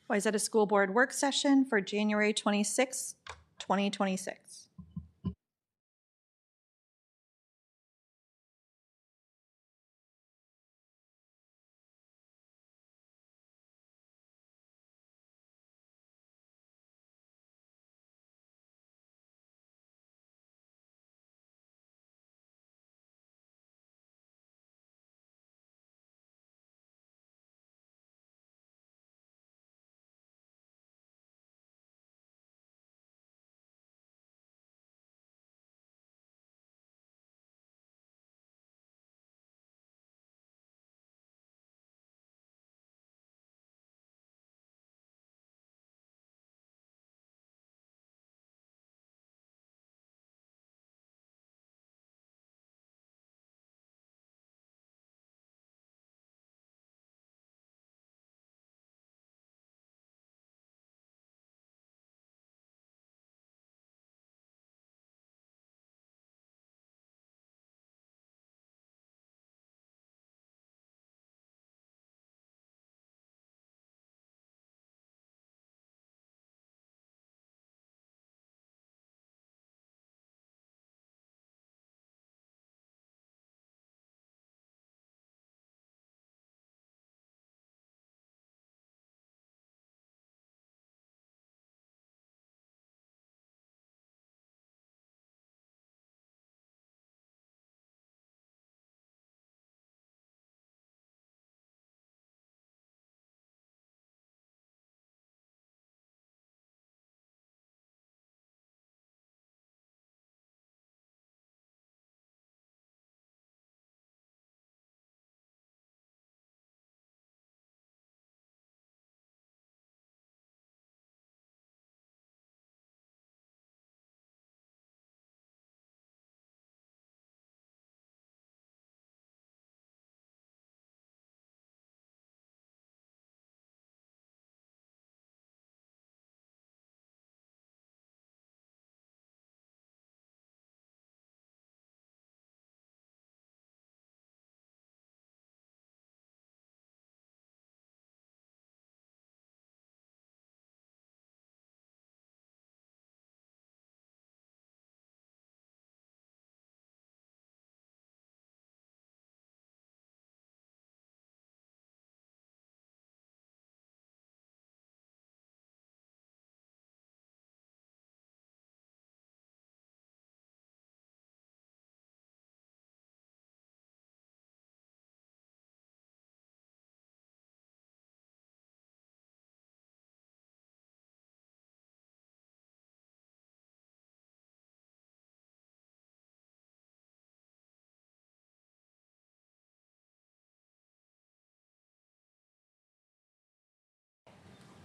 Wayzata School Board Work Session for January 26, 2026.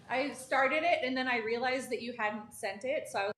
I started it and then I realized that you hadn't sent it, so I was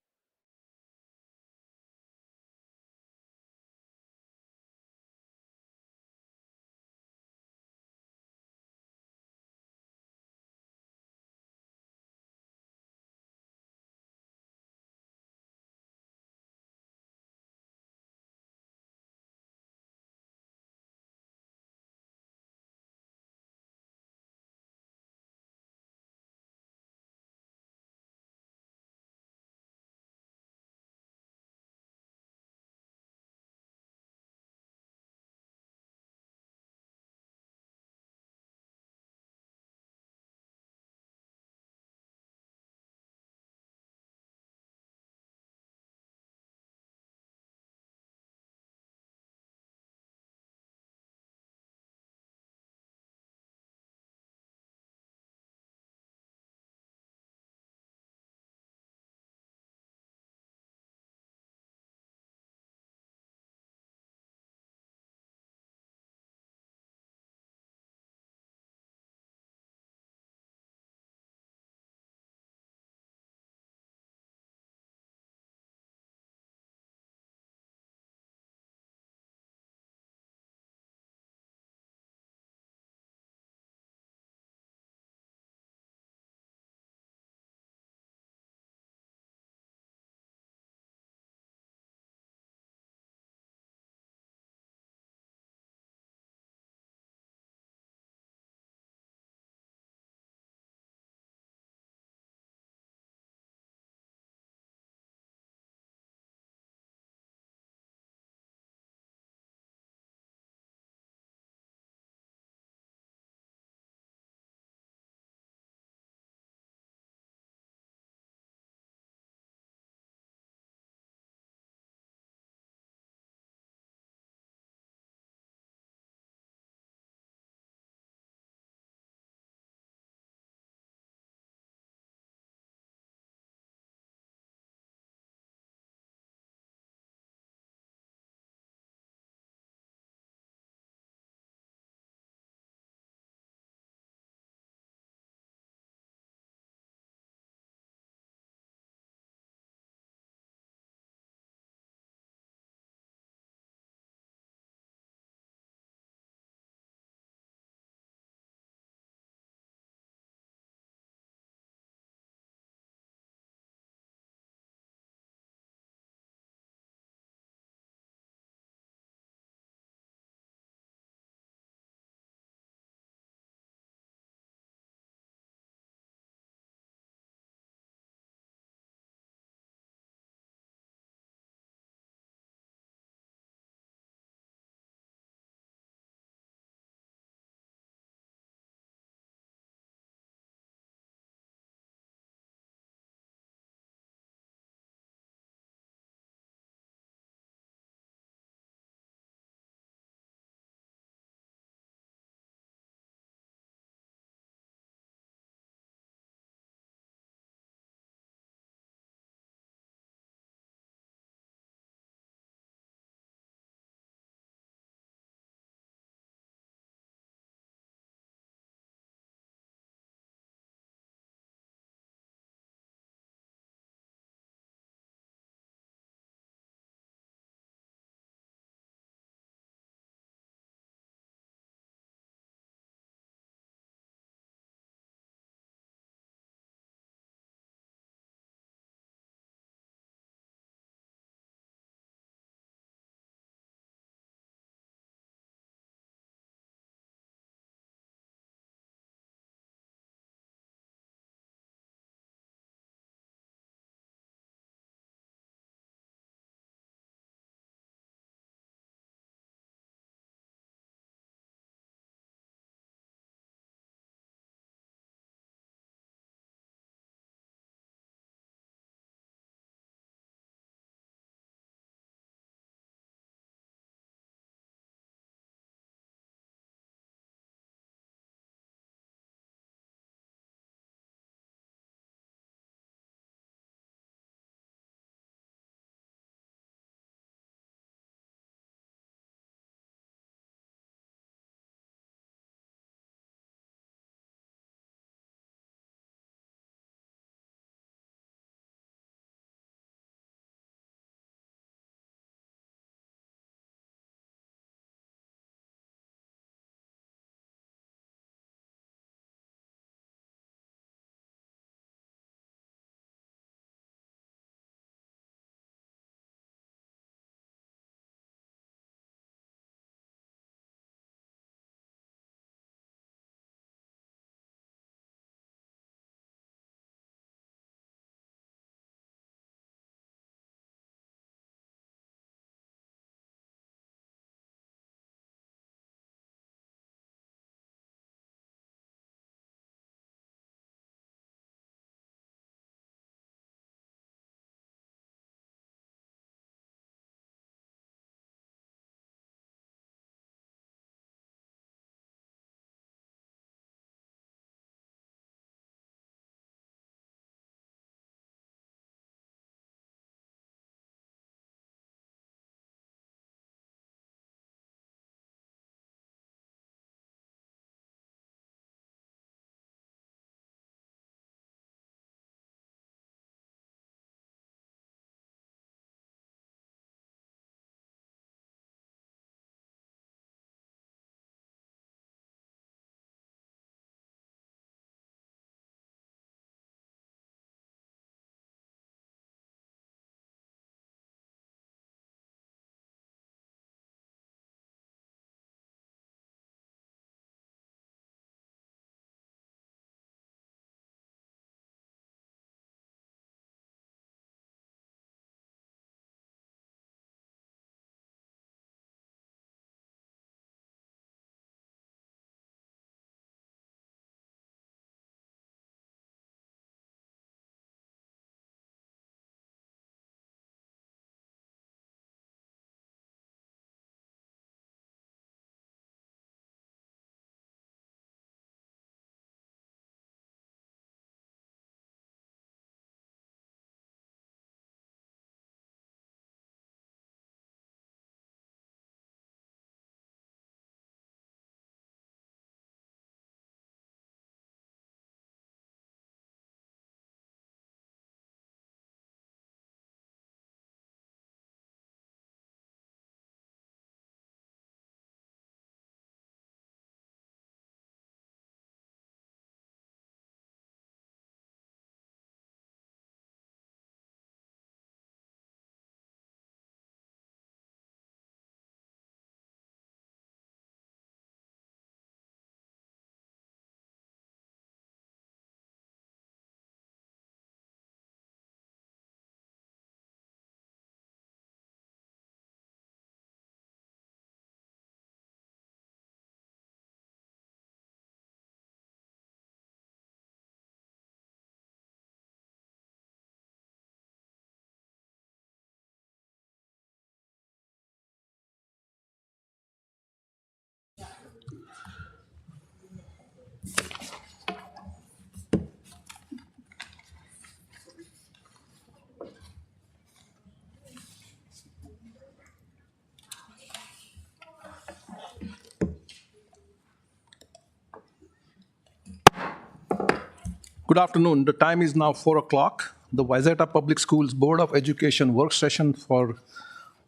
Good afternoon. The time is now 4 o'clock. The Wayzata Public Schools Board of Education work session for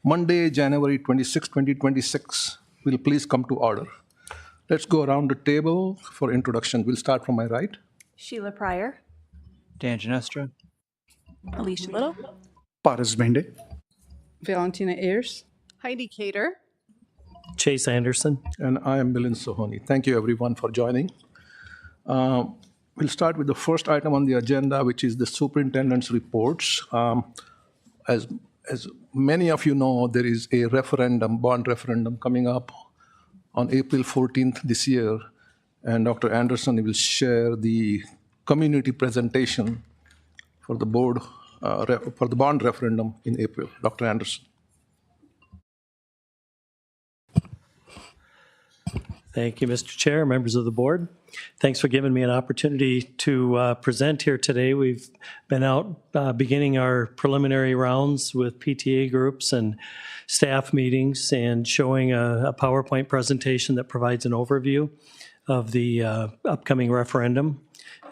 Monday, January 26, 2026 will please come to order. Let's go around the table for introduction. We'll start from my right. Sheila Pryor. Dan Ginestra. Alicia Little. Paras Bende. Valentina Ayers. Heidi Cater. Chase Anderson. And I am Milind Sohoni. Thank you, everyone, for joining. We'll start with the first item on the agenda, which is the superintendent's reports. As many of you know, there is a referendum, bond referendum, coming up on April 14th this year, and Dr. Anderson will share the community presentation for the board, for the bond referendum in April. Dr. Anderson. Thank you, Mr. Chair, members of the board. Thanks for giving me an opportunity to present here today. We've been out beginning our preliminary rounds with PTA groups and staff meetings and showing a PowerPoint presentation that provides an overview of the upcoming referendum.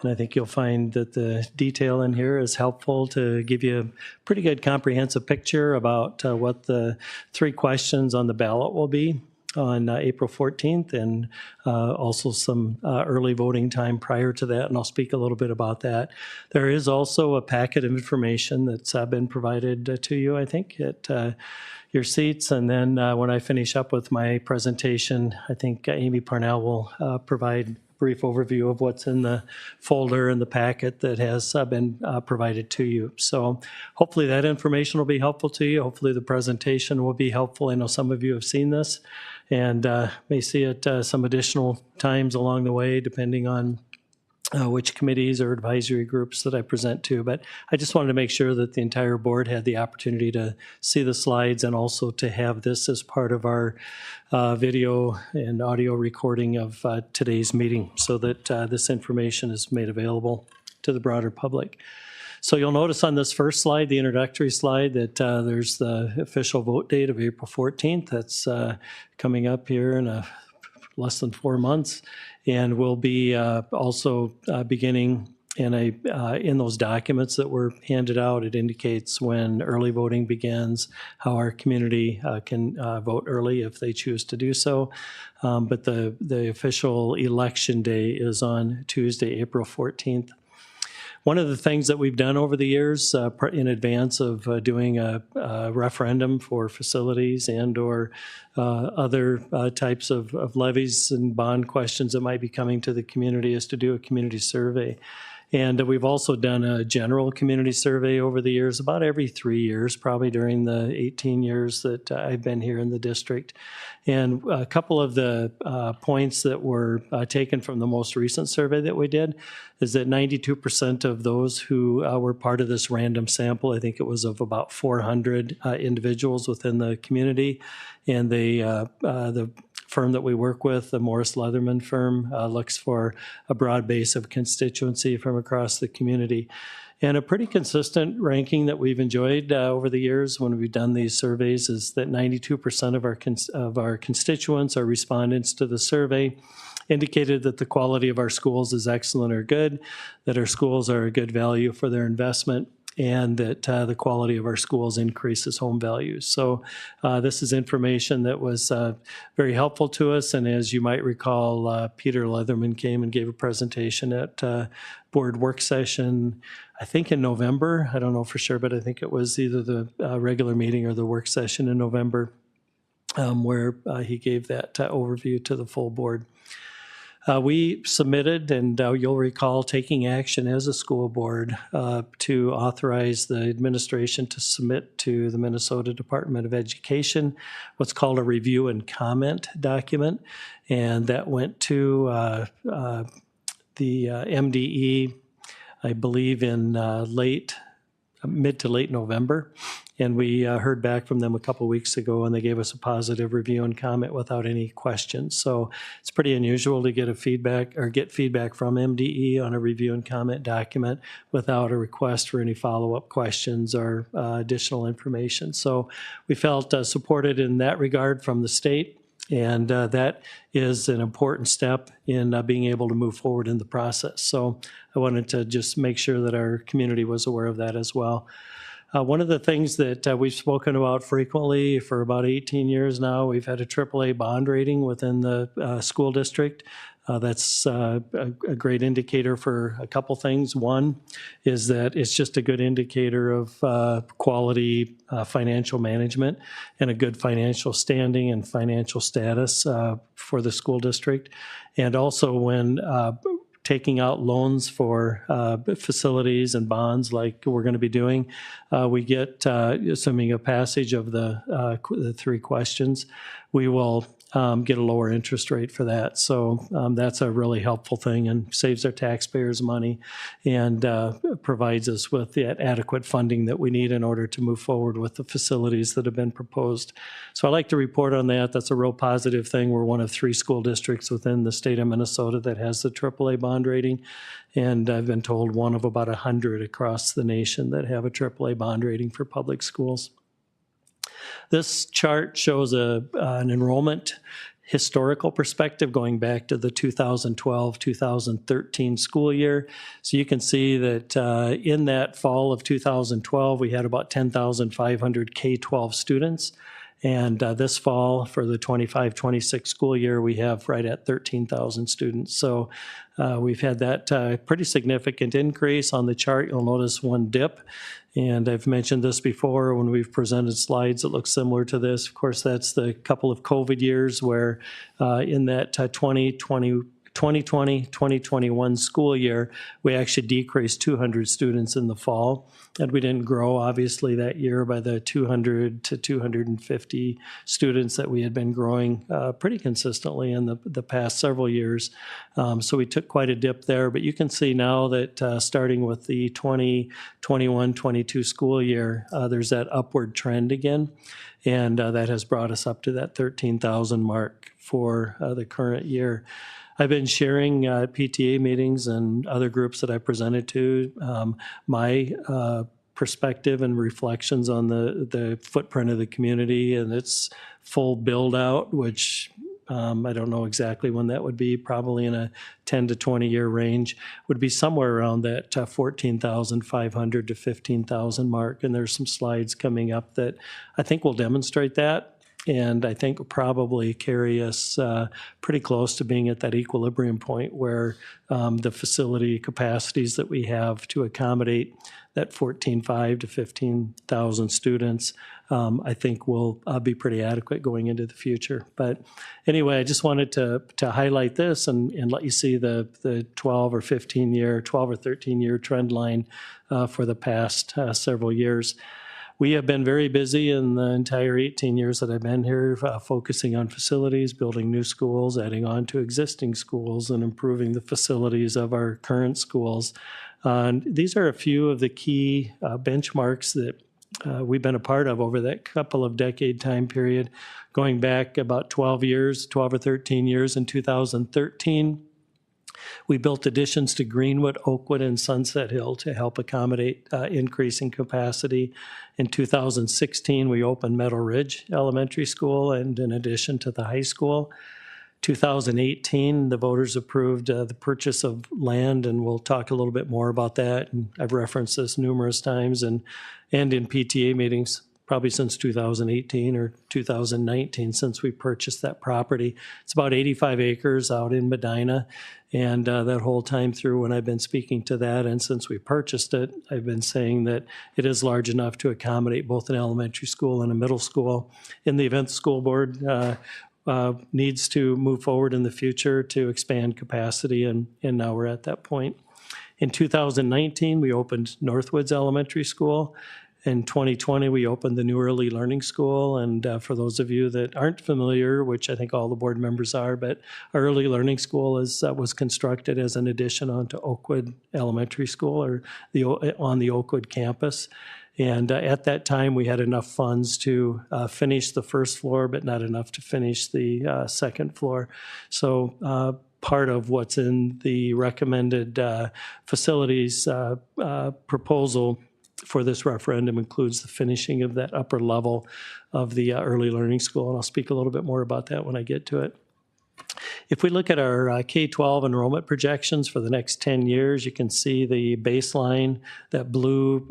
And I think you'll find that the detail in here is helpful to give you a pretty good comprehensive picture about what the 3 questions on the ballot will be on April 14th, and also some early voting time prior to that, and I'll speak a little bit about that. There is also a packet of information that's been provided to you, I think, at your seats, and then when I finish up with my presentation, I think Amy Parnell will provide a brief overview of what's in the folder and the packet that has been provided to you. So hopefully that information will be helpful to you. Hopefully the presentation will be helpful. I know some of you have seen this and may see it some additional times along the way, depending on which committees or advisory groups that I present to. But I just wanted to make sure that the entire board had the opportunity to see the slides and also to have this as part of our video and audio recording of today's meeting, so that this information is made available to the broader public. So you'll notice on this first slide, the introductory slide, that there's the official vote date of April 14th. That's coming up here in less than 4 months, and we'll be also beginning in those documents that were handed out. It indicates when early voting begins, how our community can vote early if they choose to do so. But the official election day is on Tuesday, April 14th. One of the things that we've done over the years in advance of doing a referendum for facilities and or other types of levies and bond questions that might be coming to the community is to do a community survey. And we've also done a general community survey over the years, about every 3 years, probably during the 18 years that I've been here in the district. And a couple of the points that were taken from the most recent survey that we did is that 92% of those who were part of this random sample, I think it was of about 400 individuals within the community, and the firm that we work with, the Morris Leatherman firm, looks for a broad base of constituency from across the community. And a pretty consistent ranking that we've enjoyed over the years when we've done these surveys is that 92% of our constituents or respondents to the survey indicated that the quality of our schools is excellent or good, that our schools are a good value for their investment, and that the quality of our schools increases home values. So this is information that was very helpful to us. And as you might recall, Peter Leatherman came and gave a presentation at board work session, I think in November. I don't know for sure, but I think it was either the regular meeting or the work session in November, where he gave that overview to the full board. We submitted, and you'll recall taking action as a school board to authorize the administration to submit to the Minnesota Department of Education what's called a review and comment document. And that went to the MDE, I believe, in mid to late November. And we heard back from them a couple weeks ago, and they gave us a positive review and comment without any questions. So it's pretty unusual to get feedback from MDE on a review and comment document without a request for any follow-up questions or additional information. So we felt supported in that regard from the state. And that is an important step in being able to move forward in the process. So I wanted to just make sure that our community was aware of that as well. One of the things that we've spoken about frequently for about 18 years now, we've had a AAA bond rating within the school district. That's a great indicator for a couple things. One is that it's just a good indicator of quality financial management and a good financial standing and financial status for the school district. And also when taking out loans for facilities and bonds like we're going to be doing, we get, assuming a passage of the three questions, we will get a lower interest rate for that. So that's a really helpful thing and saves our taxpayers money and provides us with the adequate funding that we need in order to move forward with the facilities that have been proposed. So I like to report on that. That's a real positive thing. We're one of 3 school districts within the state of Minnesota that has the AAA bond rating. And I've been told one of about 100 across the nation that have a AAA bond rating for public schools. This chart shows an enrollment historical perspective going back to the 2012-2013 school year. So you can see that in that fall of 2012, we had about 10,500 K-12 students. And this fall for the 25-26 school year, we have right at 13,000 students. So we've had that pretty significant increase. On the chart, you'll notice one dip. And I've mentioned this before when we've presented slides that look similar to this. Of course, that's the couple of COVID years where in that 2020-2021 school year, we actually decreased 200 students in the fall. And we didn't grow, obviously, that year by the 200 to 250 students that we had been growing pretty consistently in the past several years. So we took quite a dip there. But you can see now that starting with the 2021-22 school year, there's that upward trend again. And that has brought us up to that 13,000 mark for the current year. I've been sharing at PTA meetings and other groups that I presented to my perspective and reflections on the footprint of the community and its full build out, which I don't know exactly when that would be, probably in a 10 to 20 year range, would be somewhere around that 14,500 to 15,000 mark. And there's some slides coming up that I think will demonstrate that. And I think will probably carry us pretty close to being at that equilibrium point where the facility capacities that we have to accommodate that 14,500 to 15,000 students, I think will be pretty adequate going into the future. But anyway, I just wanted to highlight this and let you see the 12 or 13 year trend line for the past several years. We have been very busy in the entire 18 years that I've been here, focusing on facilities, building new schools, adding on to existing schools, and improving the facilities of our current schools. These are a few of the key benchmarks that we've been a part of over that couple of decade time period, going back about 12 or 13 years in 2013. We built additions to Greenwood, Oakwood, and Sunset Hill to help accommodate increasing capacity. In 2016, we opened Meadow Ridge Elementary School, and in addition to the high school. 2018, the voters approved the purchase of land, and we'll talk a little bit more about that. And I've referenced this numerous times and in PTA meetings, probably since 2018 or 2019, since we purchased that property. It's about 85 acres out in Medina. And that whole time through when I've been speaking to that, and since we purchased it, I've been saying that it is large enough to accommodate both an elementary school and a middle school. In the event the school board needs to move forward in the future to expand capacity, and now we're at that point. In 2019, we opened Northwoods Elementary School. In 2020, we opened the new Early Learning School, and for those of you that aren't familiar, which I think all the board members are, but our Early Learning School was constructed as an addition onto Oakwood Elementary School, or on the Oakwood campus. And at that time, we had enough funds to finish the first floor, but not enough to finish the second floor. So part of what's in the recommended facilities proposal for this referendum includes the finishing of that upper level of the early learning school, and I'll speak a little bit more about that when I get to it. If we look at our K-12 enrollment projections for the next 10 years, you can see the baseline, that blue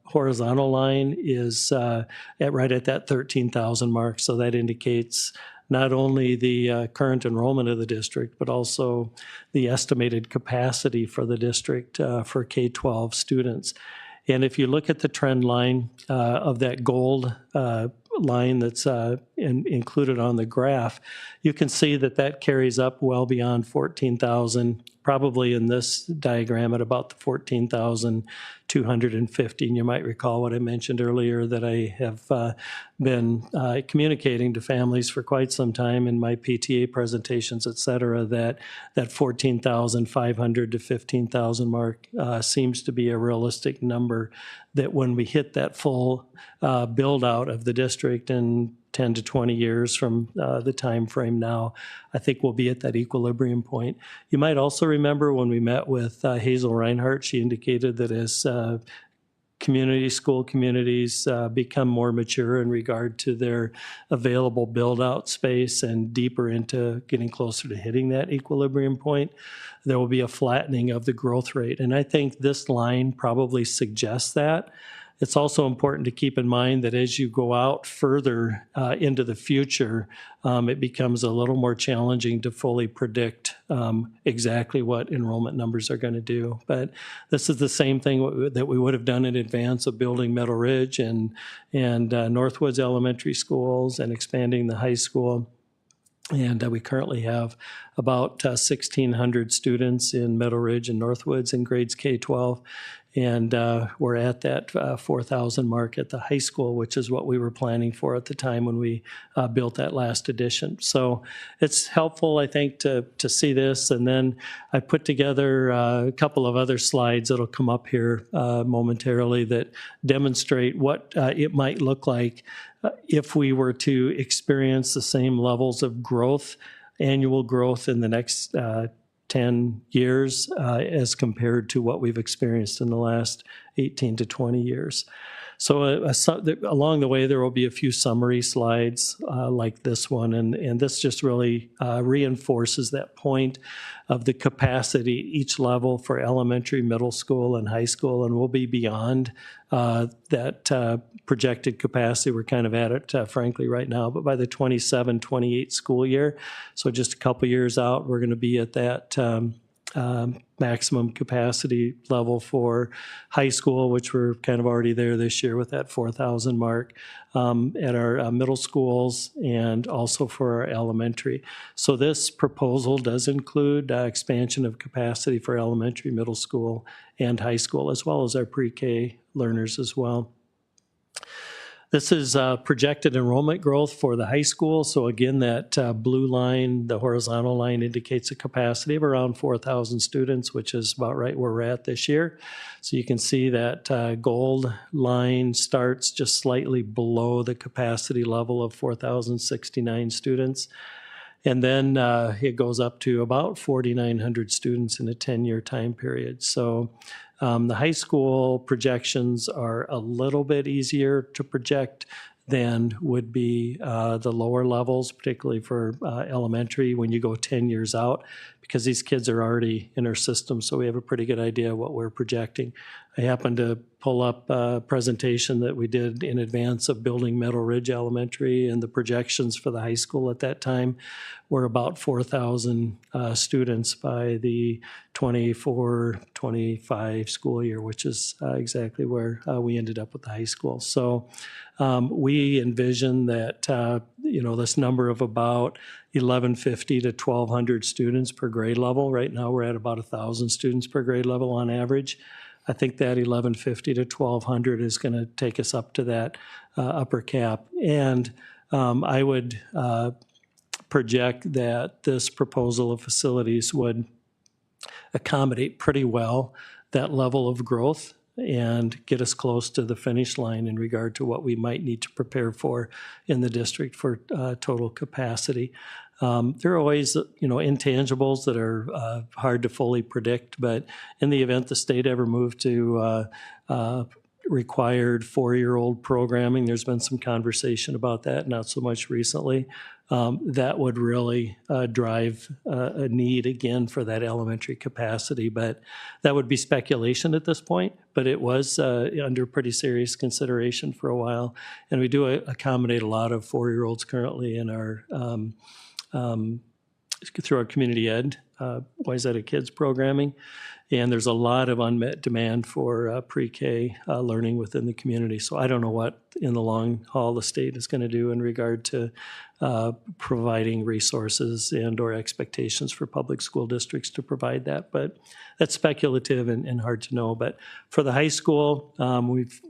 horizontal line is right at that 13,000 mark. So that indicates not only the current enrollment of the district, but also the estimated capacity for the district for K-12 students. And if you look at the trend line of that gold line that's included on the graph, you can see that that carries up well beyond 14,000, probably in this diagram at about the 14,250. And you might recall what I mentioned earlier, that I have been communicating to families for quite some time in my PTA presentations, et cetera, that 14,500 to 15,000 mark seems to be a realistic number, that when we hit that full build out of the district in 10 to 20 years from the time frame now, I think we'll be at that equilibrium point. You might also remember when we met with Hazel Reinhardt, she indicated that as school communities become more mature in regard to their available build-out space and deeper into getting closer to hitting that equilibrium point, there will be a flattening of the growth rate. And I think this line probably suggests that. It's also important to keep in mind that as you go out further into the future, it becomes a little more challenging to fully predict exactly what enrollment numbers are going to do. But this is the same thing that we would have done in advance of building Meadow Ridge and Northwoods Elementary Schools and expanding the high school. And we currently have about 1,600 students in Meadow Ridge and Northwoods in grades K-12. And we're at that 4,000 mark at the high school, which is what we were planning for at the time when we built that last edition. So it's helpful, I think, to see this. And then I put together a couple of other slides that'll come up here momentarily that demonstrate what it might look like if we were to experience the same levels of growth, annual growth in the next 10 years as compared to what we've experienced in the last 18 to 20 years. So along the way, there will be a few summary slides like this one, and this just really reinforces that point of the capacity each level for elementary, middle school, and high school, and we'll be beyond that projected capacity. We're kind of at it, frankly, right now, but by the 27-28 school year, so just a couple years out, we're going to be at that maximum capacity level for high school, which we're kind of already there this year with that 4,000 mark, at our middle schools and also for our elementary. So this proposal does include expansion of capacity for elementary, middle school, and high school, as well as our pre-K learners as well. This is projected enrollment growth for the high school. So again, that blue line, the horizontal line, indicates a capacity of around 4,000 students, which is about right where we're at this year. So you can see that gold line starts just slightly below the capacity level of 4,069 students. And then it goes up to about 4,900 students in a 10-year time period. So the high school projections are a little bit easier to project than would be the lower levels, particularly for elementary when you go 10 years out, because these kids are already in our system, so we have a pretty good idea of what we're projecting. I happened to pull up a presentation that we did in advance of building Meadow Ridge Elementary, and the projections for the high school at that time were about 4,000 students by the 24-25 school year, which is exactly where we ended up with the high school. So we envision that this number of about 1,150 to 1,200 students per grade level. Right now we're at about 1,000 students per grade level on average. I think that 1,150 to 1,200 is going to take us up to that upper cap. And I would project that this proposal of facilities would accommodate pretty well that level of growth and get us close to the finish line in regard to what we might need to prepare for in the district for total capacity. There are always, intangibles that are hard to fully predict, but in the event the state ever moved to required four-year-old programming. There's been some conversation about that, not so much recently. That would really drive a need again for that elementary capacity, but that would be speculation at this point. But it was under pretty serious consideration for a while, and we do accommodate a lot of four-year-olds currently in our through our community ed, Wayzata Kids programming. And there's a lot of unmet demand for pre-K learning within the community. So I don't know what in the long haul the state is going to do in regard to providing resources and or expectations for public school districts to provide that. But that's speculative and hard to know. But for the high school,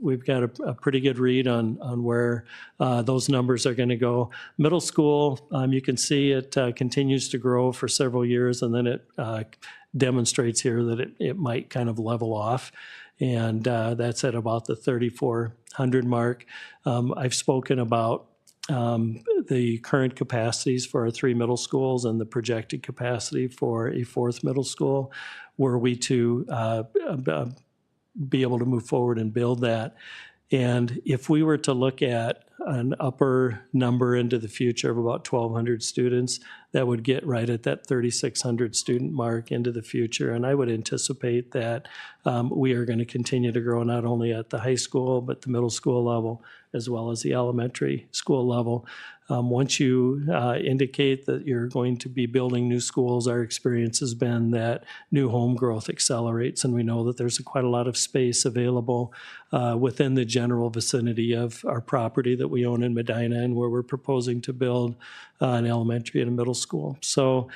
we've got a pretty good read on where those numbers are going to go. Middle school, you can see it continues to grow for several years, and then it demonstrates here that it might kind of level off. And that's at about the 3,400 mark. I've spoken about the current capacities for our three middle schools and the projected capacity for a fourth middle school. Were we to be able to move forward and build that. And if we were to look at an upper number into the future of about 1,200 students, that would get right at that 3,600 student mark into the future. And I would anticipate that we are going to continue to grow not only at the high school, but the middle school level, as well as the elementary school level. Once you indicate that you're going to be building new schools, our experience has been that new home growth accelerates, and we know that there's quite a lot of space available within the general vicinity of our property that we own in Medina, and where we're proposing to build an elementary and a middle school. So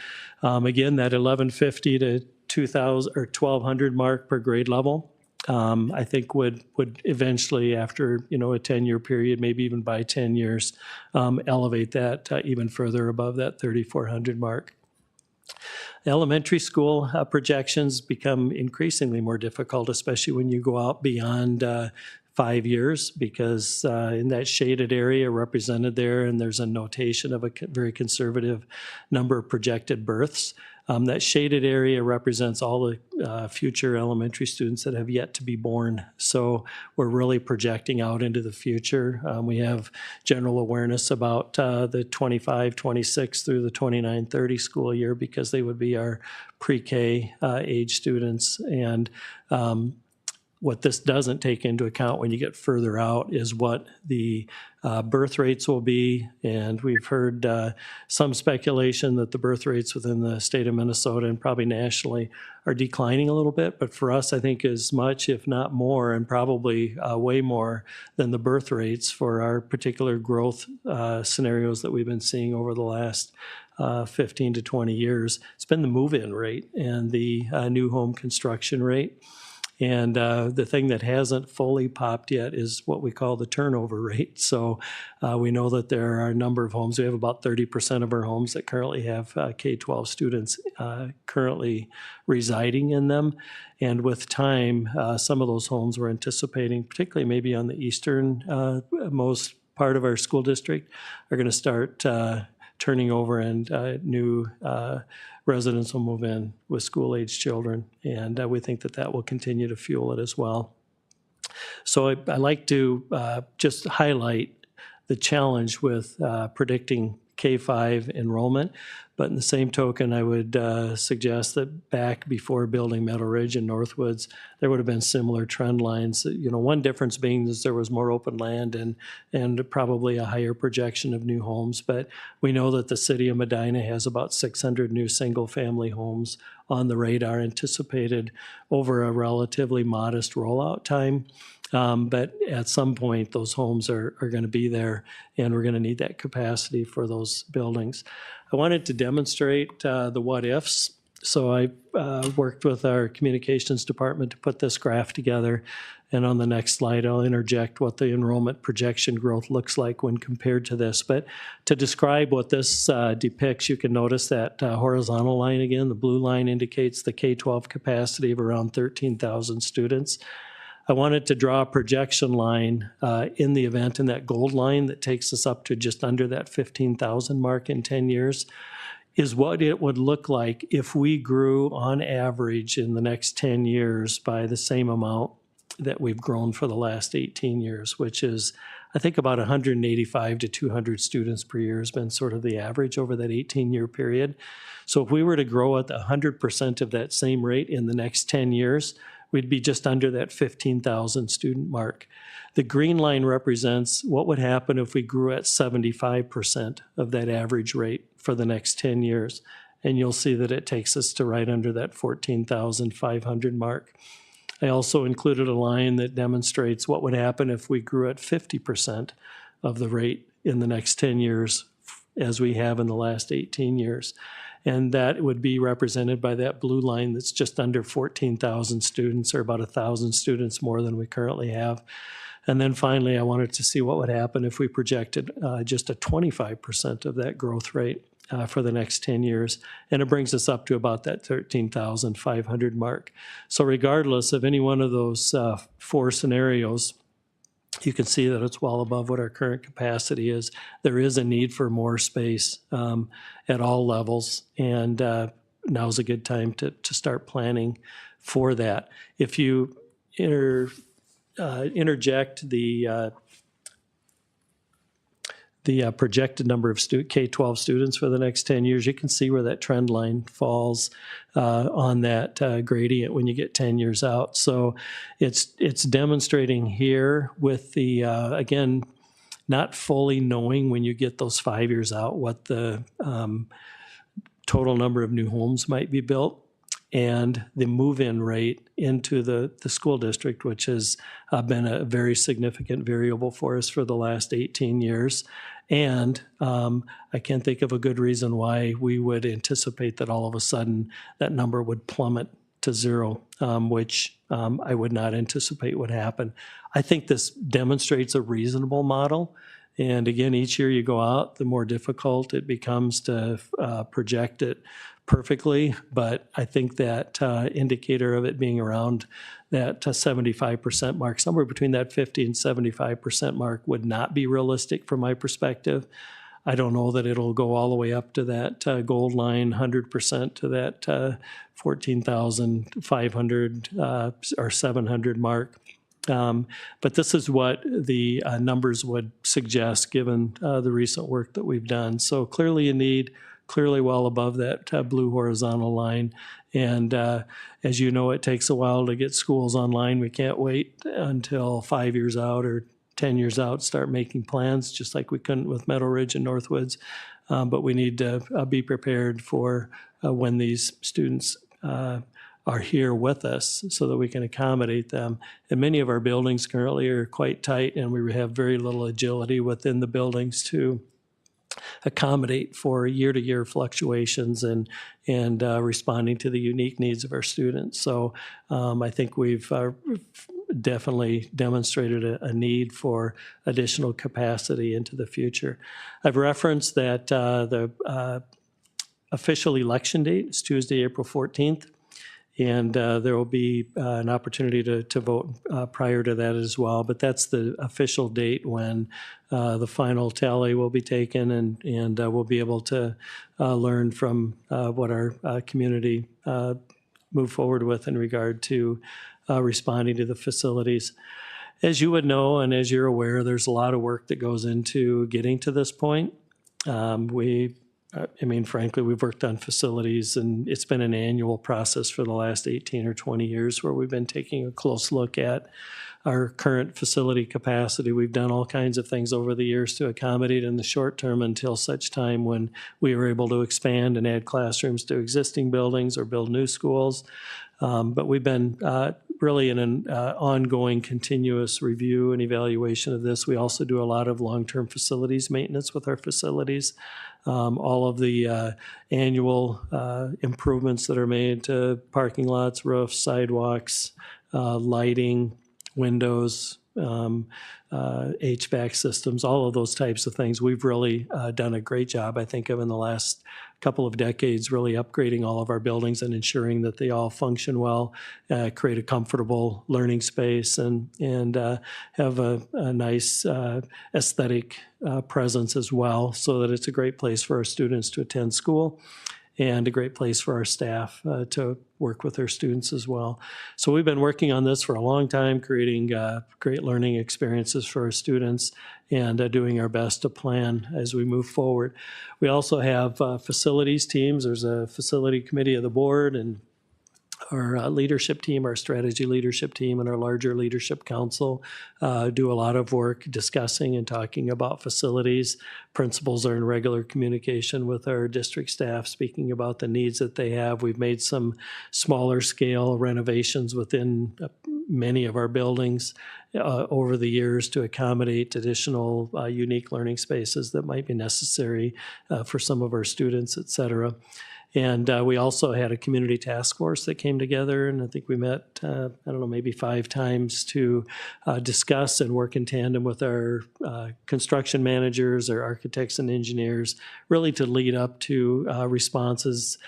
again, that 1,150 to 2,000 or 1,200 mark per grade level, I think would eventually, after a 10-year period, maybe even by 10 years, elevate that even further above that 3,400 mark. Elementary school projections become increasingly more difficult, especially when you go out beyond 5 years, because in that shaded area represented there, and there's a notation of a very conservative number of projected births. That shaded area represents all the future elementary students that have yet to be born. So we're really projecting out into the future. We have general awareness about the 25-26 through the 29-30 school year, because they would be our pre-K age students. And what this doesn't take into account when you get further out is what the birth rates will be. And we've heard some speculation that the birth rates within the state of Minnesota and probably nationally are declining a little bit. But for us, I think as much, if not more, and probably way more than the birth rates for our particular growth scenarios that we've been seeing over the last 15 to 20 years. It's been the move-in rate and the new home construction rate. And the thing that hasn't fully popped yet is what we call the turnover rate. So we know that there are a number of homes. We have about 30% of our homes that currently have K-12 students currently residing in them. And with time, some of those homes we're anticipating, particularly maybe on the eastern most part of our school district, are going to start turning over, and new residents will move in with school-age children, and we think that that will continue to fuel it as well. So I like to just highlight the challenge with predicting K-5 enrollment, but in the same token, I would suggest that back before building Meadow Ridge and Northwoods, there would have been similar trend lines. One difference being is there was more open land and probably a higher projection of new homes. But we know that the city of Medina has about 600 new single-family homes on the radar anticipated over a relatively modest rollout time. But at some point, those homes are going to be there, and we're going to need that capacity for those buildings. I wanted to demonstrate the what-ifs. So I worked with our communications department to put this graph together. And on the next slide, I'll interject what the enrollment projection growth looks like when compared to this. But to describe what this depicts, you can notice that horizontal line again. The blue line indicates the K-12 capacity of around 13,000 students. I wanted to draw a projection line in the event, in that gold line that takes us up to just under that 15,000 mark in 10 years, is what it would look like if we grew on average in the next 10 years by the same amount that we've grown for the last 18 years, which is, I think, about 185 to 200 students per year has been sort of the average over that 18-year period. So if we were to grow at 100% of that same rate in the next 10 years, we'd be just under that 15,000 student mark. The green line represents what would happen if we grew at 75% of that average rate for the next 10 years. And you'll see that it takes us to right under that 14,500 mark. I also included a line that demonstrates what would happen if we grew at 50% of the rate in the next 10 years as we have in the last 18 years. And that would be represented by that blue line that's just under 14,000 students, or about 1,000 students more than we currently have. And then finally, I wanted to see what would happen if we projected just a 25% of that growth rate for the next 10 years. And it brings us up to about that 13,500 mark. So regardless of any one of those four scenarios, you can see that it's well above what our current capacity is. There is a need for more space at all levels, and now's a good time to start planning for that. If you interject the projected number of K-12 students for the next 10 years, you can see where that trend line falls on that gradient when you get 10 years out. So it's demonstrating here with the, again, not fully knowing when you get those 5 years out what the total number of new homes might be built, and the move-in rate into the school district, which has been a very significant variable for us for the last 18 years. And I can't think of a good reason why we would anticipate that all of a sudden that number would plummet to zero, which I would not anticipate would happen. I think this demonstrates a reasonable model. And again, each year you go out, the more difficult it becomes to project it perfectly. But I think that indicator of it being around that 75% mark, somewhere between that 50 and 75% mark, would not be realistic from my perspective. I don't know that it'll go all the way up to that gold line, 100% to that 14,500 or 700 mark. But this is what the numbers would suggest given the recent work that we've done. So clearly a need, clearly well above that blue horizontal line. And as you know, it takes a while to get schools online. We can't wait until 5 years out or 10 years out, start making plans, just like we couldn't with Meadow Ridge and Northwoods. But we need to be prepared for when these students are here with us so that we can accommodate them. And many of our buildings currently are quite tight, and we have very little agility within the buildings to accommodate for year-to-year fluctuations and responding to the unique needs of our students. So I think we've definitely demonstrated a need for additional capacity into the future. I've referenced that the official election date is Tuesday, April 14th. And there will be an opportunity to vote prior to that as well. But that's the official date when the final tally will be taken, and we'll be able to learn from what our community move forward with in regard to responding to the facilities. As you would know, and as you're aware, there's a lot of work that goes into getting to this point. Frankly, we've worked on facilities, and it's been an annual process for the last 18 or 20 years where we've been taking a close look at our current facility capacity. We've done all kinds of things over the years to accommodate in the short term until such time when we were able to expand and add classrooms to existing buildings or build new schools. But we've been really in an ongoing continuous review and evaluation of this. We also do a lot of long-term facilities maintenance with our facilities. All of the annual improvements that are made to parking lots, roofs, sidewalks, lighting, windows, HVAC systems, all of those types of things. We've really done a great job, I think, of in the last couple of decades, really upgrading all of our buildings and ensuring that they all function well, create a comfortable learning space, and have a nice aesthetic presence as well, so that it's a great place for our students to attend school. and a great place for our staff to work with their students as well. So we've been working on this for a long time, creating great learning experiences for our students and doing our best to plan as we move forward. We also have facilities teams. There's a facility committee of the board, and our leadership team, our strategy leadership team, and our larger leadership council do a lot of work discussing and talking about facilities. Principals are in regular communication with our district staff, speaking about the needs that they have. We've made some smaller scale renovations within many of our buildings over the years to accommodate additional unique learning spaces that might be necessary for some of our students, et cetera. And we also had a community task force that came together, and I think we met, maybe 5 times to discuss and work in tandem with our construction managers, our architects and engineers, really to lead up to responses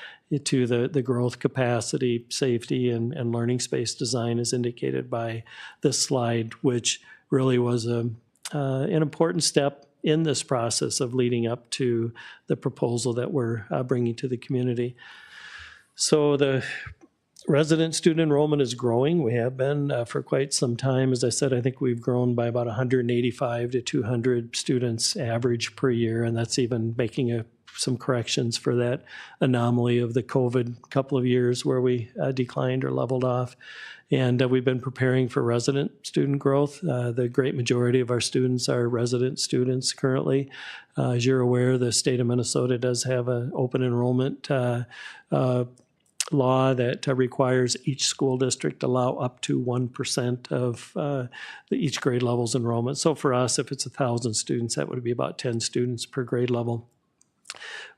to the growth capacity, safety, and learning space design as indicated by this slide, which really was an important step in this process of leading up to the proposal that we're bringing to the community. So the resident student enrollment is growing. We have been for quite some time. As I said, I think we've grown by about 185 to 200 students average per year, and that's even making some corrections for that anomaly of the COVID couple of years where we declined or leveled off. And we've been preparing for resident student growth. The great majority of our students are resident students currently. As you're aware, the state of Minnesota does have an open enrollment law that requires each school district allow up to 1% of each grade level's enrollment. So for us, if it's 1,000 students, that would be about 10 students per grade level.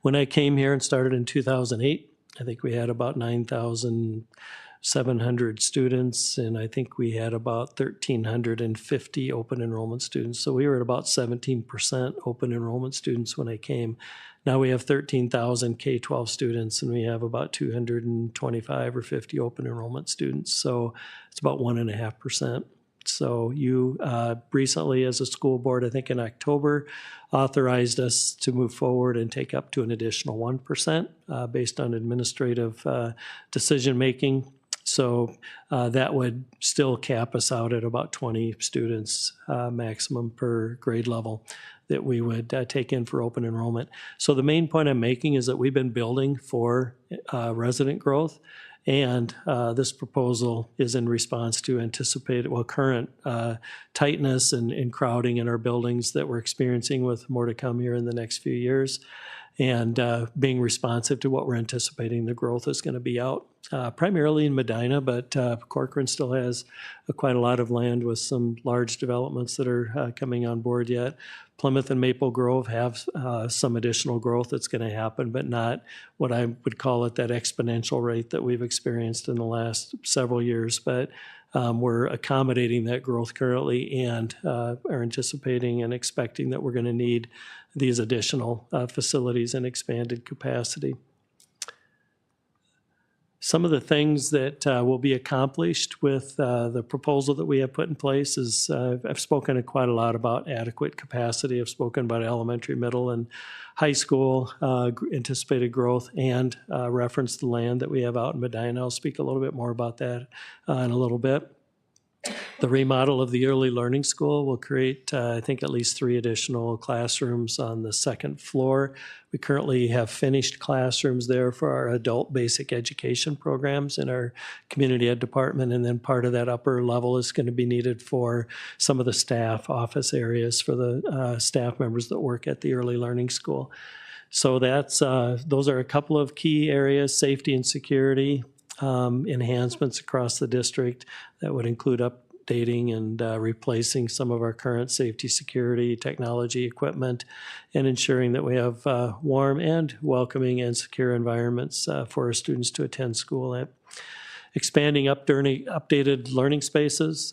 When I came here and started in 2008, I think we had about 9,700 students, and I think we had about 1,350 open enrollment students. So we were at about 17% open enrollment students when I came. Now we have 13,000 K-12 students, and we have about 225 or 50 open enrollment students. So it's about 1.5%. So you recently, as a school board, I think in October, authorized us to move forward and take up to an additional 1% based on administrative decision-making. So that would still cap us out at about 20 students maximum per grade level that we would take in for open enrollment. So the main point I'm making is that we've been building for resident growth. And this proposal is in response to current tightness and crowding in our buildings that we're experiencing, with more to come here in the next few years, and being responsive to what we're anticipating the growth is going to be out, primarily in Medina, but Corcoran still has quite a lot of land with some large developments that are coming on board yet. Plymouth and Maple Grove have some additional growth that's going to happen, but not what I would call it that exponential rate that we've experienced in the last several years. But we're accommodating that growth currently, and are anticipating and expecting that we're going to need these additional facilities and expanded capacity. Some of the things that will be accomplished with the proposal that we have put in place is I've spoken quite a lot about adequate capacity. I've spoken about elementary, middle, and high school anticipated growth, and referenced the land that we have out in Medina. I'll speak a little bit more about that in a little bit. The remodel of the early learning school will create, I think, at least 3 additional classrooms on the second floor. We currently have finished classrooms there for our adult basic education programs in our community ed department, and then part of that upper level is going to be needed for some of the staff office areas for the staff members that work at the early learning school. So that's those are a couple of key areas: safety and security. Enhancements across the district that would include updating and replacing some of our current safety, security, technology equipment, and ensuring that we have warm and welcoming and secure environments for our students to attend school at. Expanding updated learning spaces,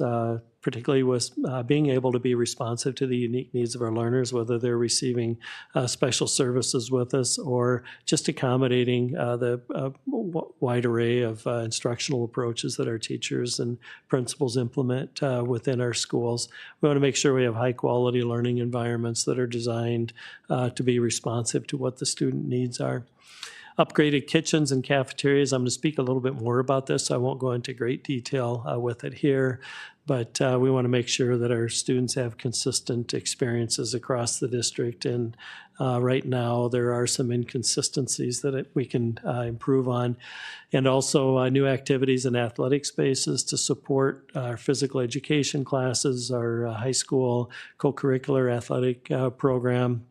particularly with being able to be responsive to the unique needs of our learners, whether they're receiving special services with us or just accommodating the wide array of instructional approaches that our teachers and principals implement within our schools. We want to make sure we have high quality learning environments that are designed to be responsive to what the student needs are. upgraded kitchens and cafeterias. I'm going to speak a little bit more about this. So I won't go into great detail with it here, but we want to make sure that our students have consistent experiences across the district. And right now, there are some inconsistencies that we can improve on. And also new activities in athletic spaces to support our physical education classes, our high school co-curricular athletic program,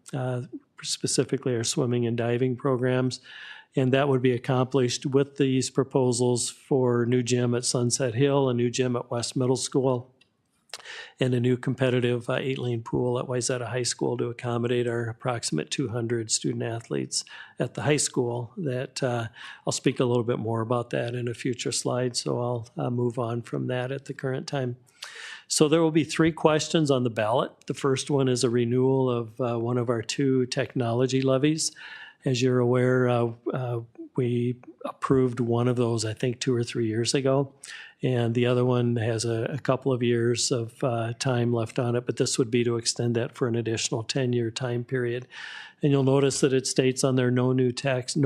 specifically our swimming and diving programs. And that would be accomplished with these proposals for new gym at Sunset Hill, a new gym at West Middle School, and a new competitive 8-lane pool at Wayzata High School to accommodate our approximate 200 student athletes at the high school. That I'll speak a little bit more about that in a future slide, so I'll move on from that at the current time. So there will be 3 questions on the ballot. The first one is a renewal of one of our 2 technology levies. As you're aware, we approved one of those, I think, 2 or 3 years ago. And the other one has a couple of years of time left on it, but this would be to extend that for an additional 10-year time period. And you'll notice that it states on there no tax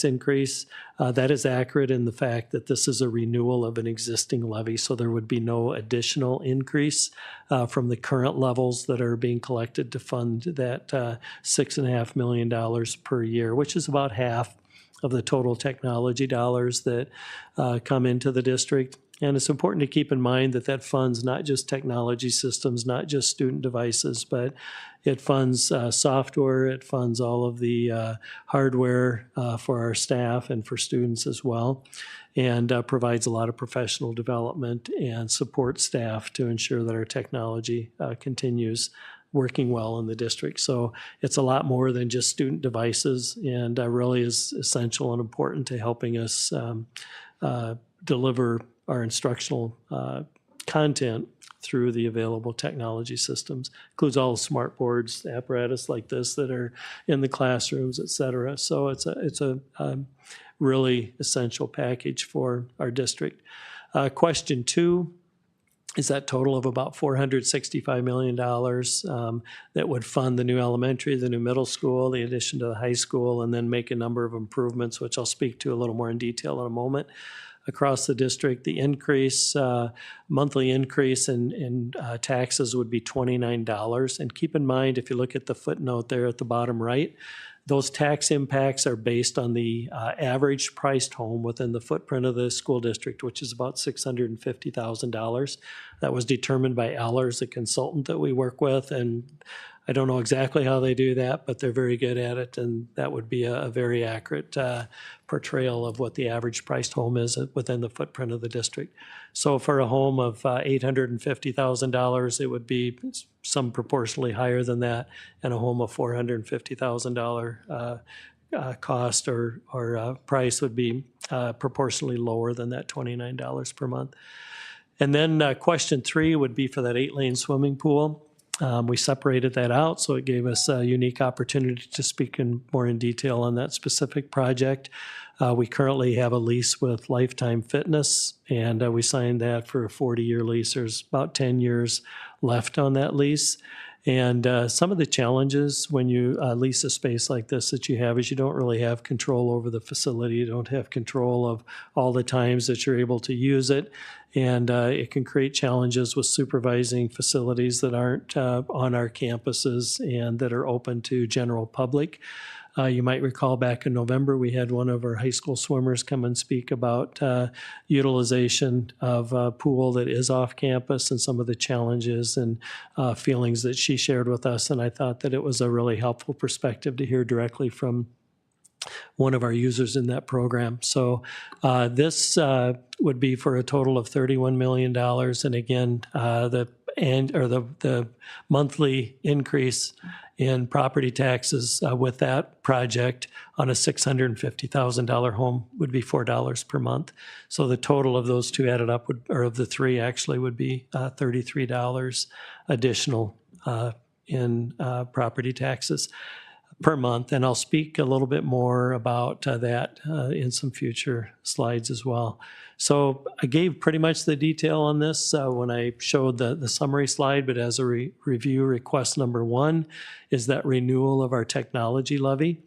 increase. That is accurate in the fact that this is a renewal of an existing levy, so there would be no additional increase from the current levels that are being collected to fund that $6.5 million per year, which is about half of the total technology dollars that come into the district. And it's important to keep in mind that that funds not just technology systems, not just student devices, but it funds software, it funds all of the hardware for our staff and for students as well, and provides a lot of professional development and support staff to ensure that our technology continues working well in the district. So it's a lot more than just student devices, and really is essential and important to helping us deliver our instructional content through the available technology systems. Includes all the smart boards, apparatus like this that are in the classrooms, et cetera. So it's a really essential package for our district. Question 2 is that total of about $465 million that would fund the new elementary, the new middle school, the addition to the high school, and then make a number of improvements, which I'll speak to a little more in detail in a moment. Across the district, the increase, monthly increase in taxes would be $29. And keep in mind, if you look at the footnote there at the bottom right, those tax impacts are based on the average priced home within the footprint of the school district, which is about $650,000. That was determined by Ehlers, a consultant that we work with, and I don't know exactly how they do that, but they're very good at it, and that would be a very accurate portrayal of what the average priced home is within the footprint of the district. So for a home of $850,000, it would be some proportionally higher than that, and a home of $450,000 cost or price would be proportionally lower than that $29 per month. And then question 3 would be for that 8-lane swimming pool. We separated that out, so it gave us a unique opportunity to speak more in detail on that specific project. We currently have a lease with Lifetime Fitness, and we signed that for a 40-year lease. There's about 10 years left on that lease. And some of the challenges when you lease a space like this that you have is you don't really have control over the facility. You don't have control of all the times that you're able to use it. And it can create challenges with supervising facilities that aren't on our campuses and that are open to general public. You might recall back in November, we had one of our high school swimmers come and speak about utilization of a pool that is off campus and some of the challenges and feelings that she shared with us. And I thought that it was a really helpful perspective to hear directly from one of our users in that program. So this would be for a total of $31 million. And again, the monthly increase in property taxes with that project on a $650,000 home would be $4 per month. So the total of those 2 added up, or of the 3 actually, would be $33 additional in property taxes per month. And I'll speak a little bit more about that in some future slides as well. So I gave pretty much the detail on this when I showed the summary slide, but as a review, request number 1 is that renewal of our technology levy.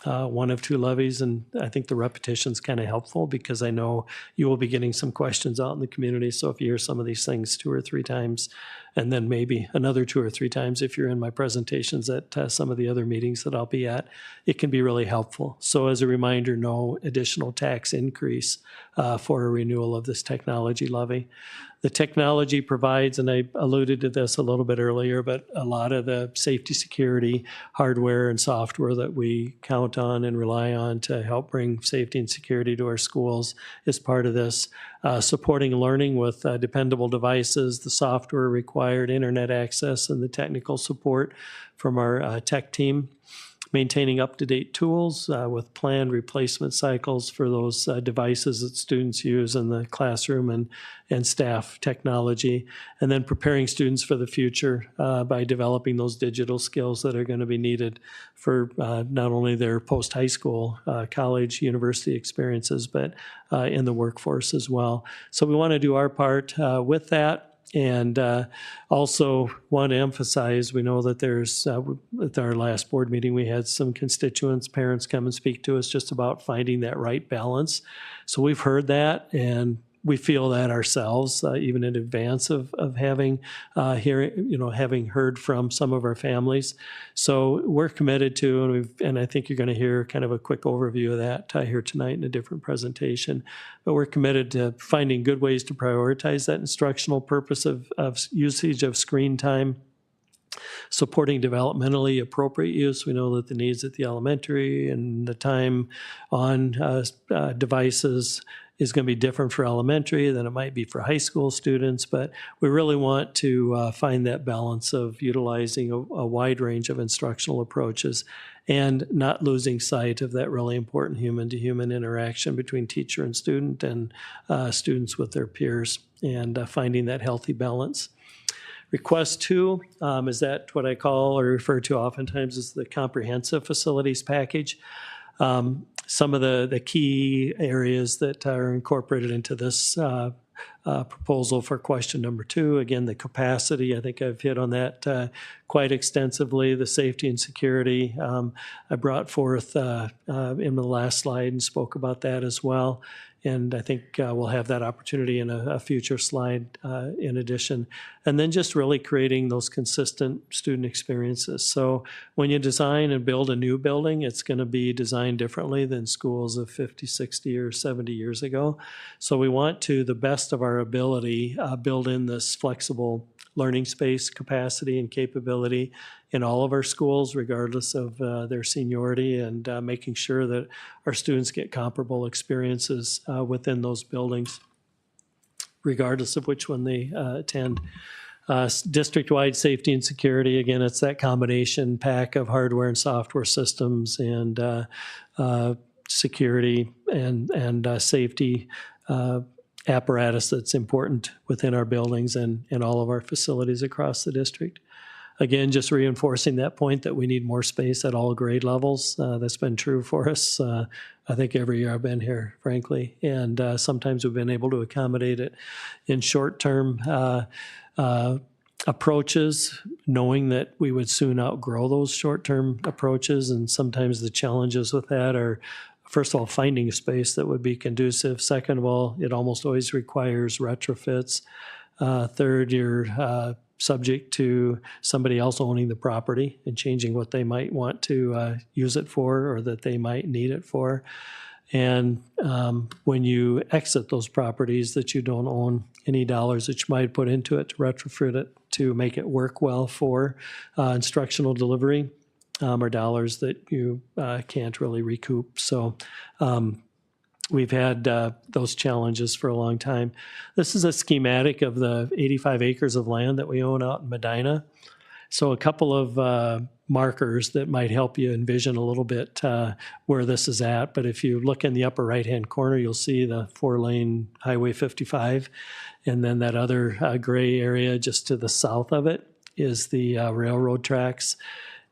one of two levies, and I think the repetition's kind of helpful because I know you will be getting some questions out in the community. So if you hear some of these things 2 or 3 times, and then maybe another 2 or 3 times if you're in my presentations at some of the other meetings that I'll be at, it can be really helpful. So as a reminder, no additional tax increase for a renewal of this technology levy. The technology provides, and I alluded to this a little bit earlier, but a lot of the safety, security, hardware and software that we count on and rely on to help bring safety and security to our schools is part of this. Supporting learning with dependable devices, the software required, internet access, and the technical support from our tech team. Maintaining up-to-date tools with planned replacement cycles for those devices that students use in the classroom and staff technology, and then preparing students for the future by developing those digital skills that are going to be needed for not only their post-high school, college, university experiences, but in the workforce as well. So we want to do our part with that. And also want to emphasize, we know that there's, at our last board meeting, we had some constituents, parents come and speak to us just about finding that right balance. So we've heard that, and we feel that ourselves, even in advance of having having heard from some of our families. So we're committed to, and I think you're going to hear kind of a quick overview of that here tonight in a different presentation. But we're committed to finding good ways to prioritize that instructional purpose of usage of screen time. Supporting developmentally appropriate use. We know that the needs at the elementary and the time on devices is going to be different for elementary than it might be for high school students, but we really want to find that balance of utilizing a wide range of instructional approaches and not losing sight of that really important human-to-human interaction between teacher and student and students with their peers, and finding that healthy balance. Request 2 is that what I call or refer to oftentimes as the comprehensive facilities package. Some of the key areas that are incorporated into this proposal for question number 2, again, the capacity, I think I've hit on that quite extensively, the safety and security. I brought forth in the last slide and spoke about that as well. And I think we'll have that opportunity in a future slide in addition. And then just really creating those consistent student experiences. So when you design and build a new building, it's going to be designed differently than schools of 50, 60, or 70 years ago. So we want to, the best of our ability, build in this flexible learning space capacity and capability in all of our schools, regardless of their seniority, and making sure that our students get comparable experiences within those buildings, regardless of which one they attend. District-wide safety and security, again, it's that combination pack of hardware and software systems and security and safety apparatus that's important within our buildings and all of our facilities across the district. Again, just reinforcing that point that we need more space at all grade levels. That's been true for us, I think, every year I've been here, frankly. And sometimes we've been able to accommodate it in short-term approaches, knowing that we would soon outgrow those short-term approaches. And sometimes the challenges with that are, first of all, finding a space that would be conducive. Second of all, it almost always requires retrofits. Third, you're subject to somebody else owning the property and changing what they might want to use it for or that they might need it for. And when you exit those properties that you don't own, any dollars that you might put into it to retrofit it to make it work well for instructional delivery are dollars that you can't really recoup. So we've had those challenges for a long time. This is a schematic of the 85 acres of land that we own out in Medina. So a couple of markers that might help you envision a little bit where this is at. But if you look in the upper right-hand corner, you'll see the 4-lane Highway 55. And then that other gray area just to the south of it is the railroad tracks.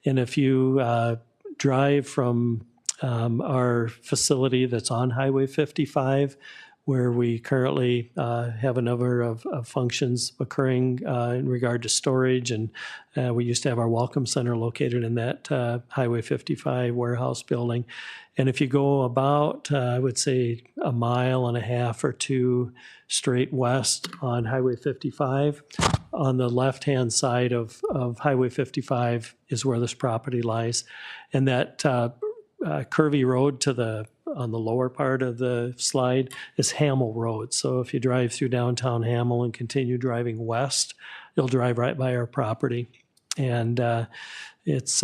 And if you drive from our facility that's on Highway 55, where we currently have a number of functions occurring in regard to storage. And we used to have our Welcome Center located in that Highway 55 warehouse building. And if you go about, I would say, a mile and a half or two straight west on Highway 55, on the left-hand side of Highway 55 is where this property lies. And that curvy road on the lower part of the slide is Hamel Road. So if you drive through downtown Hamel and continue driving west, you'll drive right by our property. And it's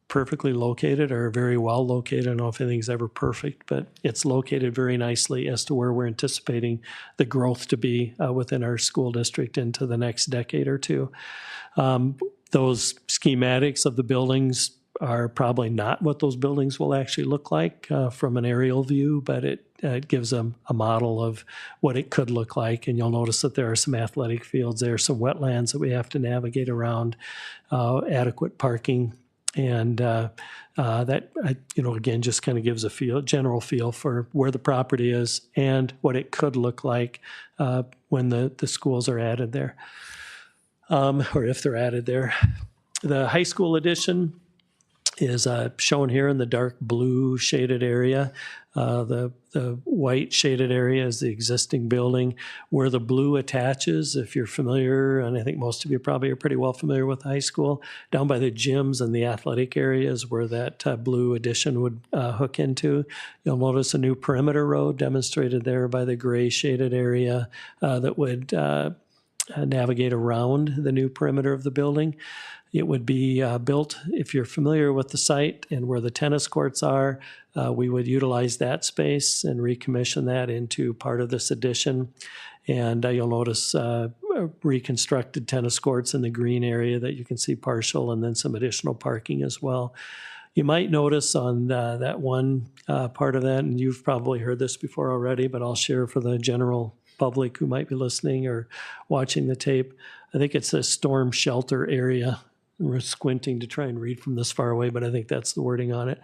perfectly located, or very well located. I don't know if anything's ever perfect, but it's located very nicely as to where we're anticipating the growth to be within our school district into the next decade or two. Those schematics of the buildings are probably not what those buildings will actually look like from an aerial view, but it gives them a model of what it could look like. And you'll notice that there are some athletic fields there, some wetlands that we have to navigate around, adequate parking. And that, again, just kind of gives a general feel for where the property is and what it could look like when the schools are added there, or if they're added there. The high school addition is shown here in the dark blue shaded area. The white shaded area is the existing building. Where the blue attaches, if you're familiar, and I think most of you probably are pretty well familiar with high school, down by the gyms and the athletic areas where that blue addition would hook into. You'll notice a new perimeter road demonstrated there by the gray shaded area that would navigate around the new perimeter of the building. It would be built, if you're familiar with the site and where the tennis courts are, we would utilize that space and recommission that into part of this addition. And you'll notice reconstructed tennis courts in the green area that you can see partial, and then some additional parking as well. You might notice on that one part of that, and you've probably heard this before already, but I'll share for the general public who might be listening or watching the tape. I think it's a storm shelter area. We're squinting to try and read from this far away, but I think that's the wording on it.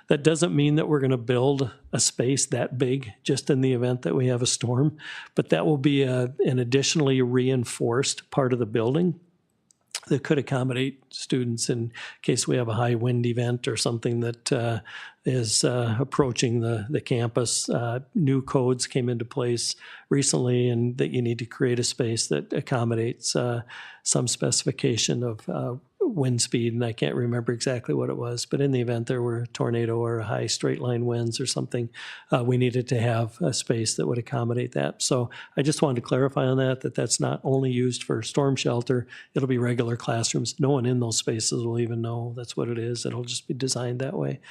That doesn't mean that we're going to build a space that big just in the event that we have a storm, but that will be an additionally reinforced part of the building that could accommodate students in case we have a high wind event or something that is approaching the campus. New codes came into place recently, and that you need to create a space that accommodates some specification of wind speed, and I can't remember exactly what it was, but in the event there were a tornado or a high straight line winds or something, we needed to have a space that would accommodate that. So I just wanted to clarify on that that's not only used for storm shelter, it'll be regular classrooms. No one in those spaces will even know that's what it is. It'll just be designed that way.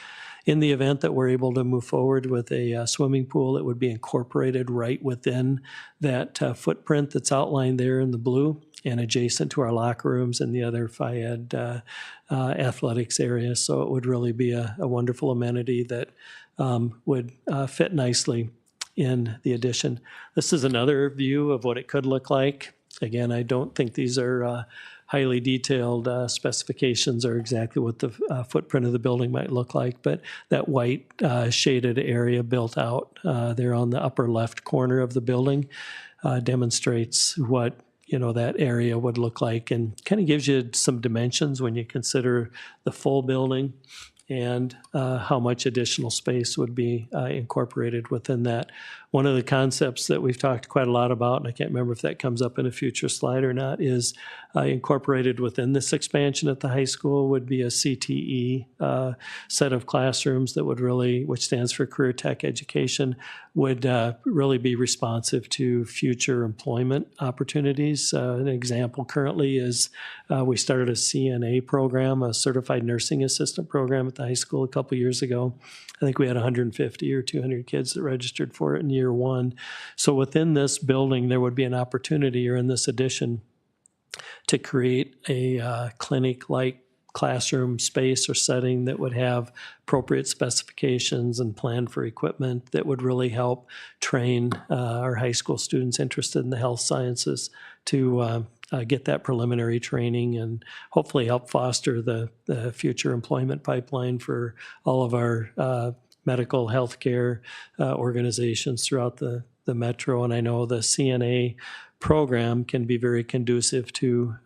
In the event that we're able to move forward with a swimming pool, it would be incorporated right within that footprint that's outlined there in the blue and adjacent to our locker rooms and the other Phi Ed athletics area. So it would really be a wonderful amenity that would fit nicely in the addition. This is another view of what it could look like. Again, I don't think these are highly detailed specifications or exactly what the footprint of the building might look like, but that white shaded area built out there on the upper left corner of the building demonstrates what that area would look like, and kind of gives you some dimensions when you consider the full building and how much additional space would be incorporated within that. One of the concepts that we've talked quite a lot about, and I can't remember if that comes up in a future slide or not, is incorporated within this expansion at the high school would be a CTE set of classrooms that would really, which stands for Career Tech Education, would really be responsive to future employment opportunities. An example currently is we started a CNA program, a Certified Nursing Assistant program at the high school a couple years ago. I think we had 150 or 200 kids that registered for it in year one. So within this building, there would be an opportunity, or in this addition, to create a clinic-like classroom space or setting that would have appropriate specifications and plan for equipment that would really help train our high school students interested in the health sciences to get that preliminary training and hopefully help foster the future employment pipeline for all of our medical healthcare organizations throughout the metro. And I know the CNA program can be very conducive to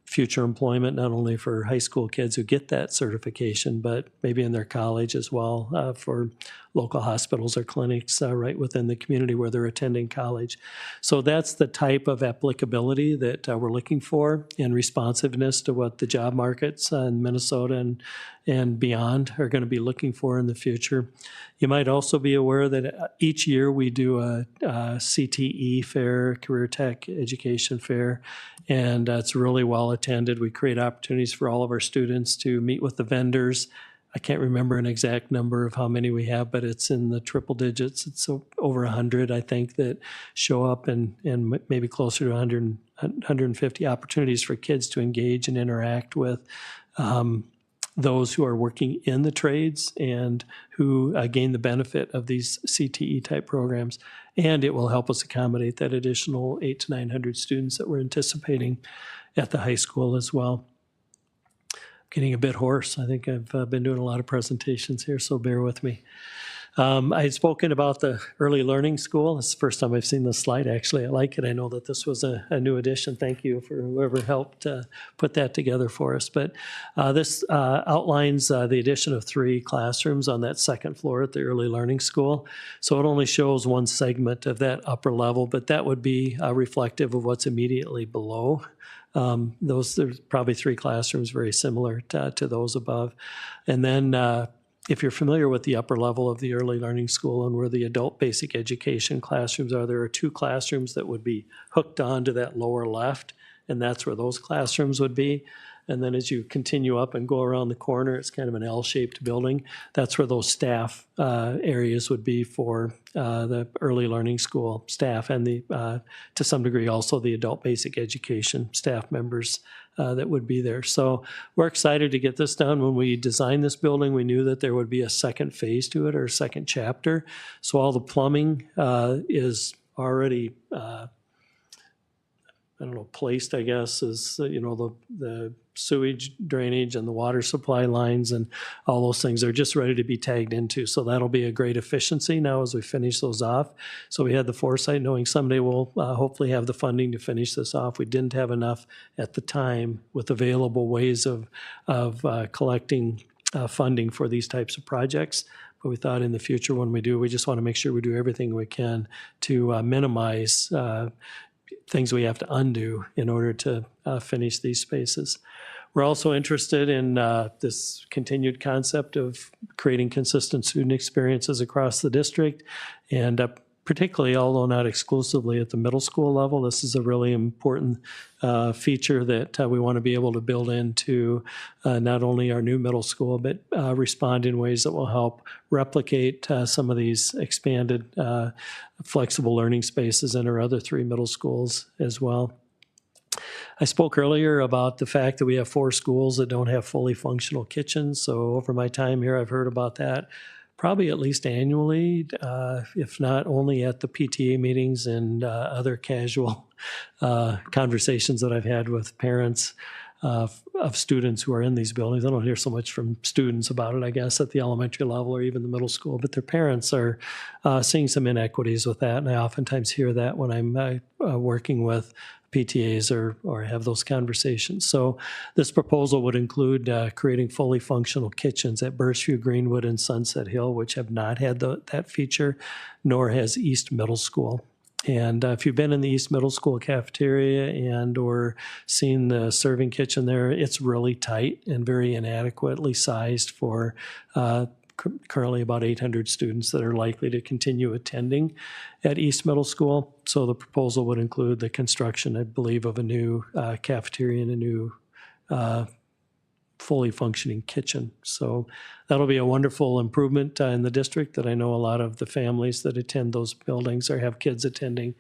future employment, not only for high school kids who get that certification, but maybe in their college as well, for local hospitals or clinics right within the community where they're attending college. So that's the type of applicability that we're looking for in responsiveness to what the job markets in Minnesota and beyond are going to be looking for in the future. You might also be aware that each year we do a CTE fair, Career Tech Education Fair, and it's really well attended. We create opportunities for all of our students to meet with the vendors. I can't remember an exact number of how many we have, but it's in the triple digits. It's over 100, I think, that show up, and maybe closer to 100, 150 opportunities for kids to engage and interact with those who are working in the trades and who gain the benefit of these CTE type programs. And it will help us accommodate that additional 800 to 900 students that we're anticipating at the high school as well. Getting a bit hoarse. I think I've been doing a lot of presentations here, so bear with me. I had spoken about the early learning school. It's the first time I've seen this slide, actually. I like it. I know that this was a new addition. Thank you for whoever helped put that together for us. But this outlines the addition of 3 classrooms on that second floor at the early learning school. So it only shows one segment of that upper level, but that would be reflective of what's immediately below. There's probably 3 classrooms very similar to those above. And then if you're familiar with the upper level of the early learning school and where the adult basic education classrooms are, there are 2 classrooms that would be hooked onto that lower left, and that's where those classrooms would be. And then as you continue up and go around the corner, it's kind of an L-shaped building. That's where those staff areas would be for the early learning school staff and to some degree also the adult basic education staff members that would be there. So we're excited to get this done. When we designed this building, we knew that there would be a second phase to it, or a second chapter. So all the plumbing is already placed, I guess, is, the sewage drainage and the water supply lines and all those things are just ready to be tagged into. So that'll be a great efficiency now as we finish those off. So we had the foresight knowing someday we'll hopefully have the funding to finish this off. We didn't have enough at the time with available ways of collecting funding for these types of projects. But we thought in the future when we do, we just want to make sure we do everything we can to minimize things we have to undo in order to finish these spaces. We're also interested in this continued concept of creating consistent student experiences across the district, and particularly, although not exclusively at the middle school level, this is a really important feature that we want to be able to build into not only our new middle school, but respond in ways that will help replicate some of these expanded flexible learning spaces in our other 3 middle schools as well. I spoke earlier about the fact that we have 4 schools that don't have fully functional kitchens. So over my time here, I've heard about that probably at least annually, if not only at the PTA meetings and other casual conversations that I've had with parents of students who are in these buildings. I don't hear so much from students about it, I guess, at the elementary level or even the middle school, but their parents are seeing some inequities with that. And I oftentimes hear that when I'm working with PTAs or have those conversations. So this proposal would include creating fully functional kitchens at Birchview, Greenwood, and Sunset Hill, which have not had that feature, nor has East Middle School. And if you've been in the East Middle School cafeteria and or seen the serving kitchen there, it's really tight and very inadequately sized for currently about 800 students that are likely to continue attending at East Middle School. So the proposal would include the construction, I believe, of a new cafeteria and a new fully functioning kitchen. So that'll be a wonderful improvement in the district that I know a lot of the families that attend those buildings or have kids attending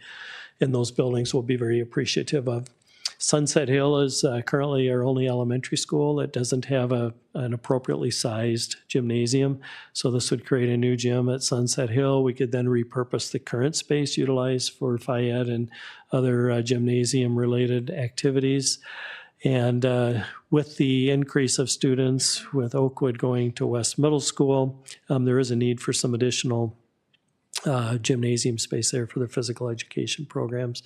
in those buildings will be very appreciative of. Sunset Hill is currently our only elementary school that doesn't have an appropriately sized gymnasium. So this would create a new gym at Sunset Hill. We could then repurpose the current space utilized for Phi Ed and other gymnasium related activities. And with the increase of students with Oakwood going to West Middle School, there is a need for some additional gymnasium space there for their physical education programs.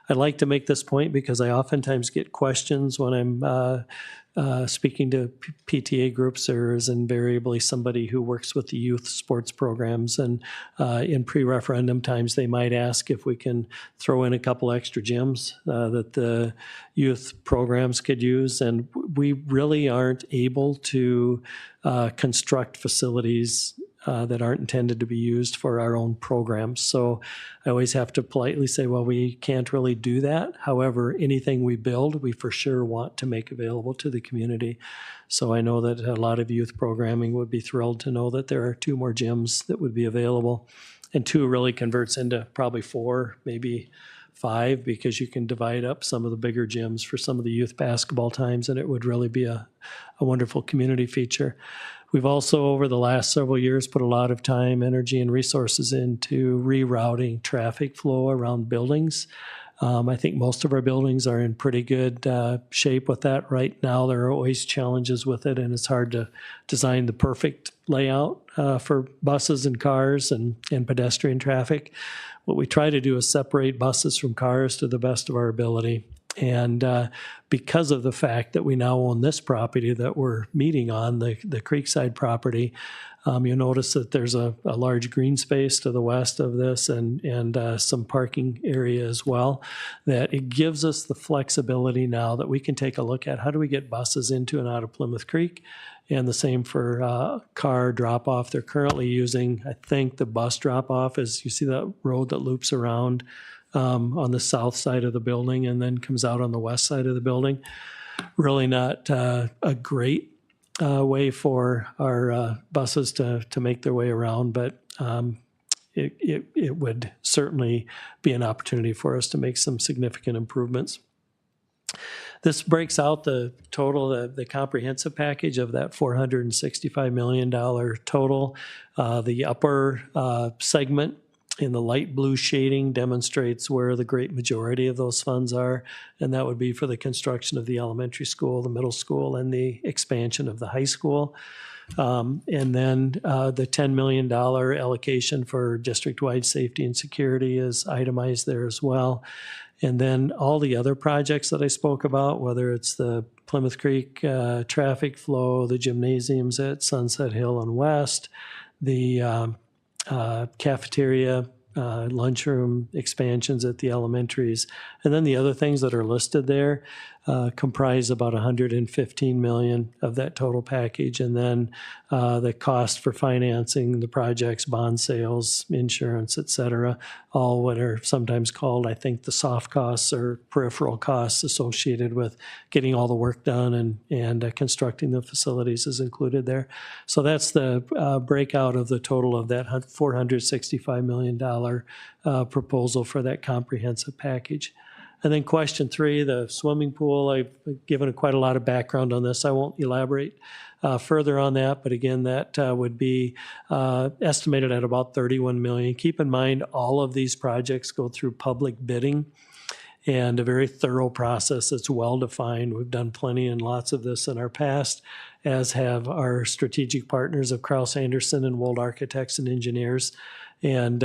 I'd like to make this point because I oftentimes get questions when I'm speaking to PTA groups. There is invariably somebody who works with the youth sports programs, and in pre-referendum times, they might ask if we can throw in a couple extra gyms that the youth programs could use, and we really aren't able to construct facilities that aren't intended to be used for our own programs. So I always have to politely say, well, we can't really do that. However, anything we build, we for sure want to make available to the community. So I know that a lot of youth programming would be thrilled to know that there are 2 more gyms that would be available. And 2 really converts into probably 4, maybe 5, because you can divide up some of the bigger gyms for some of the youth basketball times, and it would really be a wonderful community feature. We've also, over the last several years, put a lot of time, energy, and resources into rerouting traffic flow around buildings. I think most of our buildings are in pretty good shape with that right now. There are always challenges with it, and it's hard to design the perfect layout for buses and cars and pedestrian traffic. What we try to do is separate buses from cars to the best of our ability. And because of the fact that we now own this property that we're meeting on, the Creekside property, you'll notice that there's a large green space to the west of this and some parking area as well, that it gives us the flexibility now that we can take a look at how do we get buses into and out of Plymouth Creek, and the same for car drop-off. They're currently using, I think, the bus drop-off is, you see that road that loops around on the south side of the building and then comes out on the west side of the building. Really not a great way for our buses to make their way around, but it would certainly be an opportunity for us to make some significant improvements. This breaks out the total, the comprehensive package of that $465 million total. The upper segment in the light blue shading demonstrates where the great majority of those funds are, and that would be for the construction of the elementary school, the middle school, and the expansion of the high school. And then the $10 million allocation for district-wide safety and security is itemized there as well. And then all the other projects that I spoke about, whether it's the Plymouth Creek traffic flow, the gymnasiums at Sunset Hill and West, the cafeteria, lunchroom expansions at the elementaries. And then the other things that are listed there comprise about $115 million of that total package. And then the cost for financing the projects, bond sales, insurance, et cetera, all what are sometimes called, I think, the soft costs or peripheral costs associated with getting all the work done and constructing the facilities is included there. So that's the breakout of the total of that $465 million proposal for that comprehensive package. And then question 3, the swimming pool, I've given quite a lot of background on this. I won't elaborate further on that, but again, that would be estimated at about $31 million. Keep in mind, all of these projects go through public bidding and a very thorough process that's well-defined. We've done plenty and lots of this in our past, as have our strategic partners of Krause Anderson and Wold Architects and Engineers. And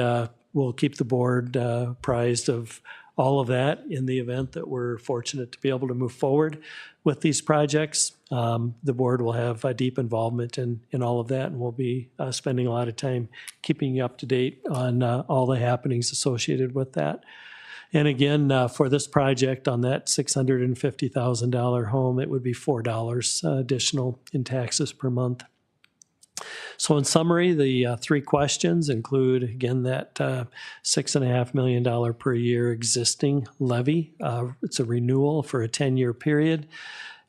we'll keep the board apprised of all of that in the event that we're fortunate to be able to move forward with these projects. The board will have a deep involvement in all of that, and we'll be spending a lot of time keeping you up to date on all the happenings associated with that. And again, for this project on that $650,000 home, it would be $4 additional in taxes per month. So in summary, the 3 questions include, again, that $6.5 million per year existing levy. It's a renewal for a 10-year period,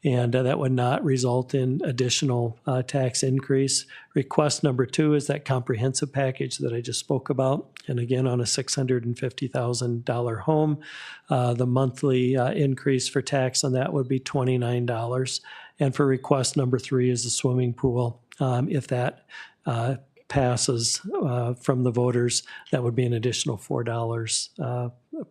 and that would not result in additional tax increase. Request number 2 is that comprehensive package that I just spoke about. And again, on a $650,000 home, the monthly increase for tax on that would be $29. And for request number 3 is the swimming pool. If that passes from the voters, that would be an additional $4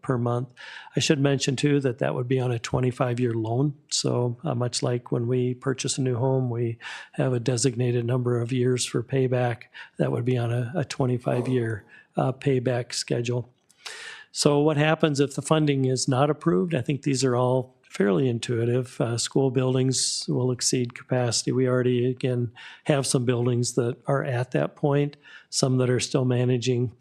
per month. I should mention too that that would be on a 25-year loan. So much like when we purchase a new home, we have a designated number of years for payback. That would be on a 25-year payback schedule. So what happens if the funding is not approved? I think these are all fairly intuitive. School buildings will exceed capacity. We already, again, have some buildings that are at that point, some that are still managing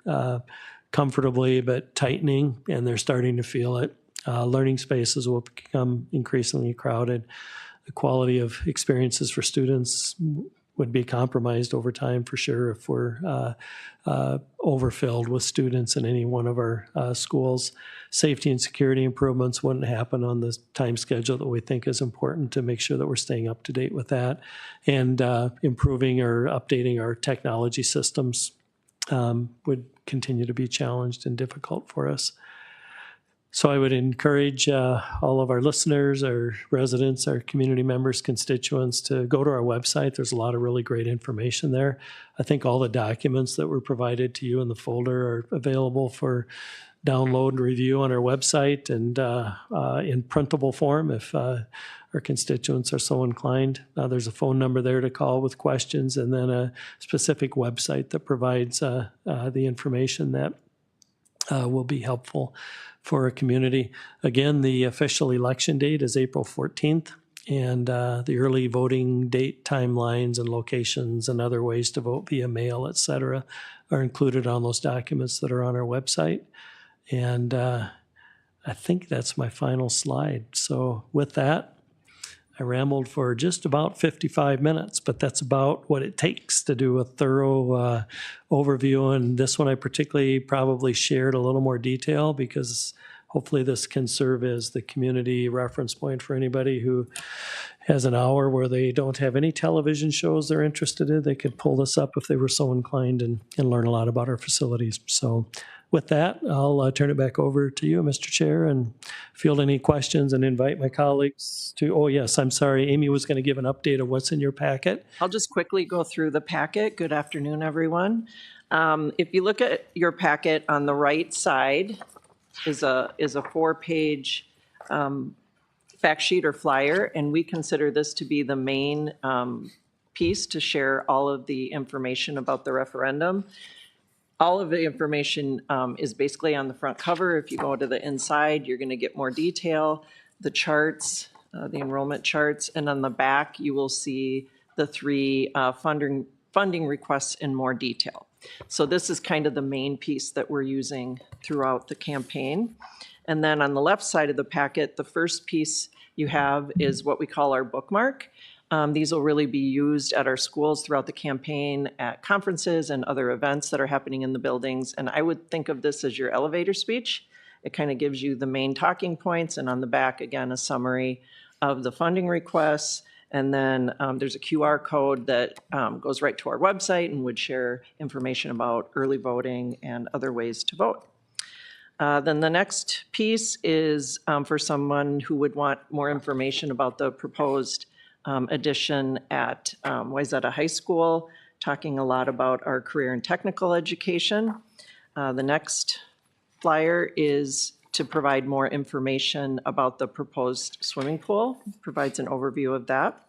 comfortably but tightening, and they're starting to feel it. Learning spaces will become increasingly crowded. The quality of experiences for students would be compromised over time for sure if we're overfilled with students in any one of our schools. Safety and security improvements wouldn't happen on the time schedule that we think is important to make sure that we're staying up to date with that. And improving or updating our technology systems would continue to be challenged and difficult for us. So I would encourage all of our listeners, our residents, our community members, constituents to go to our website. There's a lot of really great information there. I think all the documents that were provided to you in the folder are available for download and review on our website and in printable form if our constituents are so inclined. There's a phone number there to call with questions, and then a specific website that provides the information that will be helpful for a community. Again, the official election date is April 14th, and the early voting date timelines and locations and other ways to vote via mail, et cetera, are included on those documents that are on our website. And I think that's my final slide. So with that, I rambled for just about 55 minutes, but that's about what it takes to do a thorough overview. And this one I particularly probably shared a little more detail because hopefully this can serve as the community reference point for anybody who has an hour where they don't have any television shows they're interested in. They could pull this up if they were so inclined and learn a lot about our facilities. So with that, I'll turn it back over to you, Mr. Chair, and field any questions and invite my colleagues to, oh yes, I'm sorry, Amy was going to give an update of what's in your packet. I'll just quickly go through the packet. Good afternoon, everyone. If you look at your packet on the right side is a 4-page fact sheet or flyer, and we consider this to be the main piece to share all of the information about the referendum. All of the information is basically on the front cover. If you go to the inside, you're going to get more detail, the charts, the enrollment charts, and on the back, you will see the 3 funding requests in more detail. So this is kind of the main piece that we're using throughout the campaign. And then on the left side of the packet, the first piece you have is what we call our bookmark. These will really be used at our schools throughout the campaign, at conferences and other events that are happening in the buildings. And I would think of this as your elevator speech. It kind of gives you the main talking points, and on the back, again, a summary of the funding requests. And then there's a QR code that goes right to our website and would share information about early voting and other ways to vote. Then the next piece is for someone who would want more information about the proposed addition at Wayzata High School, talking a lot about our career and technical education. The next flyer is to provide more information about the proposed swimming pool, provides an overview of that.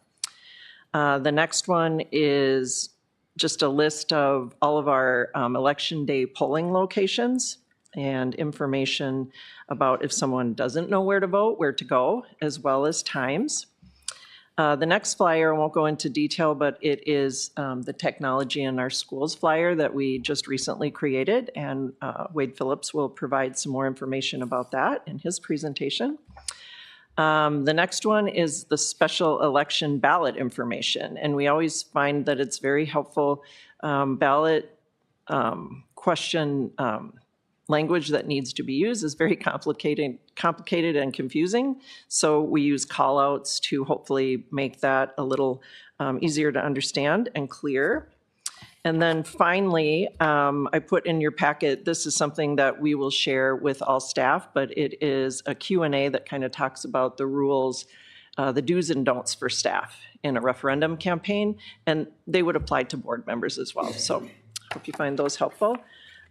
The next one is just a list of all of our election day polling locations and information about if someone doesn't know where to vote, where to go, as well as times. The next flyer, I won't go into detail, but it is the technology in our schools flyer that we just recently created, and Wade Phillips will provide some more information about that in his presentation. The next one is the special election ballot information, and we always find that it's very helpful. Ballot question language that needs to be used is very complicated and confusing. So we use call-outs to hopefully make that a little easier to understand and clear. And then finally, I put in your packet, this is something that we will share with all staff, but it is a Q&A that kind of talks about the rules, the do's and don'ts for staff in a referendum campaign, and they would apply to board members as well. So hope you find those helpful.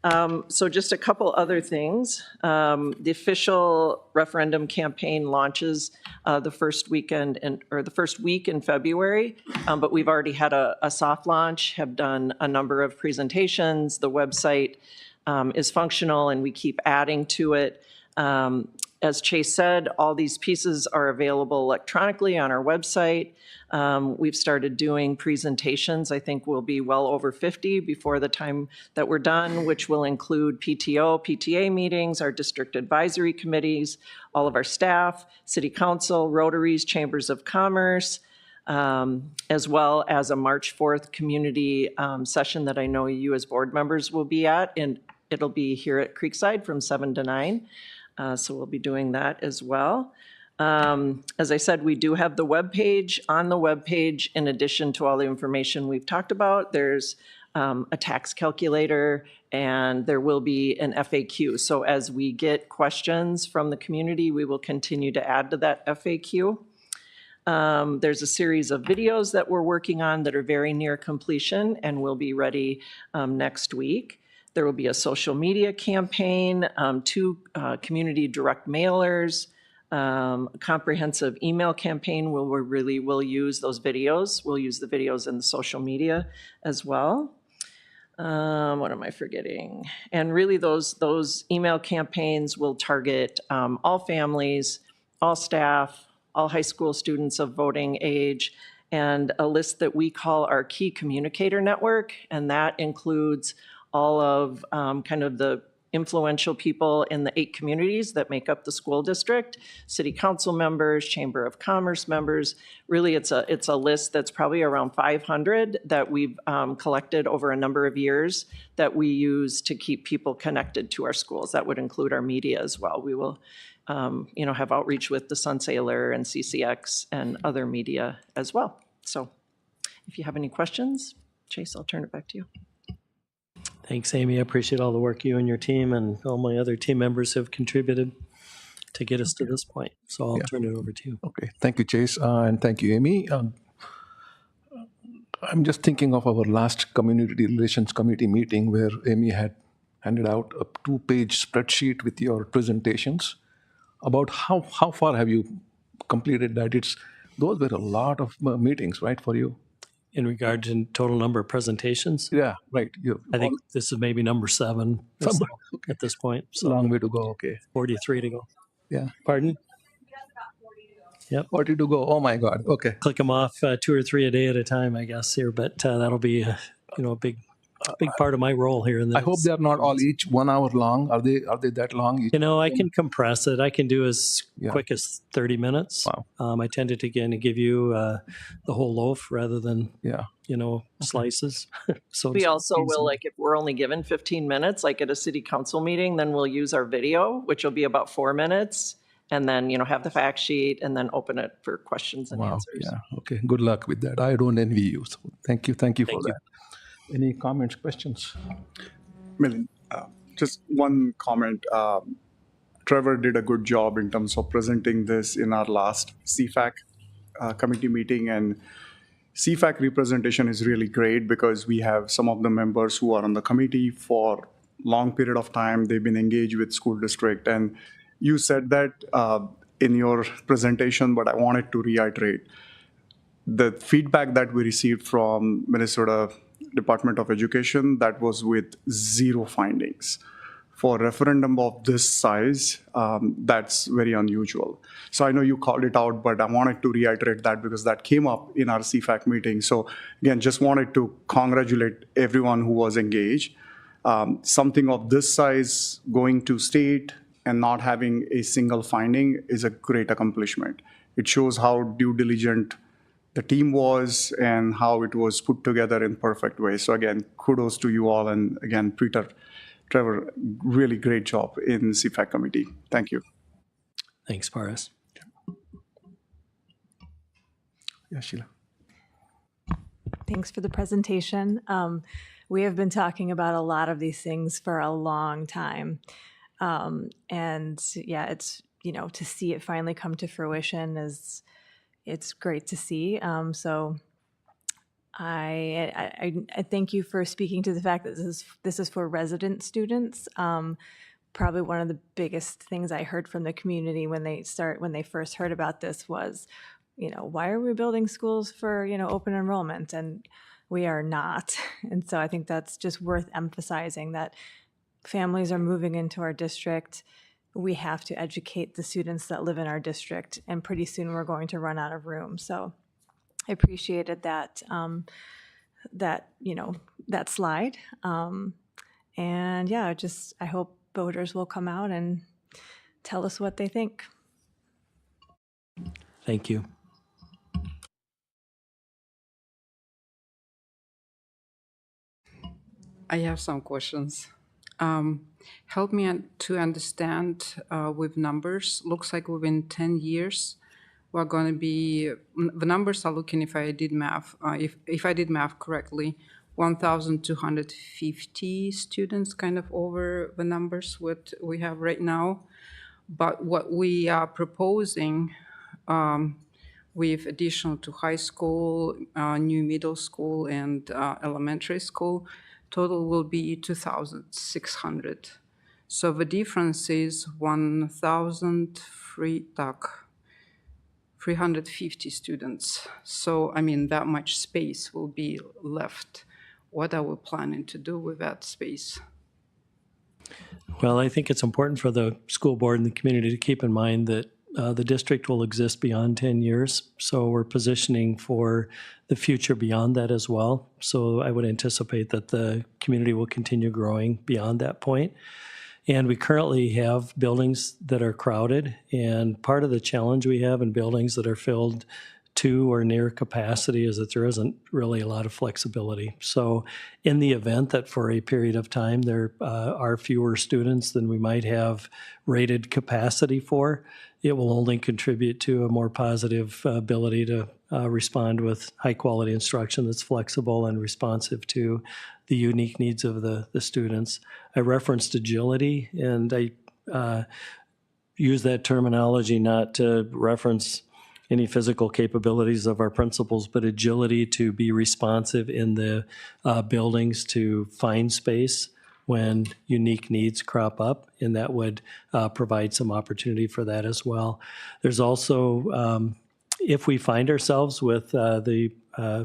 So just a couple other things. The official referendum campaign launches the first weekend or the first week in February, but we've already had a soft launch, have done a number of presentations. The website is functional and we keep adding to it. As Chase said, all these pieces are available electronically on our website. We've started doing presentations. I think we'll be well over 50 before the time that we're done, which will include PTO, PTA meetings, our district advisory committees, all of our staff, city council, Rotaries, chambers of commerce, as well as a March 4th community session that I know you as board members will be at, and it'll be here at Creekside from 7 to 9. So we'll be doing that as well. As I said, we do have the webpage. On the webpage, in addition to all the information we've talked about, there's a tax calculator and there will be an FAQ. So as we get questions from the community, we will continue to add to that FAQ. There's a series of videos that we're working on that are very near completion and will be ready next week. There will be a social media campaign, 2 community direct mailers, a comprehensive email campaign where we really will use those videos. We'll use the videos in the social media as well. What am I forgetting? And really those email campaigns will target all families, all staff, all high school students of voting age, and a list that we call our key communicator network, and that includes all of kind of the influential people in the 8 communities that make up the school district, city council members, chamber of commerce members. Really, it's a list that's probably around 500 that we've collected over a number of years that we use to keep people connected to our schools. That would include our media as well. We will have outreach with the Sun Sailor and CCX and other media as well. So if you have any questions, Chase, I'll turn it back to you. Thanks, Amy. I appreciate all the work you and your team and all my other team members have contributed to get us to this point. So I'll turn it over to you. Okay, thank you, Chase, and thank you, Amy. I'm just thinking of our last Community Relations Committee meeting where Amy had handed out a 2-page spreadsheet with your presentations. About how far have you completed that? Those were a lot of meetings, right, for you? In regard to total number of presentations, Yeah, right. I think this is maybe number 7 or so at this point. It's a long way to go. Okay. 43 to go. Yeah. Pardon? 40 to go. Oh my God. Okay. Click them off 2 or 3 a day at a time, I guess here, but that'll be a big part of my role here. In this. I hope they're not all each 1 hour long. Are they that long? I can compress it. I can do as quick as 30 minutes. Wow. I tended to give you the whole loaf rather than slices. So We also will, like, if we're only given 15 minutes, like at a city council meeting, then we'll use our video, which will be about 4 minutes, and then, have the fact sheet and then open it for questions and answers. Yeah. Okay. Good luck with that. I don't envy you. So thank you for that. Any comments, questions? Millen, just one comment. Trevor did a good job in terms of presenting this in our last CFAC committee meeting, and CFAC representation is really great because we have some of the members who are on the committee for long period of time. They've been engaged with school district, and you said that in your presentation, but I wanted to reiterate the feedback that we received from Minnesota Department of Education, that was with 0 findings. For a referendum of this size, that's very unusual. So I know you called it out, but I wanted to reiterate that because that came up in our CFAC meeting. So again, just wanted to congratulate everyone who was engaged. Something of this size going to state and not having a single finding is a great accomplishment. It shows how due diligent the team was and how it was put together in perfect way. So again, kudos to you all. And again, Trevor, really great job in CFAC committee. Thank you. Thanks, Paras. Yeah, Sheila. Thanks for the presentation. We have been talking about a lot of these things for a long time. And yeah, it's, to see it finally come to fruition it's great to see. So I thank you for speaking to the fact that this is for resident students. Probably one of the biggest things I heard from the community when they first heard about this was, why are we building schools for, open enrollment? And we are not. And so I think that's just worth emphasizing that families are moving into our district. We have to educate the students that live in our district, and pretty soon we're going to run out of room. So I appreciated that, that slide. And yeah, I hope voters will come out and tell us what they think. Thank you. I have some questions. Help me to understand with numbers. Looks like within 10 years, we're going to be, the numbers are looking, if I did math, if I did math correctly, 1,250 students kind of over the numbers what we have right now. But what we are proposing with additional to high school, new middle school, and elementary school, total will be 2,600. So the difference is 1,350 students. So, I mean, that much space will be left. What are we planning to do with that space? Well, I think it's important for the school board and the community to keep in mind that the district will exist beyond 10 years. So we're positioning for the future beyond that as well. So I would anticipate that the community will continue growing beyond that point. And we currently have buildings that are crowded. And part of the challenge we have in buildings that are filled to or near capacity is that there isn't really a lot of flexibility. So in the event that for a period of time there are fewer students than we might have rated capacity for, it will only contribute to a more positive ability to respond with high quality instruction that's flexible and responsive to the unique needs of the students. I referenced agility, and I use that terminology not to reference any physical capabilities of our principals, but agility to be responsive in the buildings to find space when unique needs crop up, and that would provide some opportunity for that as well. There's also, if we find ourselves with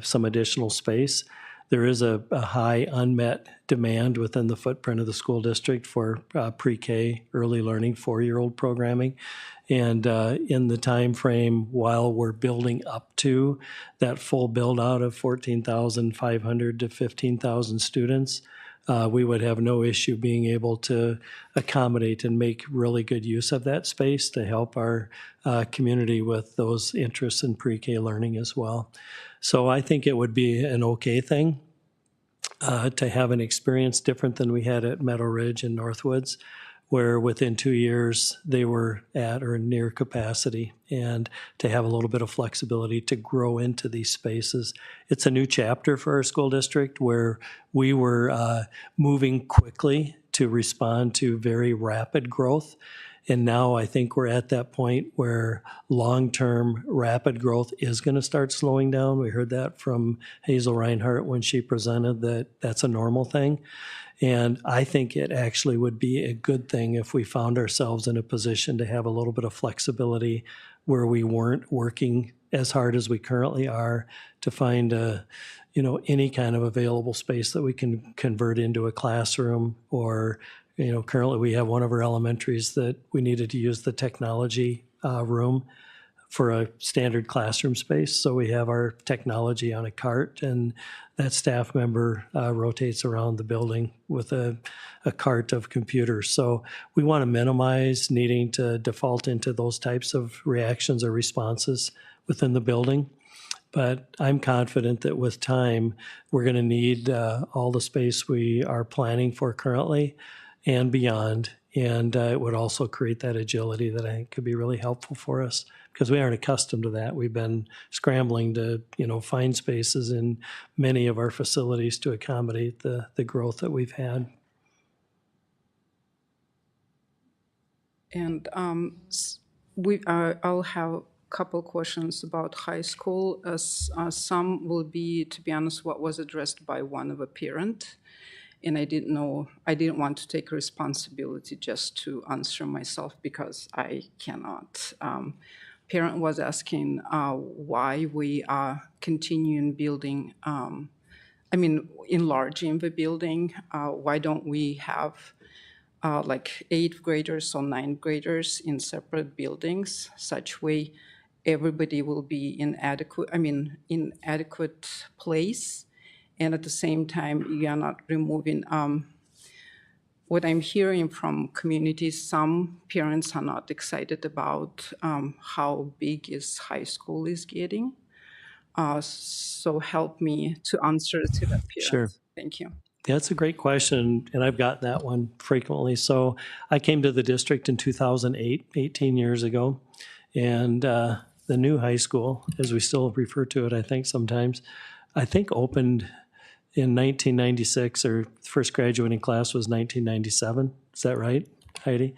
some additional space, there is a high unmet demand within the footprint of the school district for pre-K, early learning, 4-year-old programming. And in the time frame while we're building up to that full build out of 14,500 to 15,000 students, we would have no issue being able to accommodate and make really good use of that space to help our community with those interests in pre-K learning as well. So I think it would be an okay thing to have an experience different than we had at Meadow Ridge and Northwoods, where within 2 years they were at or near capacity, and to have a little bit of flexibility to grow into these spaces. It's a new chapter for our school district where we were moving quickly to respond to very rapid growth. And now I think we're at that point where long-term rapid growth is going to start slowing down. We heard that from Hazel Reinhardt when she presented that that's a normal thing. And I think it actually would be a good thing if we found ourselves in a position to have a little bit of flexibility where we weren't working as hard as we currently are to find any kind of available space that we can convert into a classroom. Or currently we have one of our elementaries that we needed to use the technology room for a standard classroom space. So we have our technology on a cart, and that staff member rotates around the building with a cart of computers. So we want to minimize needing to default into those types of reactions or responses within the building. But I'm confident that with time, we're going to need all the space we are planning for currently and beyond. And it would also create that agility that I think could be really helpful for us, because we aren't accustomed to that. We've been scrambling to, find spaces in many of our facilities to accommodate the growth that we've had. And I'll have couple questions about high school. Some will be, to be honest, what was addressed by one of a parent. And I didn't want to take responsibility just to answer myself because I cannot. Parent was asking why we are continuing building, enlarging the building. Why don't we have like 8th graders or 9th graders in separate buildings? Such way everybody will be in adequate place. And at the same time, you are not removing, what I'm hearing from communities, some parents are not excited about how big is high school is getting. So help me to answer to that parent. Sure. Thank you. Yeah, that's a great question, and I've gotten that one frequently. So I came to the district in 2008, 18 years ago, and the new high school, as we still refer to it, I think sometimes, opened in 1996, or first graduating class was 1997. Is that right, Heidi?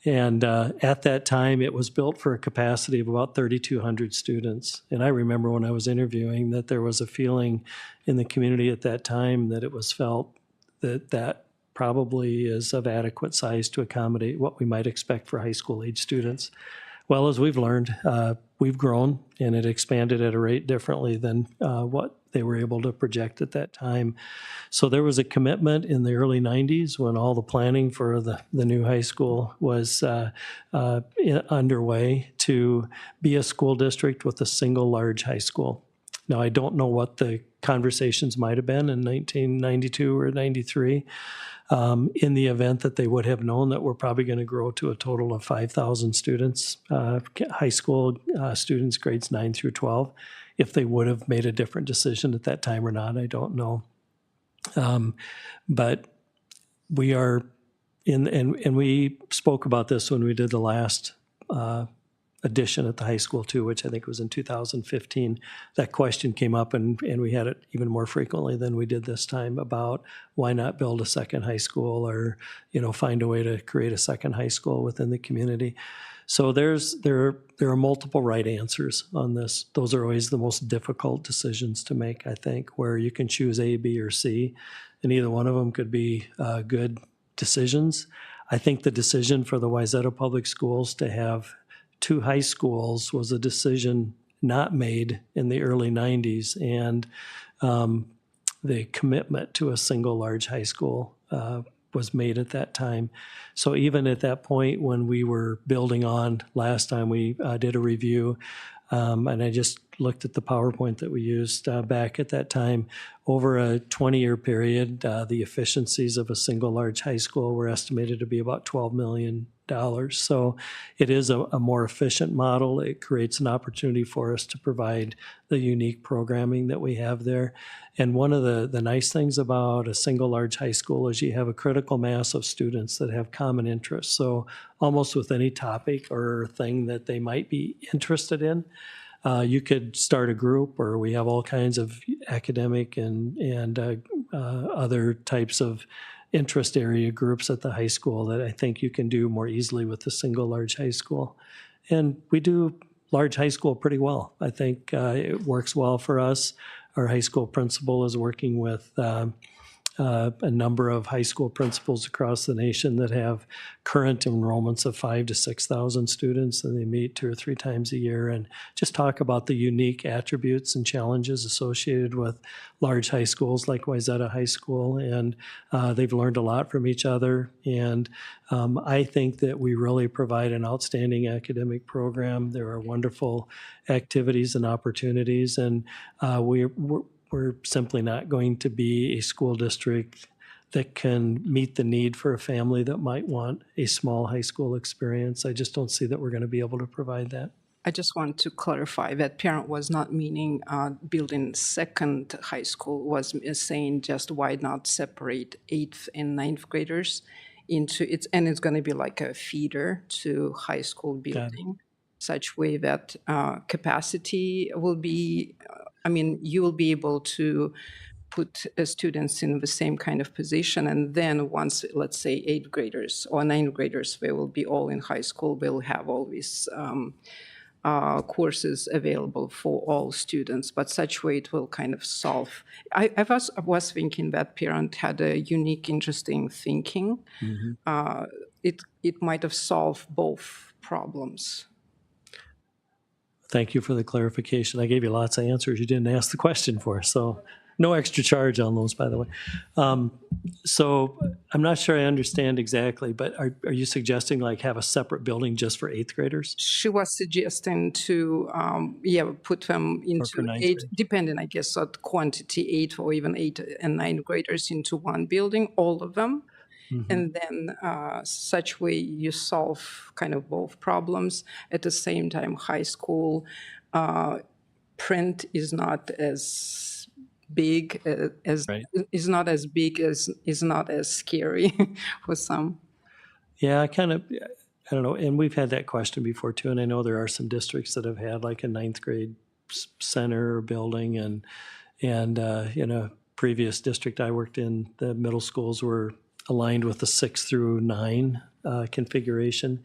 And at that time, it was built for a capacity of about 3,200 students. And I remember when I was interviewing that there was a feeling in the community at that time that it was felt that that probably is of adequate size to accommodate what we might expect for high school age students. Well, as we've learned, we've grown, and it expanded at a rate differently than what they were able to project at that time. So there was a commitment in the early 90s when all the planning for the new high school was underway to be a school district with a single large high school. Now, I don't know what the conversations might have been in 1992 or 93. In the event that they would have known that we're probably going to grow to a total of 5,000 students, high school students, grades 9 through 12. If they would have made a different decision at that time or not, I don't know. But we are in, and we spoke about this when we did the last addition at the high school too, which I think was in 2015. That question came up, and we had it even more frequently than we did this time about why not build a second high school, or find a way to create a second high school within the community. So there are multiple right answers on this. Those are always the most difficult decisions to make, I think, where you can choose A, B, or C, and either one of them could be good decisions. I think the decision for the Wayzata Public Schools to have 2 high schools was a decision not made in the early 90s, and the commitment to a single large high school was made at that time. So even at that point when we were building on, last time we did a review, and I just looked at the PowerPoint that we used back at that time, over a 20-year period, the efficiencies of a single large high school were estimated to be about $12 million. So it is a more efficient model. It creates an opportunity for us to provide the unique programming that we have there. And one of the nice things about a single large high school is you have a critical mass of students that have common interests. So almost with any topic or thing that they might be interested in, you could start a group, or we have all kinds of academic and other types of interest area groups at the high school that I think you can do more easily with a single large high school. And we do large high school pretty well. I think it works well for us. Our high school principal is working with a number of high school principals across the nation that have current enrollments of 5,000 to 6,000 students, and they meet 2 or 3 times a year and just talk about the unique attributes and challenges associated with large high schools like Wayzata High School, and they've learned a lot from each other. And I think that we really provide an outstanding academic program. There are wonderful activities and opportunities, and we're simply not going to be a school district that can meet the need for a family that might want a small high school experience. I just don't see that we're going to be able to provide that. I just want to clarify that parent was not meaning building second high school, was saying just why not separate 8th and 9th graders into it, and it's going to be like a feeder to high school building, such way that capacity will be, you will be able to put students in the same kind of position, and then once, let's say, 8th graders or 9th graders, they will be all in high school, they'll have all these courses available for all students, but such way it will kind of solve. I was thinking that parent had a unique, interesting thinking. It might have solved both problems. Thank you for the clarification. I gave you lots of answers you didn't ask the question for, so no extra charge on those, by the way. So I'm not sure I understand exactly, but are you suggesting like have a separate building just for eighth graders? She was suggesting to, put them for into ninth eight, grade. depending, I guess, on quantity, 8 or even 8 and 9 graders into one building, all of them. And then such way you solve kind of both problems. At the same time, high school print is not as big as Right. is not as big as is not as scary for some. Yeah, I don't know, and we've had that question before too, and I know there are some districts that have had like a ninth grade center or building, and in a previous district I worked in, the middle schools were aligned with the 6 through 9 configuration.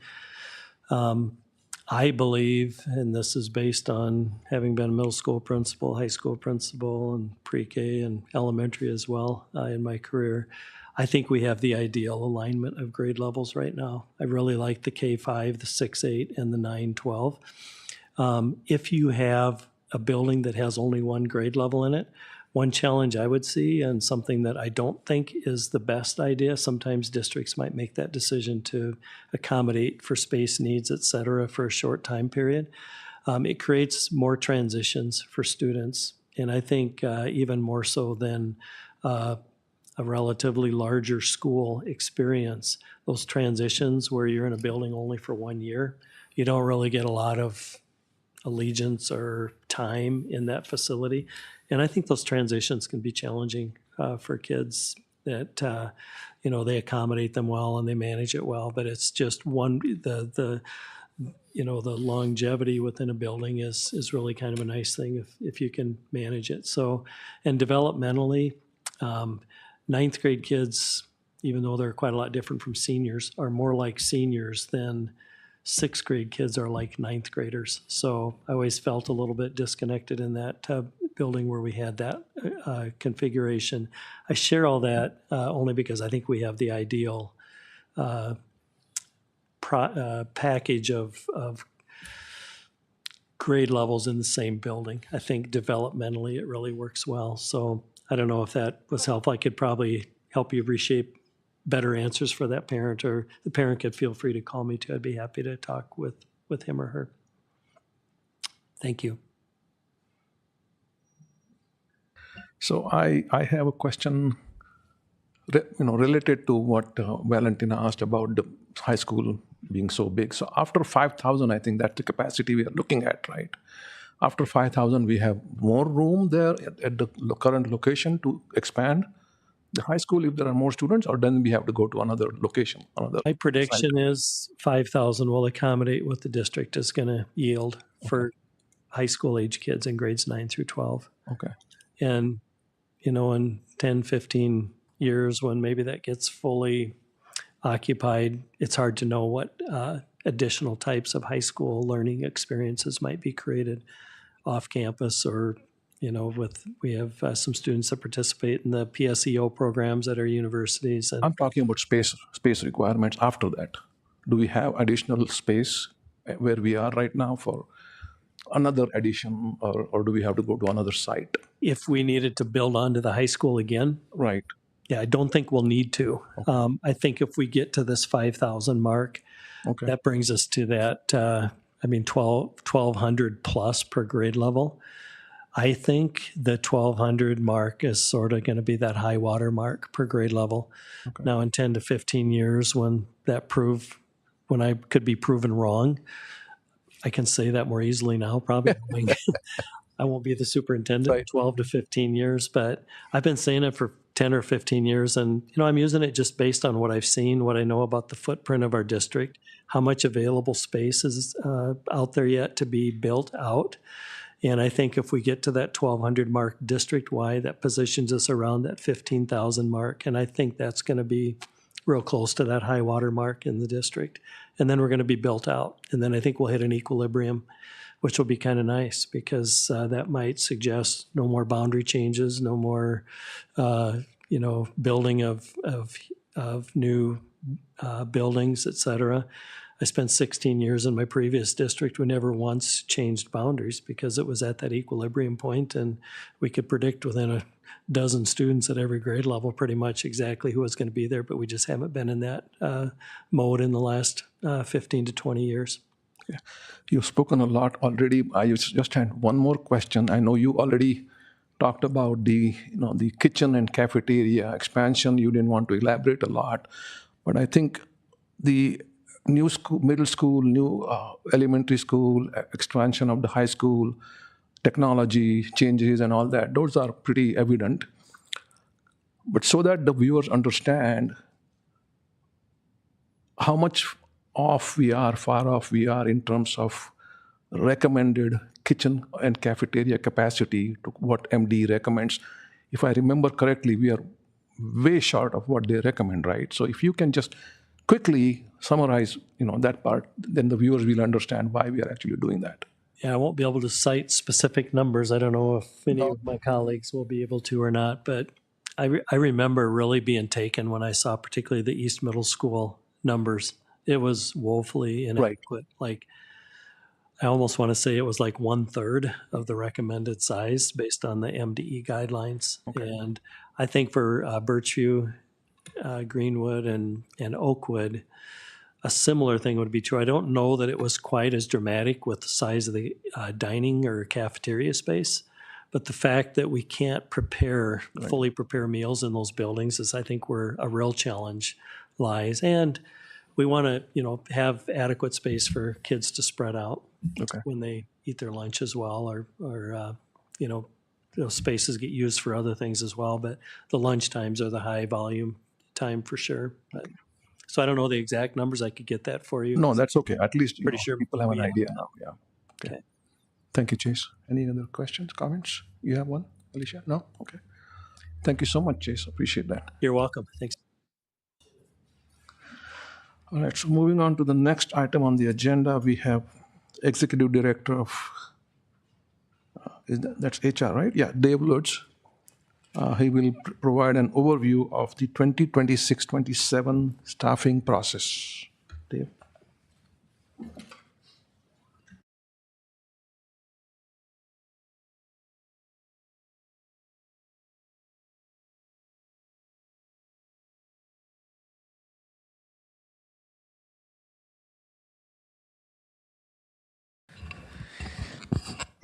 I believe, and this is based on having been a middle school principal, high school principal, and pre-K and elementary as well in my career, I think we have the ideal alignment of grade levels right now. I really like the K-5, the 6-8, and the 9-12. If you have a building that has only one grade level in it, one challenge I would see, and something that I don't think is the best idea, sometimes districts might make that decision to accommodate for space needs, et cetera, for a short time period. It creates more transitions for students, and I think even more so than a relatively larger school experience, those transitions where you're in a building only for 1 year, you don't really get a lot of allegiance or time in that facility. And I think those transitions can be challenging for kids that, they accommodate them well and they manage it well, but it's just the longevity within a building is really kind of a nice thing if you can manage it. So, and developmentally, ninth grade kids, even though they're quite a lot different from seniors, are more like seniors than sixth grade kids are like ninth graders. So I always felt a little bit disconnected in that building where we had that configuration. I share all that only because I think we have the ideal package of grade levels in the same building. I think developmentally it really works well. So I don't know if that was helpful. I could probably help you reshape better answers for that parent, or the parent could feel free to call me too. I'd be happy to talk with him or her. Thank you. So I have a question, related to what Valentina asked about the high school being so big. So after 5,000, I think that's the capacity we are looking at, right? After 5,000, we have more room there at the current location to expand the high school if there are more students, or then we have to go to another location, another My prediction is 5,000 will accommodate what the district is going to yield for high school age kids in grades 9 through 12. Okay. And, in 10, 15 years, when maybe that gets fully occupied, it's hard to know what additional types of high school learning experiences might be created off campus, or, we have some students that participate in the PSEO programs at our universities. And I'm talking about space requirements after that. Do we have additional space where we are right now for another addition, or do we have to go to another site? if we needed to build onto the high school again, Right. yeah, I don't think we'll need to. I think if we get to this 5,000 mark, Okay. that brings us to that, 1,200 plus per grade level. I think the 1,200 mark is sort of going to be that high water mark per grade level. Okay. Now, in 10 to 15 years, when I could be proven wrong, I can say that more easily now, probably. I won't be the superintendent in Right. 12 to 15 years, but I've been saying it for 10 or 15 years, and I'm using it just based on what I've seen, what I know about the footprint of our district, how much available space is out there yet to be built out. And I think if we get to that 1,200 mark district-wide, that positions us around that 15,000 mark. And I think that's going to be real close to that high water mark in the district. And then we're going to be built out. And then I think we'll hit an equilibrium, which will be kind of nice because that might suggest no more boundary changes, no more, building of new buildings, et cetera. I spent 16 years in my previous district. We never once changed boundaries because it was at that equilibrium point, and we could predict within a dozen students at every grade level pretty much exactly who was going to be there, but we just haven't been in that mode in the last 15 to 20 years. You've spoken a lot already. I just had one more question. I know you already talked about the kitchen and cafeteria expansion. You didn't want to elaborate a lot, but I think the new school, middle school, new elementary school, expansion of the high school, technology changes and all that, those are pretty evident. But so that the viewers understand how much far off we are in terms of recommended kitchen and cafeteria capacity to what MD recommends. If I remember correctly, we are way short of what they recommend, right? So if you can just quickly summarize, that part, then the viewers will understand why we are actually doing that. Yeah, I won't be able to cite specific numbers. I don't know if any of my colleagues will be able to or not, but I remember really being taken when I saw particularly the East Middle School numbers. It was woefully inadequate. Like, I almost want to say it was like 1/3 of the recommended size based on the MDE guidelines. Okay. And I think for Birchview, Greenwood, and Oakwood, a similar thing would be true. I don't know that it was quite as dramatic with the size of the dining or cafeteria space, but the fact that we can't fully prepare meals in those buildings is, I think, where a real challenge lies. And we want to, have adequate space for kids to spread out when they eat their lunch as well, or those spaces get used for other things as well. But the lunch times are the high volume time for sure. So I don't know the exact numbers. I could get that for you. No, that's okay. At least Pretty sure people have an we idea now. Yeah. Okay. Thank you, Chase. Any other questions, comments? You have one, Alicia? No? Okay. Thank you so much, Chase. Appreciate that. You're welcome. Thanks. All right, so moving on to the next item on the agenda, we have Executive Director of, that's HR, right? Yeah, Dave Lutz. He will provide an overview of the 2026-27 staffing process. Dave?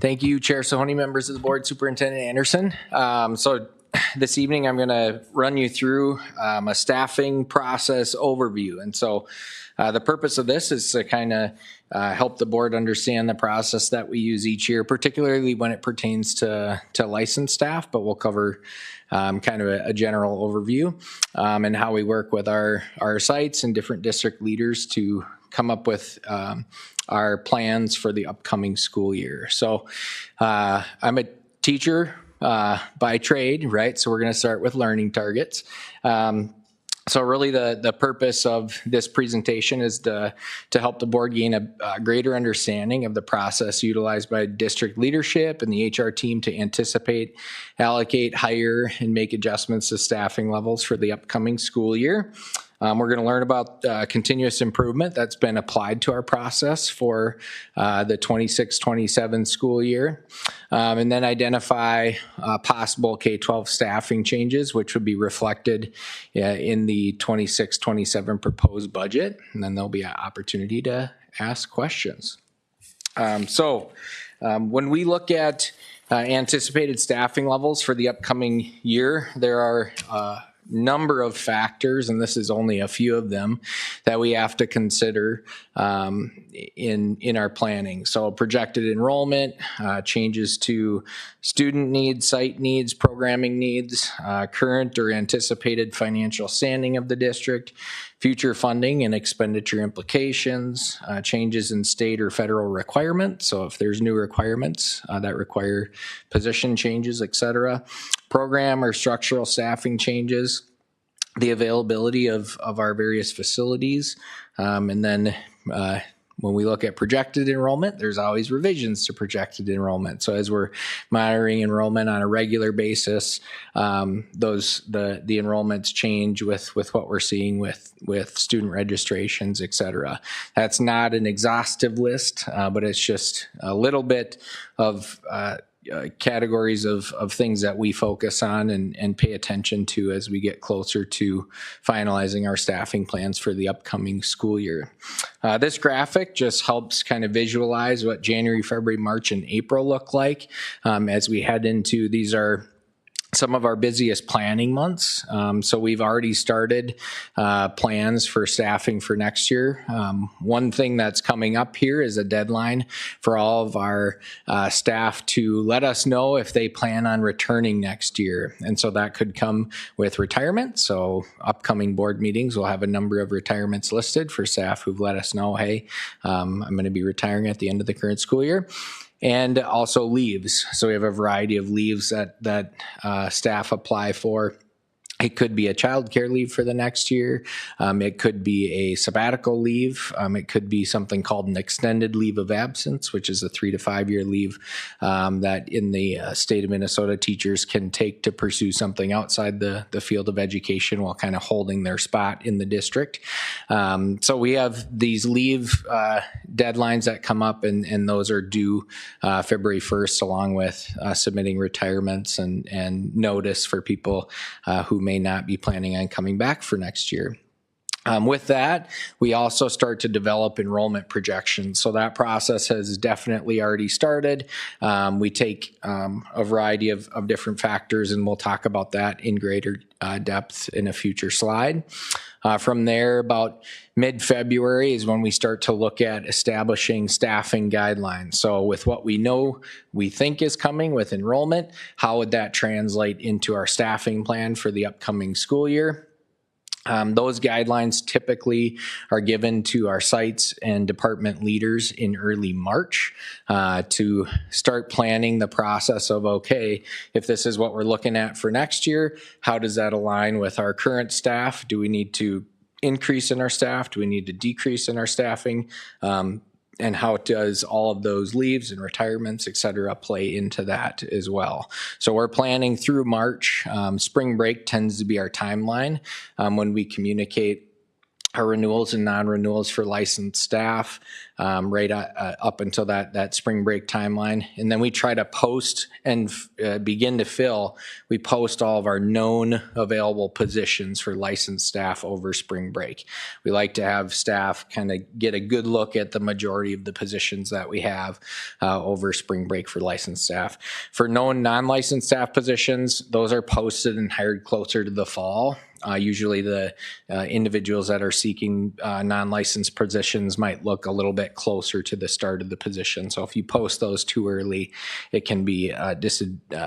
Thank you, Chair Sahoni, members of the board, Superintendent Anderson. So this evening, I'm going to run you through a staffing process overview. And so the purpose of this is to kind of help the board understand the process that we use each year, particularly when it pertains to licensed staff, but we'll cover kind of a general overview and how we work with our sites and different district leaders to come up with our plans for the upcoming school year. So I'm a teacher by trade, right? So we're going to start with learning targets. So really the purpose of this presentation is to help the board gain a greater understanding of the process utilized by district leadership and the HR team to anticipate, allocate, hire, and make adjustments to staffing levels for the upcoming school year. We're going to learn about continuous improvement that's been applied to our process for the 26-27 school year, and then identify possible K-12 staffing changes, which would be reflected in the 26-27 proposed budget, and then there'll be an opportunity to ask questions. So when we look at anticipated staffing levels for the upcoming year, there are number of factors, and this is only a few of them, that we have to consider in our planning. So projected enrollment, changes to student needs, site needs, programming needs, current or anticipated financial standing of the district, future funding and expenditure implications, changes in state or federal requirements. So if there's new requirements that require position changes, et cetera, program or structural staffing changes, the availability of our various facilities. And then when we look at projected enrollment, there's always revisions to projected enrollment. So as we're monitoring enrollment on a regular basis, the enrollments change with what we're seeing with student registrations, et cetera. That's not an exhaustive list, but it's just a little bit of categories of things that we focus on and pay attention to as we get closer to finalizing our staffing plans for the upcoming school year. This graphic just helps kind of visualize what January, February, March, and April look like as we head into, these are some of our busiest planning months. So we've already started plans for staffing for next year. One thing that's coming up here is a deadline for all of our staff to let us know if they plan on returning next year. And so that could come with retirement. So upcoming board meetings will have a number of retirements listed for staff who've let us know, hey, I'm going to be retiring at the end of the current school year. And also leaves. So we have a variety of leaves that staff apply for. It could be a childcare leave for the next year. It could be a sabbatical leave. It could be something called an extended leave of absence, which is a 3 to 5 year leave that in the state of Minnesota teachers can take to pursue something outside the field of education while kind of holding their spot in the district. So we have these leave deadlines that come up, and those are due February 1st, along with submitting retirements and notice for people who may not be planning on coming back for next year. With that, we also start to develop enrollment projections. So that process has definitely already started. We take a variety of different factors, and we'll talk about that in greater depth in a future slide. From there, about mid-February is when we start to look at establishing staffing guidelines. So with what we know we think is coming with enrollment, how would that translate into our staffing plan for the upcoming school year? Those guidelines typically are given to our sites and department leaders in early March to start planning the process of, okay, if this is what we're looking at for next year, how does that align with our current staff? Do we need to increase in our staff? Do we need to decrease in our staffing? And how does all of those leaves and retirements, et cetera, play into that as well? So we're planning through March. Spring break tends to be our timeline when we communicate our renewals and non-renewals for licensed staff right up until that spring break timeline. And then we try to post and begin to fill. We post all of our known available positions for licensed staff over spring break. We like to have staff kind of get a good look at the majority of the positions that we have over spring break for licensed staff. For known non-licensed staff positions, those are posted and hired closer to the fall. Usually the individuals that are seeking non-licensed positions might look a little bit closer to the start of the position. So if you post those too early, it can be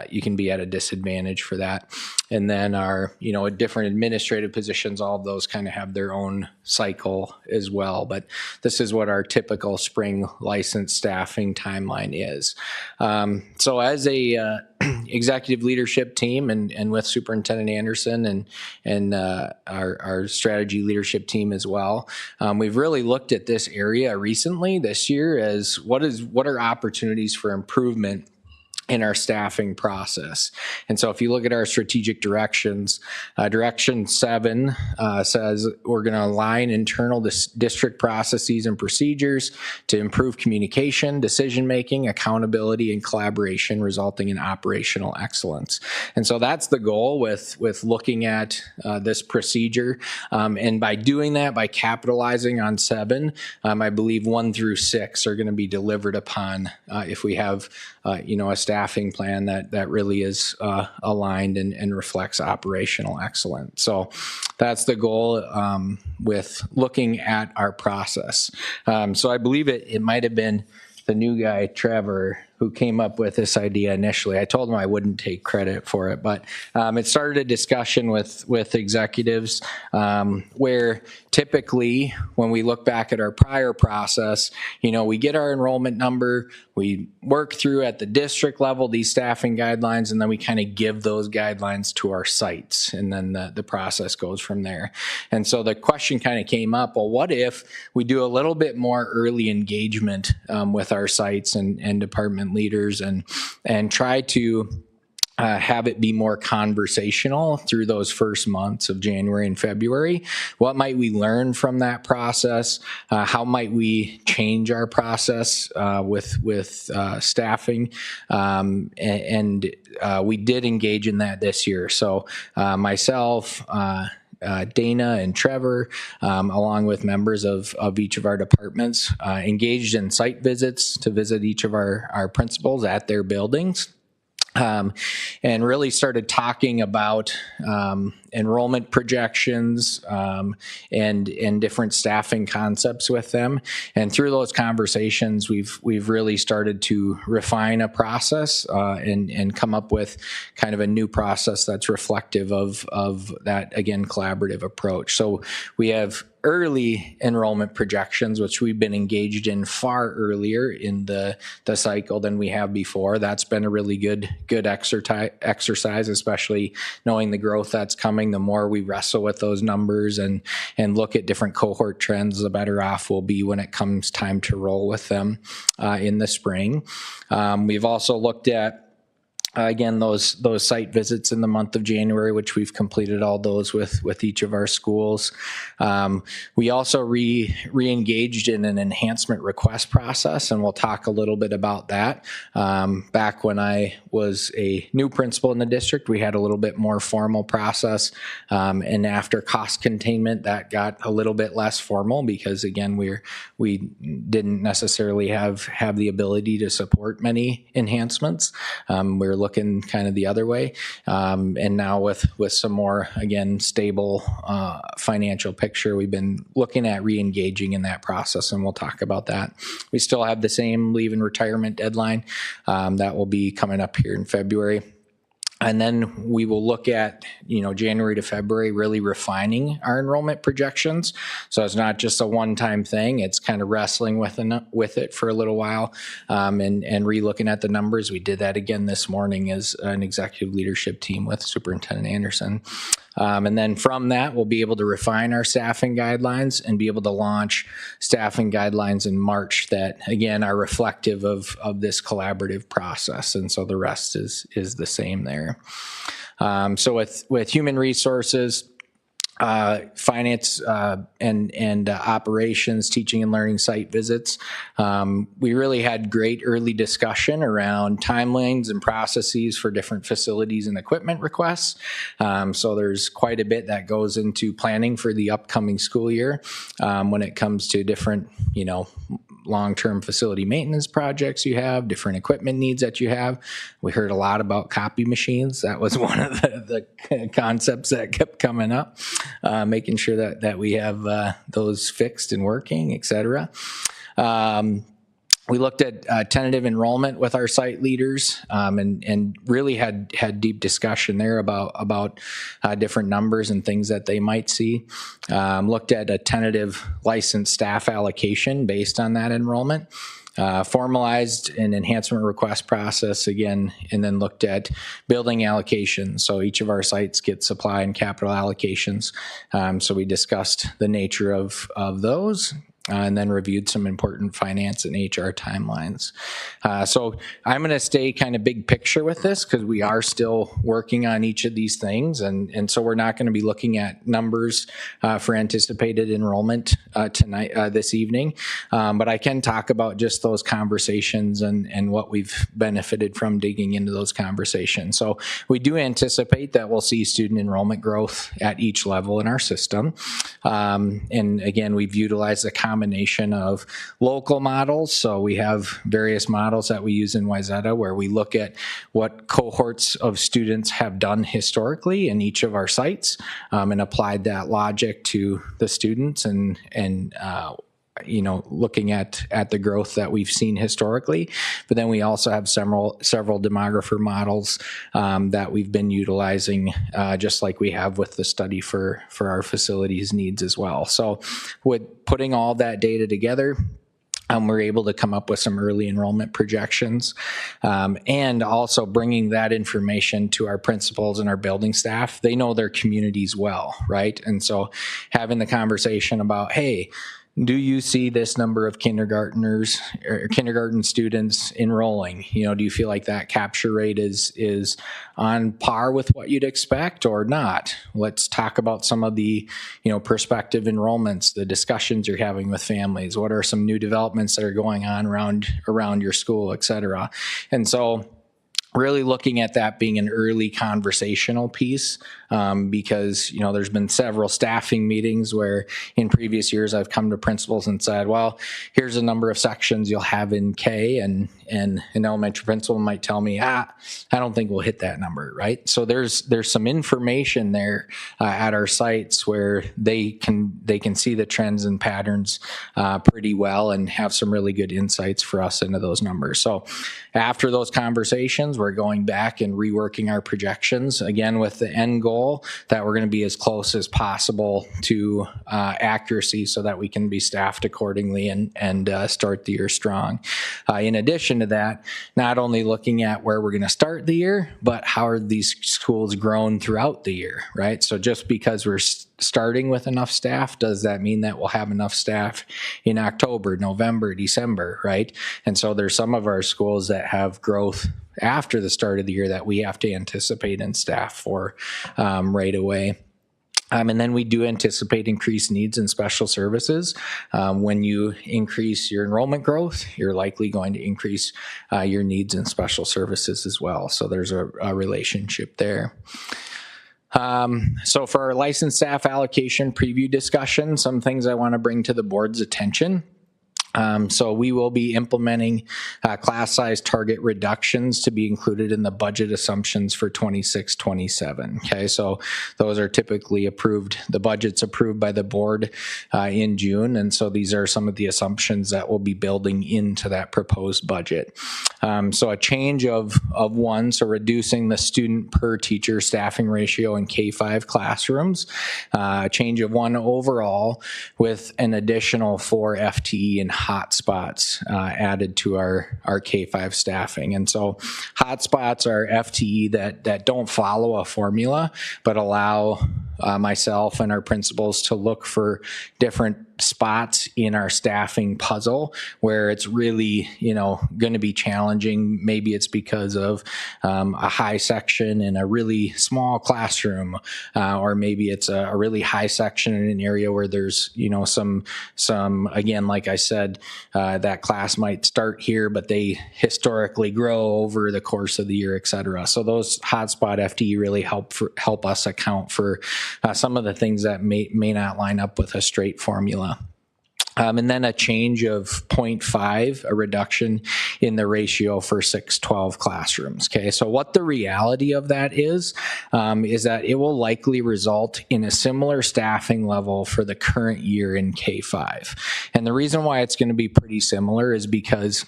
you can be at a disadvantage for that. And then our different administrative positions, all of those kind of have their own cycle as well. But this is what our typical spring licensed staffing timeline is. So as a executive leadership team and with Superintendent Anderson and our strategy leadership team as well, we've really looked at this area recently this year as what are opportunities for improvement in our staffing process. And so if you look at our strategic directions, direction 7 says we're going to align internal district processes and procedures to improve communication, decision-making, accountability, and collaboration, resulting in operational excellence. And so that's the goal with looking at this procedure. And by doing that, by capitalizing on 7, I believe 1 through 6 are going to be delivered upon if we have a staffing plan that really is aligned and reflects operational excellence. So that's the goal with looking at our process. So I believe it might have been the new guy, Trevor, who came up with this idea initially. I told him I wouldn't take credit for it, but it started a discussion with executives where typically when we look back at our prior process, we get our enrollment number, we work through at the district level these staffing guidelines, and then we kind of give those guidelines to our sites, and then the process goes from there. And so the question kind of came up, well, what if we do a little bit more early engagement with our sites and department leaders and try to have it be more conversational through those first months of January and February. What might we learn from that process? How might we change our process with staffing? And we did engage in that this year. So myself, Dana and Trevor, along with members of each of our departments, engaged in site visits to visit each of our principals at their buildings. And really started talking about enrollment projections and different staffing concepts with them. And through those conversations, we've really started to refine a process and come up with kind of a new process that's reflective of that, again, collaborative approach. So we have early enrollment projections, which we've been engaged in far earlier in the cycle than we have before. That's been a really good exercise, especially knowing the growth that's coming. The more we wrestle with those numbers and look at different cohort trends, the better off we'll be when it comes time to roll with them in the spring. We've also looked at again, those site visits in the month of January, which we've completed all those with each of our schools. We also re-engaged in an enhancement request process, and we'll talk a little bit about that. Back when I was a new principal in the district, we had a little bit more formal process, and after cost containment, that got a little bit less formal because, again, we didn't necessarily have the ability to support many enhancements. We're looking kind of the other way. And now with some more, again, stable financial picture, we've been looking at re-engaging in that process, and we'll talk about that. We still have the same leave and retirement deadline that will be coming up here in February. And then we will look at, January to February, really refining our enrollment projections. So it's not just a one-time thing. It's kind of wrestling with it for a little while and re-looking at the numbers. We did that again this morning as an executive leadership team with Superintendent Anderson. And then from that, we'll be able to refine our staffing guidelines and be able to launch staffing guidelines in March that, again, are reflective of this collaborative process. And so the rest is the same there. So with human resources, finance and operations, teaching and learning site visits. We really had great early discussion around timelines and processes for different facilities and equipment requests. So there's quite a bit that goes into planning for the upcoming school year when it comes to different, long-term facility maintenance projects you have, different equipment needs that you have. We heard a lot about copy machines. That was one of the concepts that kept coming up, making sure that we have those fixed and working, et cetera. We looked at tentative enrollment with our site leaders and really had deep discussion there about different numbers and things that they might see. Looked at a tentative licensed staff allocation based on that enrollment. Formalized an enhancement request process again, and then looked at building allocations. So each of our sites get supply and capital allocations. So we discussed the nature of those. And then reviewed some important finance and HR timelines. So I'm going to stay kind of big picture with this because we are still working on each of these things. And so we're not going to be looking at numbers for anticipated enrollment tonight, this evening. But I can talk about just those conversations and what we've benefited from digging into those conversations. So we do anticipate that we'll see student enrollment growth at each level in our system. And again, we've utilized a combination of local models. So we have various models that we use in Wayzata where we look at what cohorts of students have done historically in each of our sites and applied that logic to the students and looking at the growth that we've seen historically. But then we also have several demographer models that we've been utilizing, just like we have with the study for our facilities needs as well. So with putting all that data together, we're able to come up with some early enrollment projections, and also bringing that information to our principals and our building staff. They know their communities well, right? And so having the conversation about, hey, do you see this number of kindergartners or kindergarten students enrolling? Do you feel like that capture rate is on par with what you'd expect or not? Let's talk about some of the, prospective enrollments, the discussions you're having with families. What are some new developments that are going on around your school, et cetera? And so really looking at that being an early conversational piece, because, there's been several staffing meetings where in previous years I've come to principals and said, well, here's a number of sections you'll have in K, and an elementary principal might tell me, I don't think we'll hit that number, right? So there's some information there at our sites where they can see the trends and patterns pretty well and have some really good insights for us into those numbers. So after those conversations, we're going back and reworking our projections, again, with the end goal that we're going to be as close as possible to accuracy so that we can be staffed accordingly and start the year strong. In addition to that, not only looking at where we're going to start the year, but how are these schools grown throughout the year, right? So just because we're starting with enough staff, does that mean that we'll have enough staff in October, November, December, right? And so there's some of our schools that have growth after the start of the year that we have to anticipate in staff for right away. And then we do anticipate increased needs in special services. When you increase your enrollment growth, you're likely going to increase your needs in special services as well. So there's a relationship there. So for our licensed staff allocation preview discussion, some things I want to bring to the board's attention. So we will be implementing class size target reductions to be included in the budget assumptions for 26-27. Okay, so those are typically approved. The budget's approved by the board in June, and so these are some of the assumptions that we'll be building into that proposed budget. So a change of one, so reducing the student per teacher staffing ratio in K-5 classrooms, a change of 1 overall with an additional 4 FTE and hotspots added to our K-5 staffing. And so hotspots are FTE that don't follow a formula, but allow myself and our principals to look for different spots in our staffing puzzle where it's really, going to be challenging. Maybe it's because of a high section in a really small classroom, or maybe it's a really high section in an area where there's, some again, like I said, that class might start here, but they historically grow over the course of the year, et cetera. So those hotspot FTE really help us account for some of the things that may not line up with a straight formula. And then a change of 0.5, a reduction in the ratio for 6-12 classrooms. Okay, so what the reality of that is that it will likely result in a similar staffing level for the current year in K-5. And the reason why it's going to be pretty similar is because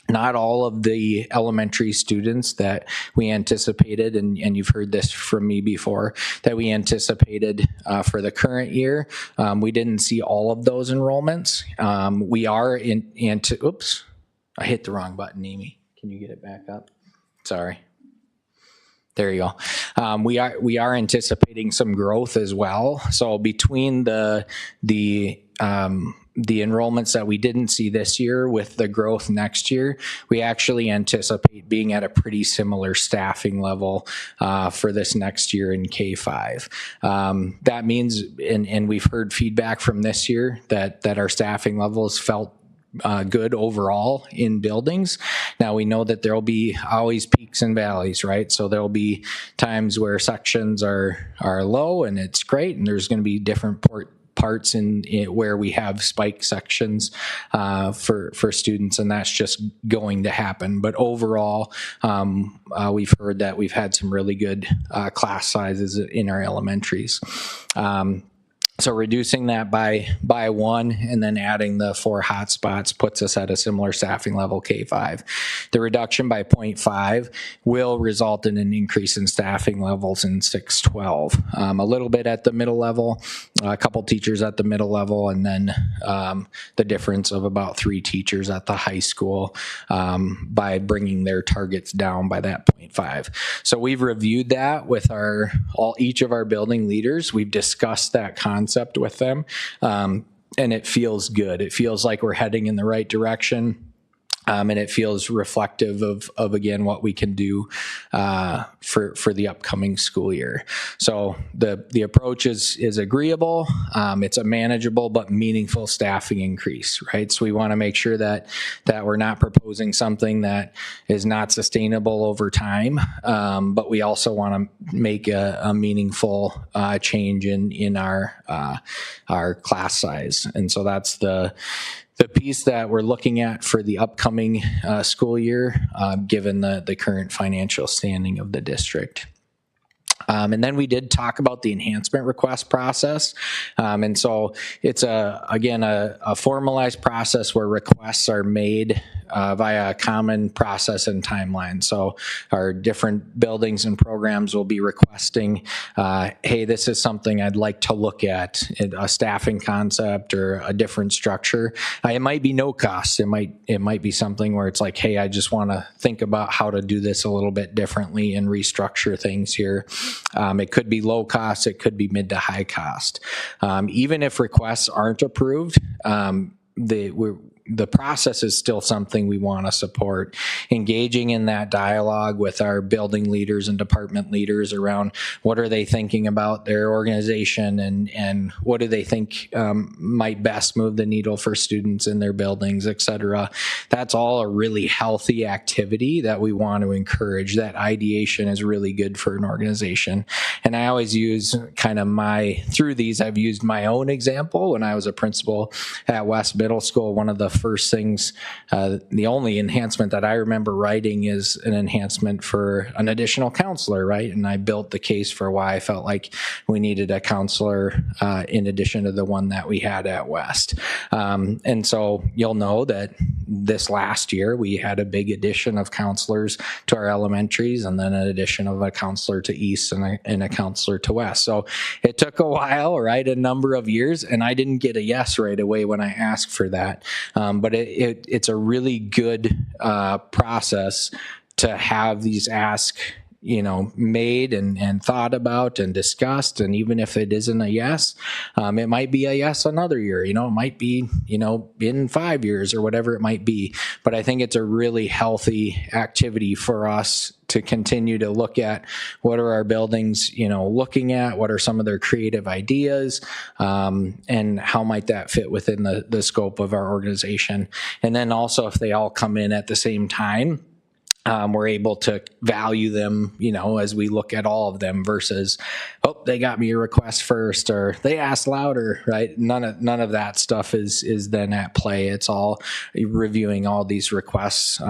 not all of the elementary students that we anticipated, and you've heard this from me before, that we anticipated for the current year, we didn't see all of those enrollments. We are oops, I hit the wrong button, Amy. Can you get it back up? Sorry. There you go. We are anticipating some growth as well. So between the enrollments that we didn't see this year with the growth next year, we actually anticipate being at a pretty similar staffing level for this next year in K-5. That means, and we've heard feedback from this year that our staffing levels felt good overall in buildings. Now we know that there'll be always peaks and valleys, right? So there'll be times where sections are low and it's great, and there's going to be different parts in where we have spike sections for students, and that's just going to happen. But overall, we've heard that we've had some really good class sizes in our elementaries. So reducing that by one and then adding the 4 hotspots puts us at a similar staffing level K-5. The reduction by 0.5 will result in an increase in staffing levels in 612. A little bit at the middle level, a couple teachers at the middle level, and then the difference of about 3 teachers at the high school by bringing their targets down by that 0.5. So we've reviewed that with each of our building leaders. We've discussed that concept with them, and it feels good. It feels like we're heading in the right direction. And it feels reflective of again, what we can do for the upcoming school year. So the approach is agreeable. It's a manageable but meaningful staffing increase, right? So we want to make sure that we're not proposing something that is not sustainable over time, but we also want to make a meaningful change in our class size. And so that's the piece that we're looking at for the upcoming school year, given the current financial standing of the district. And then we did talk about the enhancement request process. And so it's a formalized process where requests are made via a common process and timeline. So our different buildings and programs will be requesting, hey, this is something I'd like to look at, a staffing concept or a different structure. It might be no cost. It might be something where it's like, hey, I just want to think about how to do this a little bit differently and restructure things here. It could be low cost. It could be mid to high cost. Even if requests aren't approved, the process is still something we want to support. Engaging in that dialogue with our building leaders and department leaders around what are they thinking about their organization and what do they think might best move the needle for students in their buildings, et cetera. That's all a really healthy activity that we want to encourage. That ideation is really good for an organization. And I always use through these, I've used my own example when I was a principal at West Middle School. One of the first things, the only enhancement that I remember writing is an enhancement for an additional counselor, right? And I built the case for why I felt like we needed a counselor in addition to the one that we had at West. And so you'll know that this last year we had a big addition of counselors to our elementaries, and then an addition of a counselor to East and a counselor to West. So it took a while, right? A number of years, and I didn't get a yes right away when I asked for that. But it's a really good process to have these asks, made and thought about and discussed. And even if it isn't a yes, it might be a yes another year, it might be, in 5 years or whatever it might be. But I think it's a really healthy activity for us to continue to look at what are our buildings, looking at, what are some of their creative ideas, and how might that fit within the scope of our organization. And then also if they all come in at the same time, we're able to value them, as we look at all of them versus, oh, they got me a request first or they asked louder, right? None of that stuff is then at play. It's all reviewing all these requests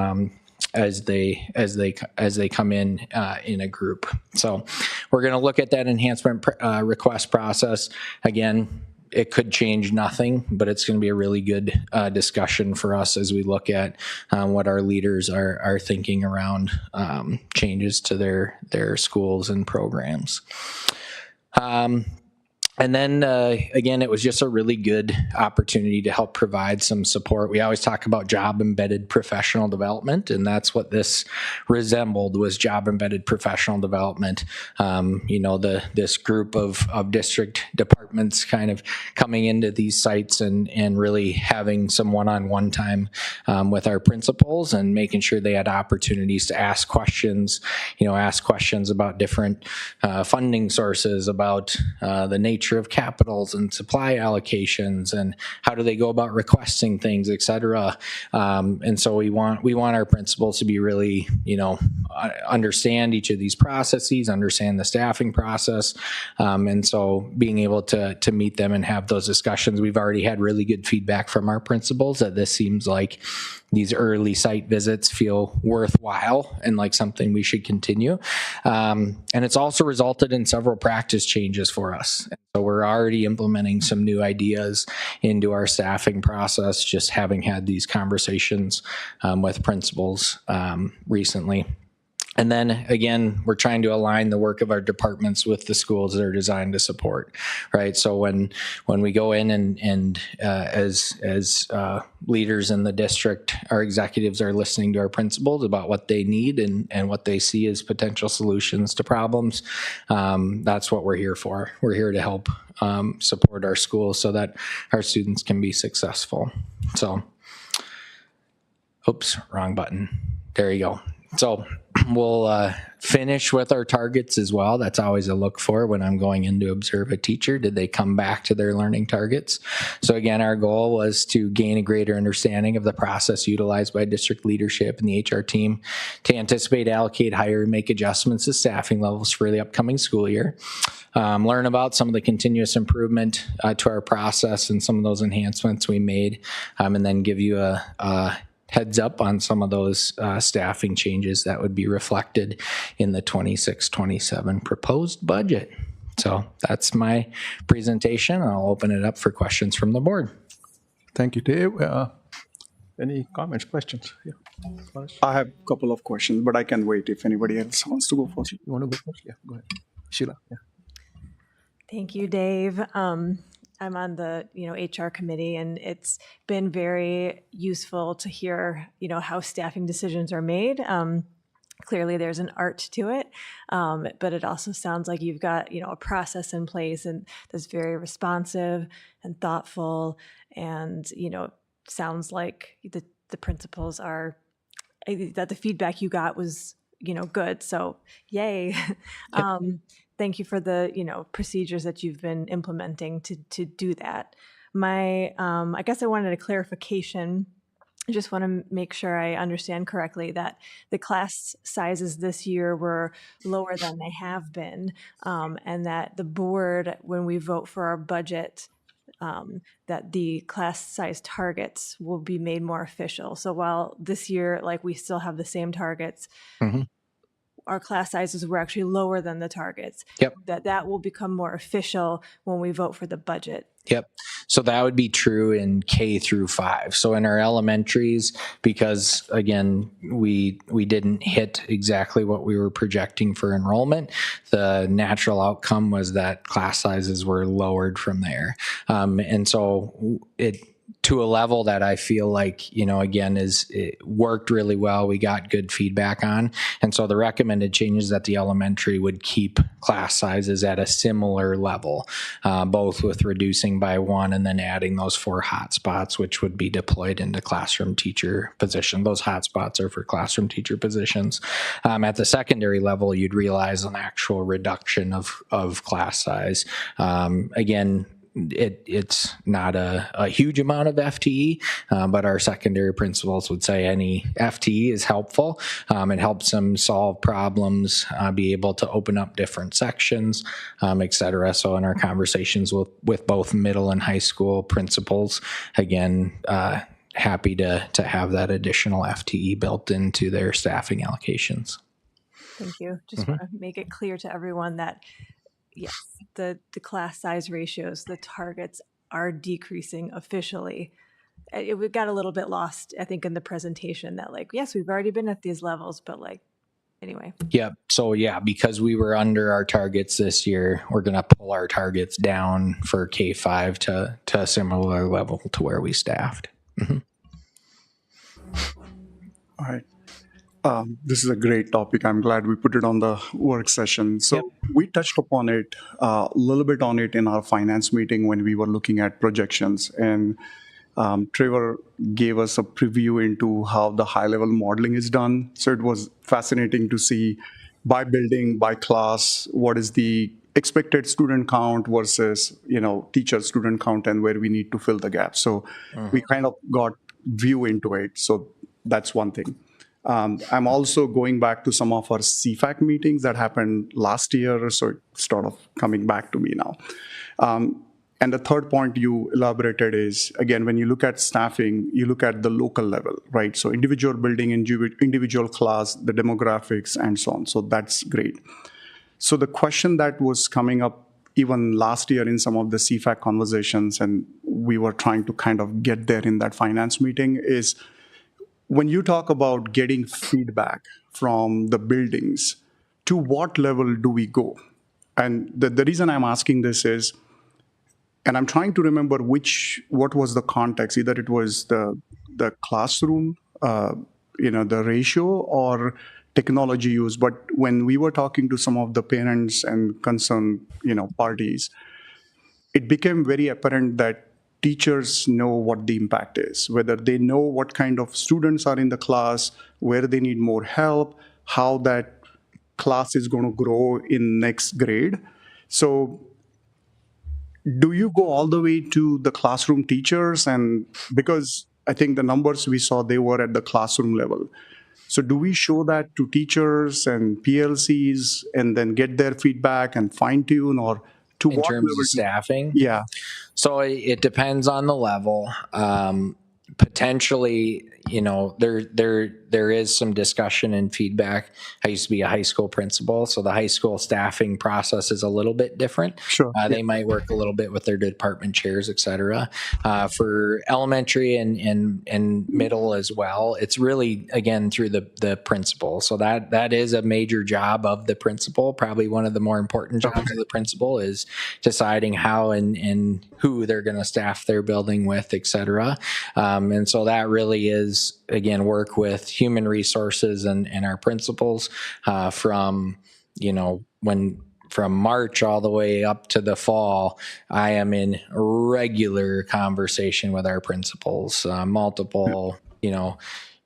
as they come in a group. So we're going to look at that enhancement request process again. It could change nothing, but it's going to be a really good discussion for us as we look at what our leaders are thinking around changes to their schools and programs. And then, again, it was just a really good opportunity to help provide some support. We always talk about job-embedded professional development, and that's what this resembled, was job-embedded professional development. This group of district departments kind of coming into these sites and really having some one-on-one time with our principals and making sure they had opportunities to ask questions, about different funding sources, about the nature of capitals and supply allocations and how do they go about requesting things, et cetera. And so we want our principals to be really, understand each of these processes, understand the staffing process. And so being able to meet them and have those discussions, we've already had really good feedback from our principals that this seems like these early site visits feel worthwhile and like something we should continue. And it's also resulted in several practice changes for us. So we're already implementing some new ideas into our staffing process, just having had these conversations with principals recently. And then again, we're trying to align the work of our departments with the schools that are designed to support, right? So when we go in and as leaders in the district, our executives are listening to our principals about what they need and what they see as potential solutions to problems. That's what we're here for. We're here to help support our schools so that our students can be successful. So, oops, wrong button. There you go. So we'll finish with our targets as well. That's always a look for when I'm going in to observe a teacher. Did they come back to their learning targets? So again, our goal was to gain a greater understanding of the process utilized by district leadership and the HR team to anticipate, allocate, hire, and make adjustments to staffing levels for the upcoming school year. Learn about some of the continuous improvement to our process and some of those enhancements we made, and then give you a heads up on some of those staffing changes that would be reflected in the 26-27 proposed budget. So that's my presentation. I'll open it up for questions from the board. Thank you, Dave. Any comments, questions? Yeah. I have a couple of questions, but I can wait if anybody else wants to go first. You want to go first? Yeah, go ahead. Sheila. Yeah. Thank you, Dave. I'm on the, HR committee, and it's been very useful to hear, how staffing decisions are made. Clearly, there's an art to it, but it also sounds like you've got, a process in place and that's very responsive and thoughtful, and, sounds like the principals are, that the feedback you got was, good. So, yay. Thank you for the, procedures that you've been implementing to do that. I guess I wanted a clarification. I just want to make sure I understand correctly that the class sizes this year were lower than they have been, and that the board, when we vote for our budget, that the class size targets will be made more official. So while this year, we still have the same targets, our class sizes were actually lower than the targets. Yep. That will become more official when we vote for the budget. Yep. So that would be true in K through 5. So in our elementaries, because again, we didn't hit exactly what we were projecting for enrollment, the natural outcome was that class sizes were lowered from there. And so it, to a level that I feel like, again, it worked really well. We got good feedback on. And so the recommended changes at the elementary would keep class sizes at a similar level, both with reducing by 1 and then adding those 4 hotspots, which would be deployed into classroom teacher position. Those hotspots are for classroom teacher positions. At the secondary level, you'd realize an actual reduction of class size. Again, it's not a huge amount of FTE, but our secondary principals would say any FTE is helpful. It helps them solve problems, be able to open up different sections, et cetera. So in our conversations with both middle and high school principals, again, happy to have that additional FTE built into their staffing allocations. Thank you. Just want to make it clear to everyone that yes, the class size ratios, the targets are decreasing officially. We got a little bit lost, I think, in the presentation that yes, we've already been at these levels, but anyway. Yep. So yeah, because we were under our targets this year, we're going to pull our targets down for K-5 to a similar level to where we staffed. Mm-hmm. All right. This is a great topic. I'm glad we put it on the work session. So we touched upon it a little bit on it in our finance meeting when we were looking at projections. And Trevor gave us a preview into how the high-level modeling is done. So it was fascinating to see by building, by class, what is the expected student count versus, teacher student count and where we need to fill the gap. So we kind of got view into it. So that's one thing. I'm also going back to some of our CFAC meetings that happened last year, so it's sort of coming back to me now. And the third point you elaborated is, again, when you look at staffing, you look at the local level, right? So individual building, individual class, the demographics, and so on. So that's great. So the question that was coming up even last year in some of the CFAC conversations, and we were trying to kind of get there in that finance meeting, is when you talk about getting feedback from the buildings, to what level do we go? And the reason I'm asking this is, and I'm trying to remember what was the context. Either it was the classroom, the ratio, or technology use. But when we were talking to some of the parents and concerned, parties, it became very apparent that teachers know what the impact is, whether they know what kind of students are in the class, where they need more help, how that class is going to grow in next grade. So do you go all the way to the classroom teachers? And because I think the numbers we saw, they were at the classroom level. So do we show that to teachers and PLCs and then get their feedback and fine tune, or to In what terms level? of staffing? Yeah. So it depends on the level. Potentially, there is some discussion and feedback. I used to be a high school principal, so the high school staffing process is a little bit different. Sure. They might work a little bit with their department chairs, et cetera. For elementary and middle as well, it's really, again, through the principal. So that is a major job of the principal. Probably one of the more important jobs of the principal is deciding how and who they're going to staff their building with, et cetera. And so that really is, again, work with human resources and our principals from March all the way up to the fall. I am in regular conversation with our principals, multiple,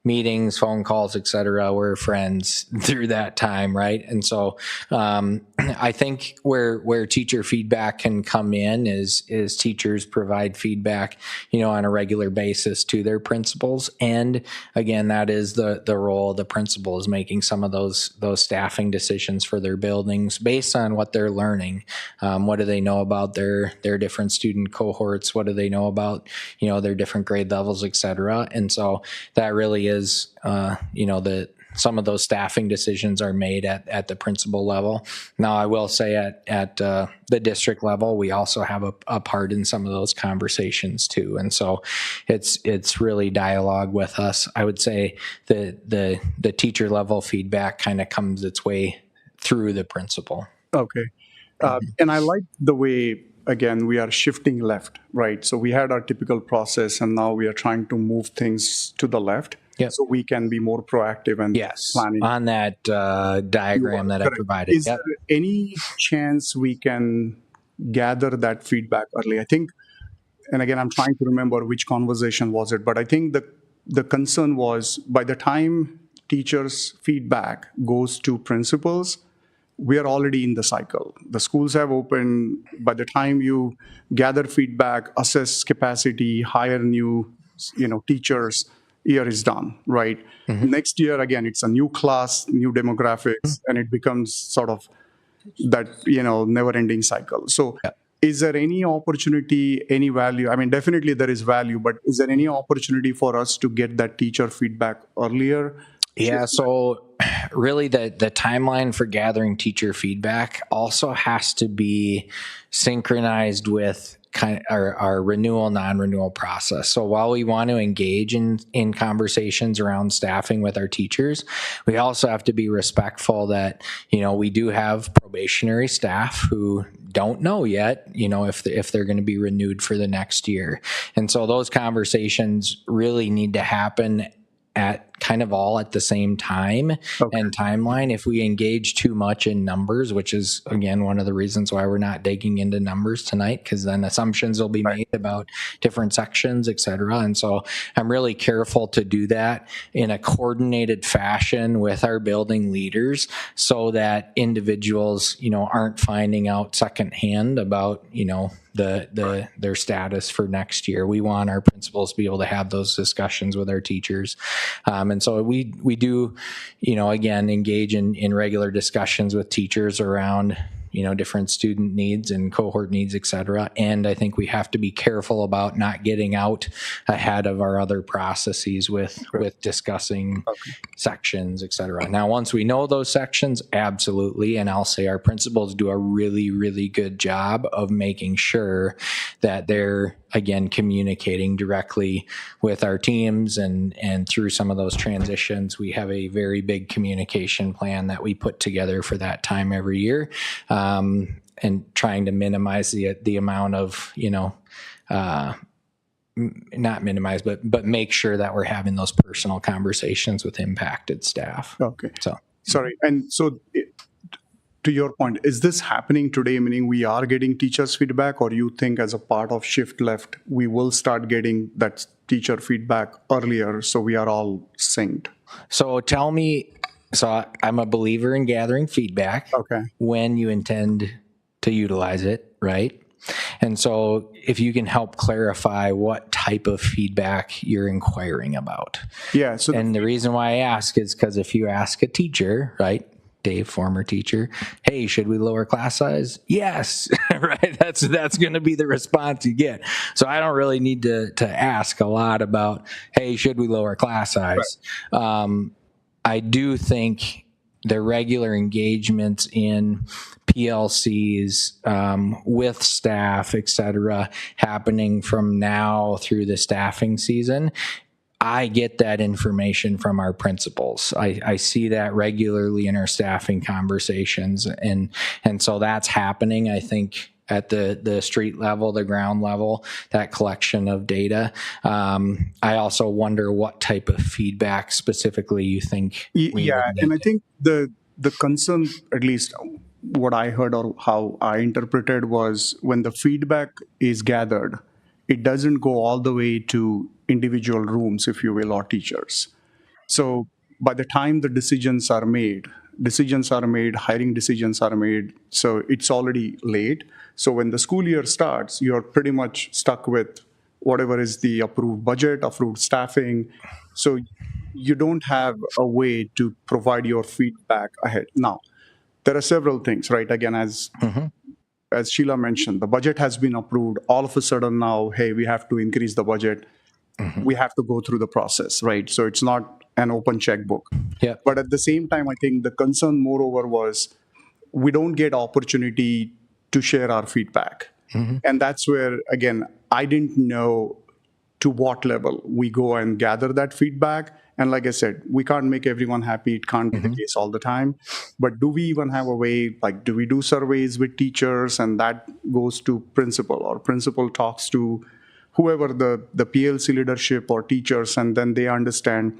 meetings, phone calls, et cetera. We're friends through that time, right? And so I think where teacher feedback can come in is teachers provide feedback, on a regular basis to their principals. And again, that is the role of the principal, is making some of those staffing decisions for their buildings based on what they're learning. What do they know about their different student cohorts? What do they know about, their different grade levels, et cetera? And so that really is, some of those staffing decisions are made at the principal level. Now, I will say at the district level, we also have a part in some of those conversations too. And so it's really dialogue with us. I would say the teacher level feedback kind of comes its way through the principal. Okay. And I like the way, again, we are shifting left, right? So we had our typical process, and now we are trying to move things to the left. Yep. So we can be more proactive and Yes, planning. on that diagram that I Correct. provided. Is Yep. there any chance we can gather that feedback early? I think, and again, I'm trying to remember which conversation was it, but I think the concern was by the time teachers' feedback goes to principals, we are already in the cycle. The schools have opened. By the time you gather feedback, assess capacity, hire new, teachers, year is done, right? Mm-hmm. Next year, again, it's a new class, new demographics, and it becomes sort of that, never-ending cycle. So is there any opportunity, any value? I mean, definitely there is value, but is there any opportunity for us to get that teacher feedback earlier? Yeah, so really the timeline for gathering teacher feedback also has to be synchronized with kind of our renewal, non-renewal process. So while we want to engage in conversations around staffing with our teachers, we also have to be respectful that, we do have probationary staff who don't know yet, if they're going to be renewed for the next year. And so those conversations really need to happen at kind of all at the same time and timeline. If we engage too much in numbers, which is, again, one of the reasons why we're not digging into numbers tonight, because then assumptions will be made about different sections, et cetera. And so I'm really careful to do that in a coordinated fashion with our building leaders so that individuals, aren't finding out secondhand about, their status for next year. We want our principals to be able to have those discussions with our teachers. And so we do, again, engage in regular discussions with teachers around, different student needs and cohort needs, et cetera. And I think we have to be careful about not getting out ahead of our other processes with discussing sections, et cetera. Now, once we know those sections, absolutely. And I'll say our principals do a really, really good job of making sure that they're, again, communicating directly with our teams, and through some of those transitions, we have a very big communication plan that we put together for that time every year, and trying to minimize the amount of, not minimize, but make sure that we're having those personal conversations with impacted staff. Okay. So, Sorry. And so to your point, is this happening today, meaning we are getting teachers' feedback, or you think as a part of Shift Left, we will start getting that teacher feedback earlier so we are all synced? so tell me, so I'm a believer in gathering feedback. Okay. When you intend to utilize it, right? And so if you can help clarify what type of feedback you're inquiring about. Yeah. So And the reason why I ask is because if you ask a teacher, right, Dave, former teacher, hey, should we lower class size? Yes, right? That's going to be the response you get. So I don't really need to ask a lot about, hey, should we lower class size? Right. I do think the regular engagements in PLCs with staff, et cetera, happening from now through the staffing season, I get that information from our principals. I see that regularly in our staffing conversations. And so that's happening, I think, at the street level, the ground level, that collection of data. I also wonder what type of feedback specifically you think we would yeah, need. and I think the concern, at least what I heard or how I interpreted, was when the feedback is gathered, it doesn't go all the way to individual rooms, if you will, or teachers. So by the time the decisions are made, hiring decisions are made, so it's already late. So when the school year starts, you're pretty much stuck with whatever is the approved budget, approved staffing. So you don't have a way to provide your feedback ahead. Now, there are several things, right? Again, as Sheila mentioned, the budget has been approved. All of a sudden now, hey, we have to increase the budget. We have to go through the process, right? So it's not an open checkbook. Yeah. But at the same time, I think the concern moreover was we don't get opportunity to share our feedback. And that's where, again, I didn't know to what level we go and gather that feedback. And like I said, we can't make everyone happy. It can't be the case all the time. But do we even have a way, like, do we do surveys with teachers and that goes to principal, or principal talks to whoever the PLC leadership or teachers, and then they understand,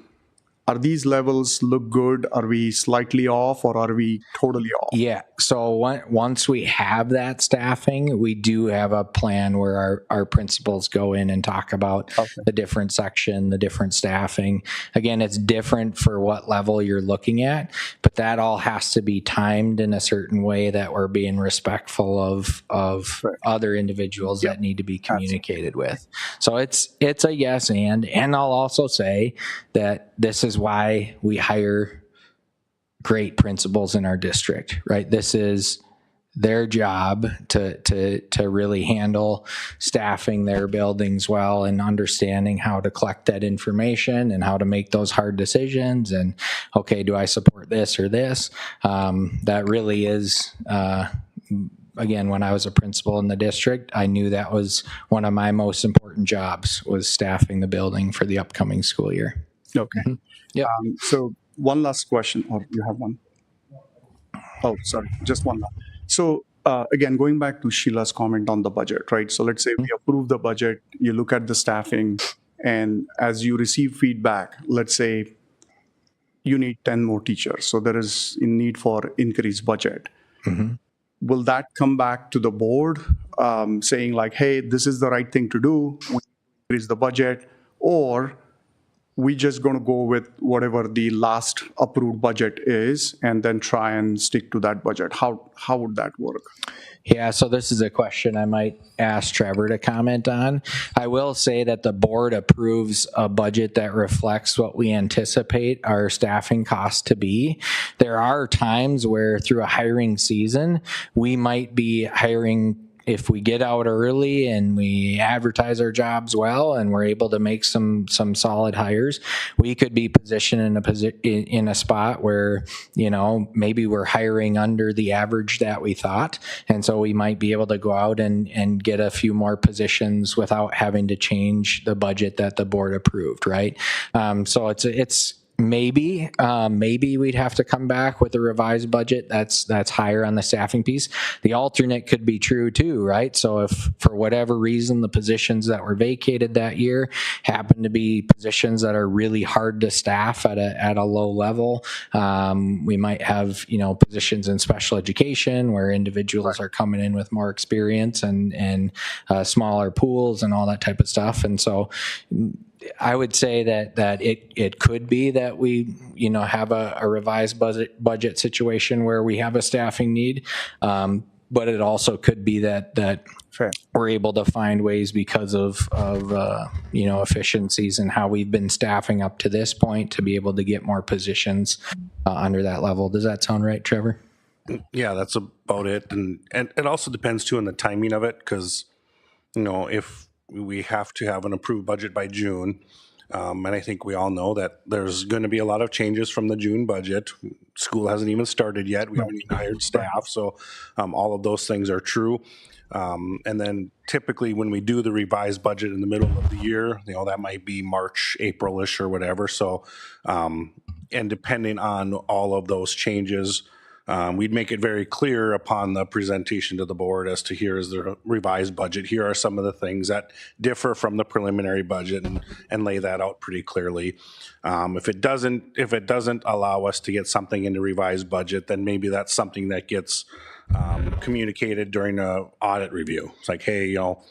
are these levels look good? Are we slightly off, or are we totally off? Yeah. So once we have that staffing, we do have a plan where our principals go in and talk about the different section, the different staffing. Again, it's different for what level you're looking at, but that all has to be timed in a certain way that we're being respectful of other individuals that need to be communicated with. So it's a yes and I'll also say that this is why we hire great principals in our district, right? This is their job to really handle staffing their buildings well and understanding how to collect that information and how to make those hard decisions. And okay, do I support this or this? That really is, again, when I was a principal in the district, I knew that was one of my most important jobs, was staffing the building for the upcoming school year. Okay. Yeah. So one last question, or you have one? Oh, sorry, just one last. So again, going back to Sheila's comment on the budget, right? So let's say we approve the budget, you look at the staffing, and as you receive feedback, let's say you need 10 more teachers. So there is a need for increased budget. Will that come back to the board saying like, hey, this is the right thing to do, we increase the budget, or we just going to go with whatever the last approved budget is and then try and stick to that budget? How would that work? Yeah, so this is a question I might ask Trevor to comment on. I will say that the board approves a budget that reflects what we anticipate our staffing costs to be. There are times where through a hiring season, we might be hiring, if we get out early and we advertise our jobs well and we're able to make some solid hires, we could be positioned in a spot where, you know, maybe we're hiring under the average that we thought. And so we might be able to go out and get a few more positions without having to change the budget that the board approved, right? So it's maybe we'd have to come back with a revised budget that's higher on the staffing piece. The alternate could be true too, right? So if for whatever reason the positions that were vacated that year happen to be positions that are really hard to staff at a low level, we might have, you know, positions in special education where individuals are coming in with more experience and smaller pools and all that type of stuff. And so I would say that it could be that we, you know, have a revised budget situation where we have a staffing need, but it also could be that Fair. we're able to find ways because of you know, efficiencies and how we've been staffing up to this point to be able to get more positions under that level. Does that sound right, Trevor? Yeah, that's about it. And it also depends too on the timing of it, because, you know, if we have to have an approved budget by June, and I think we all know that there's going to be a lot of changes from the June budget. School hasn't even started yet. We haven't even hired staff. So all of those things are true. And then typically when we do the revised budget in the middle of the year, you know, that might be March, April-ish or whatever. So, and depending on all of those changes, we'd make it very clear upon the presentation to the board as to here is the revised budget. Here are some of the things that differ from the preliminary budget, and lay that out pretty clearly. If it doesn't allow us to get something in the revised budget, then maybe that's something that gets communicated during a audit review. It's like, hey, you know,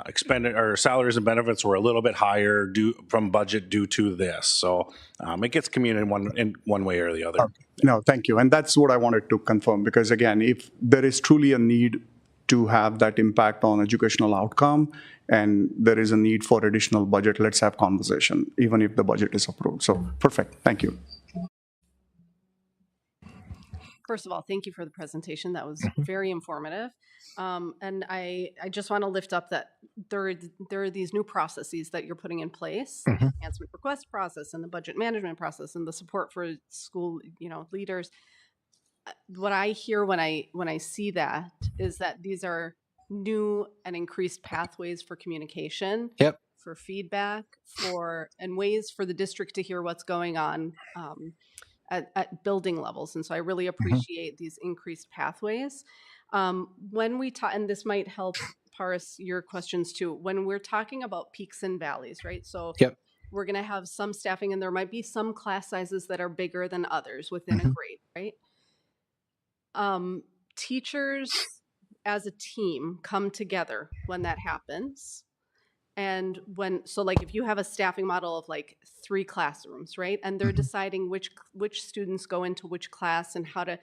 expended or salaries and benefits were a little bit higher from budget due to this. So it gets communicated in one way or the other. No, thank you. And that's what I wanted to confirm, because again, if there is truly a need to have that impact on educational outcome and there is a need for additional budget, let's have conversation, even if the budget is approved. So perfect. Thank you. First of all, thank you for the presentation. That was very informative. And I just want to lift up that there are these new processes that you're putting in place, the enhancement request process and the budget management process and the support for school, you know, leaders. What I hear when I see that is that these are new and increased pathways for communication, Yep. for feedback, and ways for the district to hear what's going on at building levels. And so I really appreciate these increased pathways. When we talk, and this might help parse your questions too, when we're talking about peaks and valleys, right? So Yep. we're going to have some staffing and there might be some class sizes that are bigger than others within a grade, right? Teachers as a team come together when that happens. And so like if you have a staffing model of like 3 classrooms, right? And they're deciding which students go into which class and how to,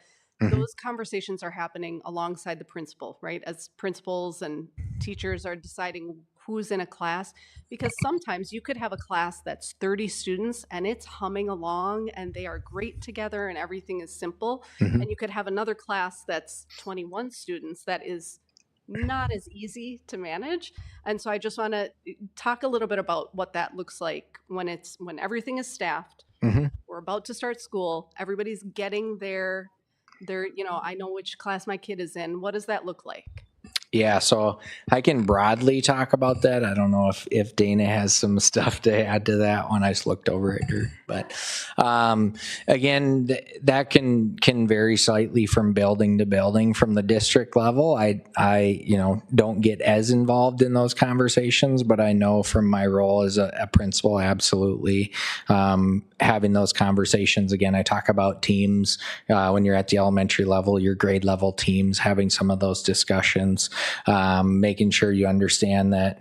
those conversations are happening alongside the principal, right? As principals and teachers are deciding who's in a class, because sometimes you could have a class that's 30 students and it's humming along and they are great together and everything is simple. And you could have another class that's 21 students that is not as easy to manage. And so I just want to talk a little bit about what that looks like when everything is staffed. We're about to start school. Everybody's getting their, you know, I know which class my kid is in. What does that look like? Yeah, so I can broadly talk about that. I don't know if Dana has some stuff to add to that one. I just looked over at her, but again, that can vary slightly from building to building. From the district level, I you know, don't get as involved in those conversations, but I know from my role as a principal, absolutely having those conversations. Again, I talk about teams when you're at the elementary level, your grade level teams, having some of those discussions. Making sure you understand that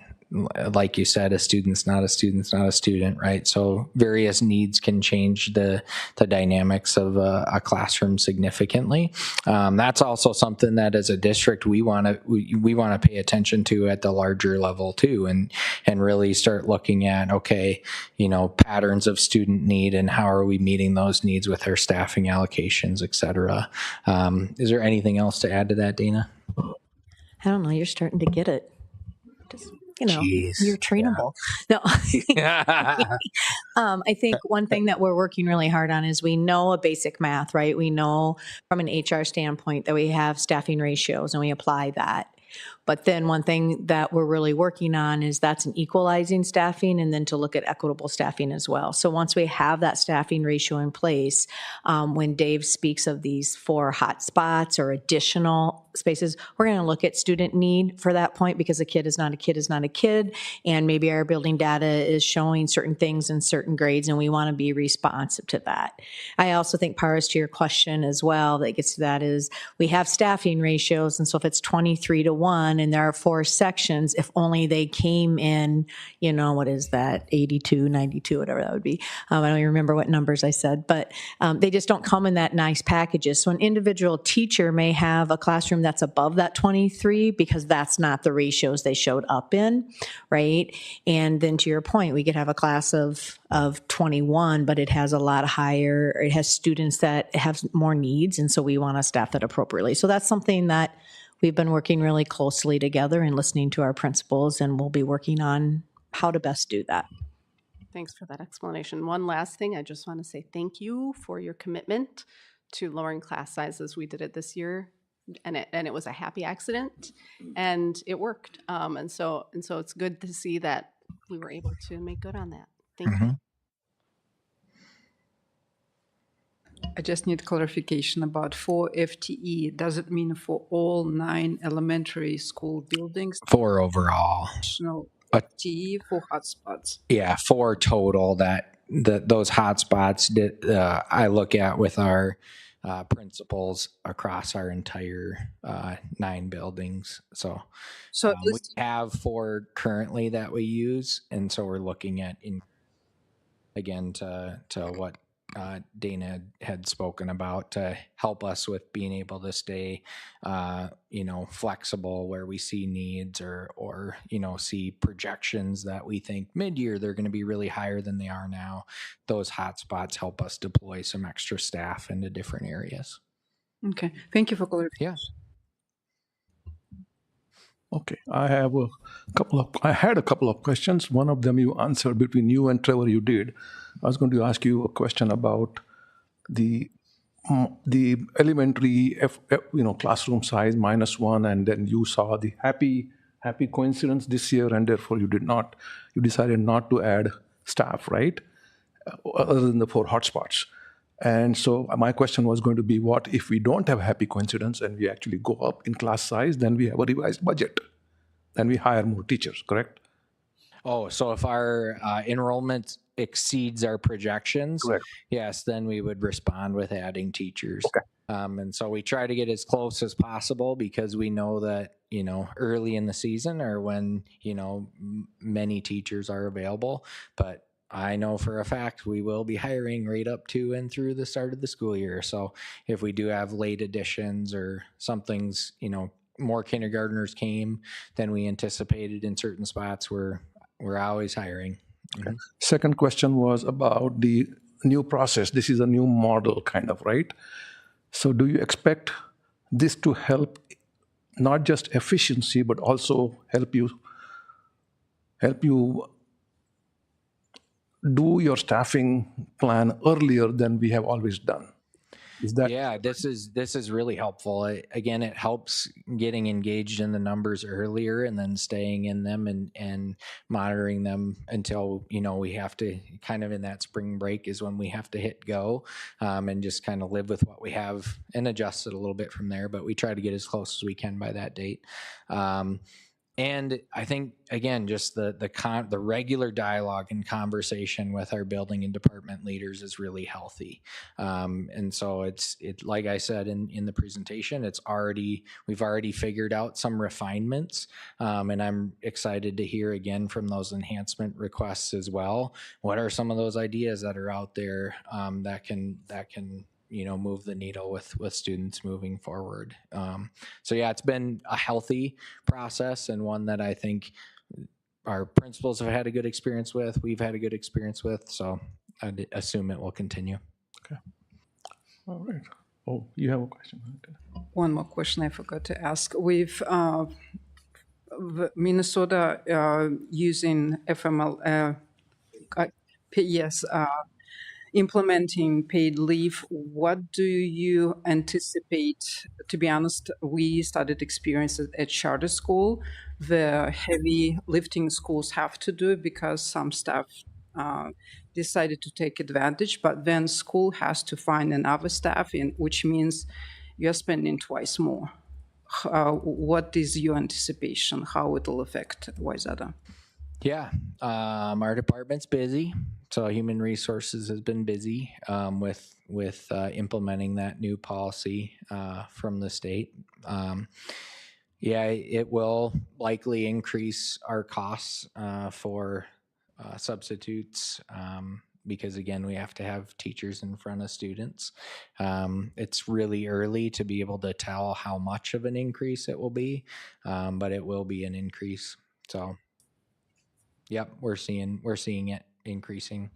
like you said, a student's not a student's not a student, right? So various needs can change the dynamics of a classroom significantly. That's also something that as a district we want to pay attention to at the larger level too, and really start looking at, okay, patterns of student need and how are we meeting those needs with our staffing allocations, et cetera. Is there anything else to add to that, Dana? I don't know, you're starting to get it. Just, Jeez. you're trainable. No. I think one thing that we're working really hard on is we know a basic math, right? We know from an HR standpoint that we have staffing ratios and we apply that. But then one thing that we're really working on is that's an equalizing staffing and then to look at equitable staffing as well. So once we have that staffing ratio in place, when Dave speaks of these 4 hotspots or additional spaces, we're going to look at student need for that point because a kid is not a kid is not a kid. And maybe our building data is showing certain things in certain grades and we want to be responsive to that. I also think part to your question as well that gets to that is we have staffing ratios. And so if it's 23-1 and there are 4 sections, if only they came in, what is that, 82, 92, whatever that would be. I don't even remember what numbers I said, but they just don't come in that nice packages. So an individual teacher may have a classroom that's above that 23 because that's not the ratios they showed up in, right? And then to your point, we could have a class of 21, but it has a lot higher, it has students that have more needs, and so we want to staff that appropriately. So that's something that we've been working really closely together and listening to our principals, and we'll be working on how to best do that. Thanks for that explanation. One last thing, I just want to say thank you for your commitment to lowering class sizes. We did it this year, and it was a happy accident, and it worked. And so it's good to see that we were able to make good on that. Thank you. I just need clarification about 4 FTE. Does it mean for all 9 elementary school buildings? 4 overall. Additional FTE for hotspots? Yeah, 4 total those hotspots I look at with our principals across our entire 9 buildings. So we have 4 currently that we use, and so we're looking at again to what Dana had spoken about to help us with being able to stay, flexible where we see needs or see projections that we think mid-year they're going to be really higher than they are now. Those hotspots help us deploy some extra staff into different areas. Okay, thank you for clarification. Yeah. Okay, I had a couple of questions. One of them you answered between you and Trevor. You did. I was going to ask you a question about the elementary, classroom size -1, and then you saw the happy coincidence this year, and therefore you decided not to add staff, right? Other than the 4 hotspots. And so my question was going to be, what if we don't have happy coincidence and we actually go up in class size, then we have a revised budget, then we hire more teachers, correct? Oh, so if our enrollment exceeds our projections, Correct. yes, then we would respond with adding teachers. Okay. And so we try to get as close as possible because we know that, early in the season or when, many teachers are available. But I know for a fact we will be hiring right up to and through the start of the school year. So if we do have late additions or something's, more kindergartners came than we anticipated in certain spots, we're always hiring. Okay. Second question was about the new process. This is a new model kind of, right? So do you expect this to help not just efficiency, but also help you do your staffing plan earlier than we have always done? Is that? Yeah, this is really helpful. Again, it helps getting engaged in the numbers earlier and then staying in them and monitoring them until, we have to kind of in that spring break is when we have to hit go and just kind of live with what we have and adjust it a little bit from there. But we try to get as close as we can by that date. And I think, again, just the regular dialogue and conversation with our building and department leaders is really healthy. And so it's like I said in the presentation, we've already figured out some refinements. And I'm excited to hear again from those enhancement requests as well. What are some of those ideas that are out there that can move the needle with students moving forward. So yeah, it's been a healthy process and one that I think our principals have had a good experience with. We've had a good experience with, so I'd assume it will continue. Okay. All right. Oh, you have a question? One more question I forgot to ask. With Minnesota using FML, yes, implementing paid leave, what do you anticipate? To be honest, we started experiences at charter school. The heavy lifting schools have to do it because some staff decided to take advantage, but then school has to find another staff, which means you're spending twice more. What is your anticipation? How it will affect Wayzata? Yeah, our department's busy. So human resources has been busy with implementing that new policy from the state. Yeah, it will likely increase our costs for substitutes because, again, we have to have teachers in front of students. It's really early to be able to tell how much of an increase it will be, but it will be an increase. So, yep, we're seeing it increasing.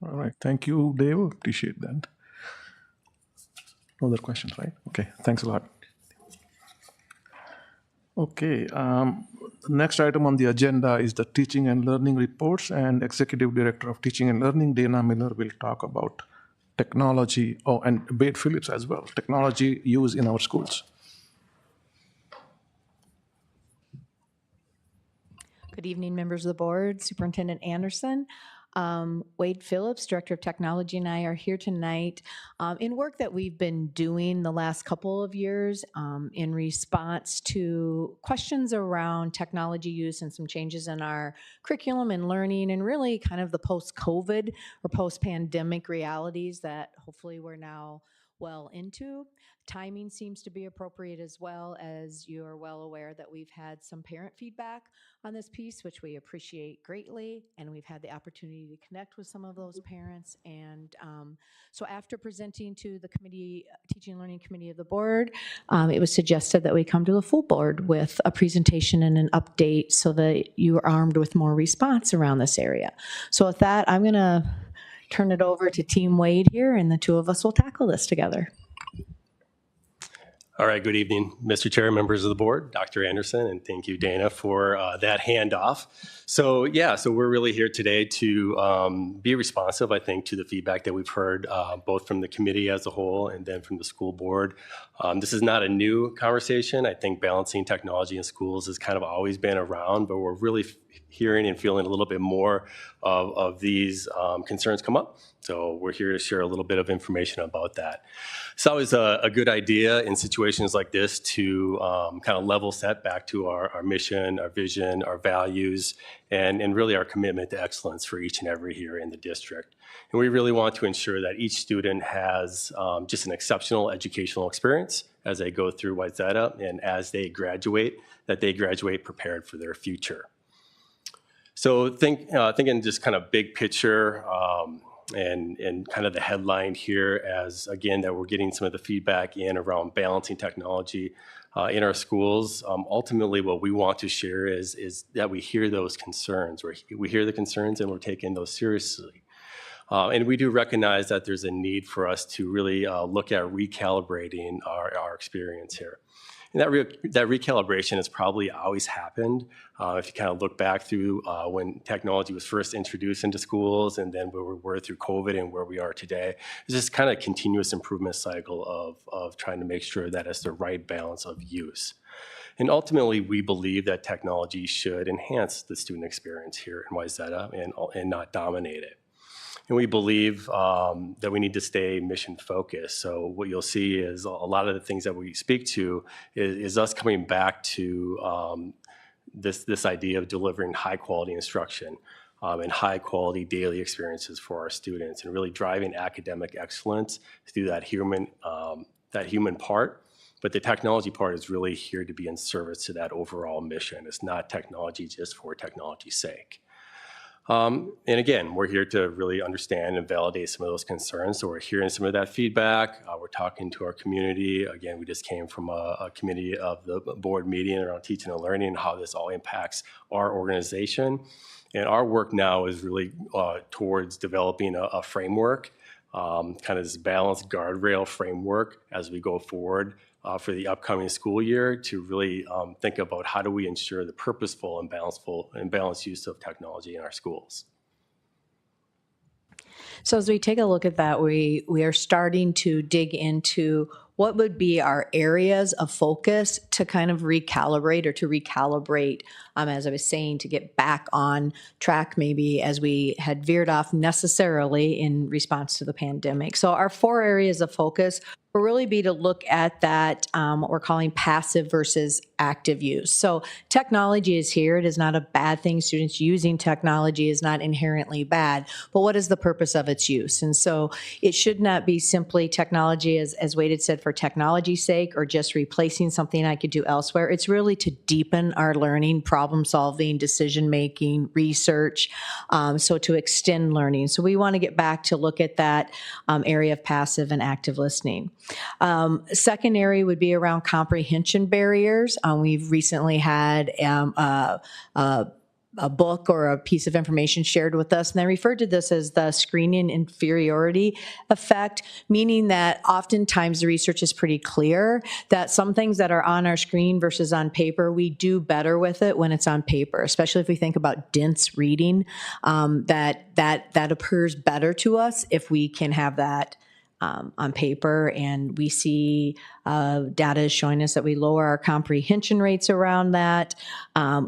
All right. Thank you, Dave. Appreciate that. No other questions, right? Okay. Thanks a lot. Okay. The next item on the agenda is the teaching and learning reports, and Executive Director of Teaching and Learning, Dana Miller, will talk about technology, and Wade Phillips as well, technology use in our schools. Good evening, members of the board, Superintendent Anderson. Wade Phillips, Director of Technology, and I are here tonight in work that we've been doing the last couple of years in response to questions around technology use and some changes in our curriculum and learning, and really kind of the post-COVID or post-pandemic realities that hopefully we're now well into. Timing seems to be appropriate as well, as you are well aware that we've had some parent feedback on this piece, which we appreciate greatly, and we've had the opportunity to connect with some of those parents. And so after presenting to the committee, Teaching and Learning Committee of the board, it was suggested that we come to the full board with a presentation and an update so that you are armed with more response around this area. So with that, I'm gonna turn it over to Team Wade here, and the two of us will tackle this together. All right, good evening, Mr. Chair, members of the board, Dr. Anderson, and thank you, Dana, for that handoff. So we're really here today to be responsive, I think, to the feedback that we've heard both from the committee as a whole and then from the school board. This is not a new conversation. I think balancing technology in schools has kind of always been around, but we're really hearing and feeling a little bit more of these concerns come up. So we're here to share a little bit of information about that. It's always a good idea in situations like this to kind of level set back to our mission, our vision, our values, and really our commitment to excellence for each and every here in the district. And we really want to ensure that each student has just an exceptional educational experience as they go through Wayzata, and as they graduate, that they graduate prepared for their future. So thinking just kind of big picture, and kind of the headline here as, again, that we're getting some of the feedback in around balancing technology in our schools. Ultimately, what we want to share is that we hear those concerns. We hear the concerns and we're taking those seriously. And we do recognize that there's a need for us to really look at recalibrating our experience here. And that recalibration has probably always happened. If you kind of look back through when technology was first introduced into schools, and then where we were through COVID and where we are today, it's just kind of a continuous improvement cycle of trying to make sure that it's the right balance of use. And ultimately, we believe that technology should enhance the student experience here in Wayzata and not dominate it. And we believe that we need to stay mission focused. So what you'll see is a lot of the things that we speak to is us coming back to this idea of delivering high quality instruction and high quality daily experiences for our students, and really driving academic excellence through that human part. But the technology part is really here to be in service to that overall mission. It's not technology just for technology's sake. And again, we're here to really understand and validate some of those concerns. So we're hearing some of that feedback. We're talking to our community. Again, we just came from a committee of the board meeting around teaching and learning and how this all impacts our organization. And our work now is really towards developing a framework, kind of this balanced guardrail framework as we go forward for the upcoming school year, to really think about how do we ensure the purposeful and balanced use of technology in our schools. So as we take a look at that, we are starting to dig into what would be our areas of focus to kind of recalibrate, as I was saying, to get back on track maybe as we had veered off necessarily in response to the pandemic. So our 4 areas of focus will really be to look at that, what we're calling passive versus active use. So technology is here. It is not a bad thing. Students using technology is not inherently bad, but what is the purpose of its use? And so it should not be simply technology, as Wade had said, for technology's sake, or just replacing something I could do elsewhere. It's really to deepen our learning, problem solving, decision making, research, so to extend learning. So we want to get back to look at that area of passive and active listening. Second area would be around comprehension barriers. We've recently had a book or a piece of information shared with us, and they referred to this as the screening inferiority effect, meaning that oftentimes the research is pretty clear that some things that are on our screen versus on paper, we do better with it when it's on paper, especially if we think about dense reading, that appears better to us if we can have that on paper. And we see data is showing us that we lower our comprehension rates around that.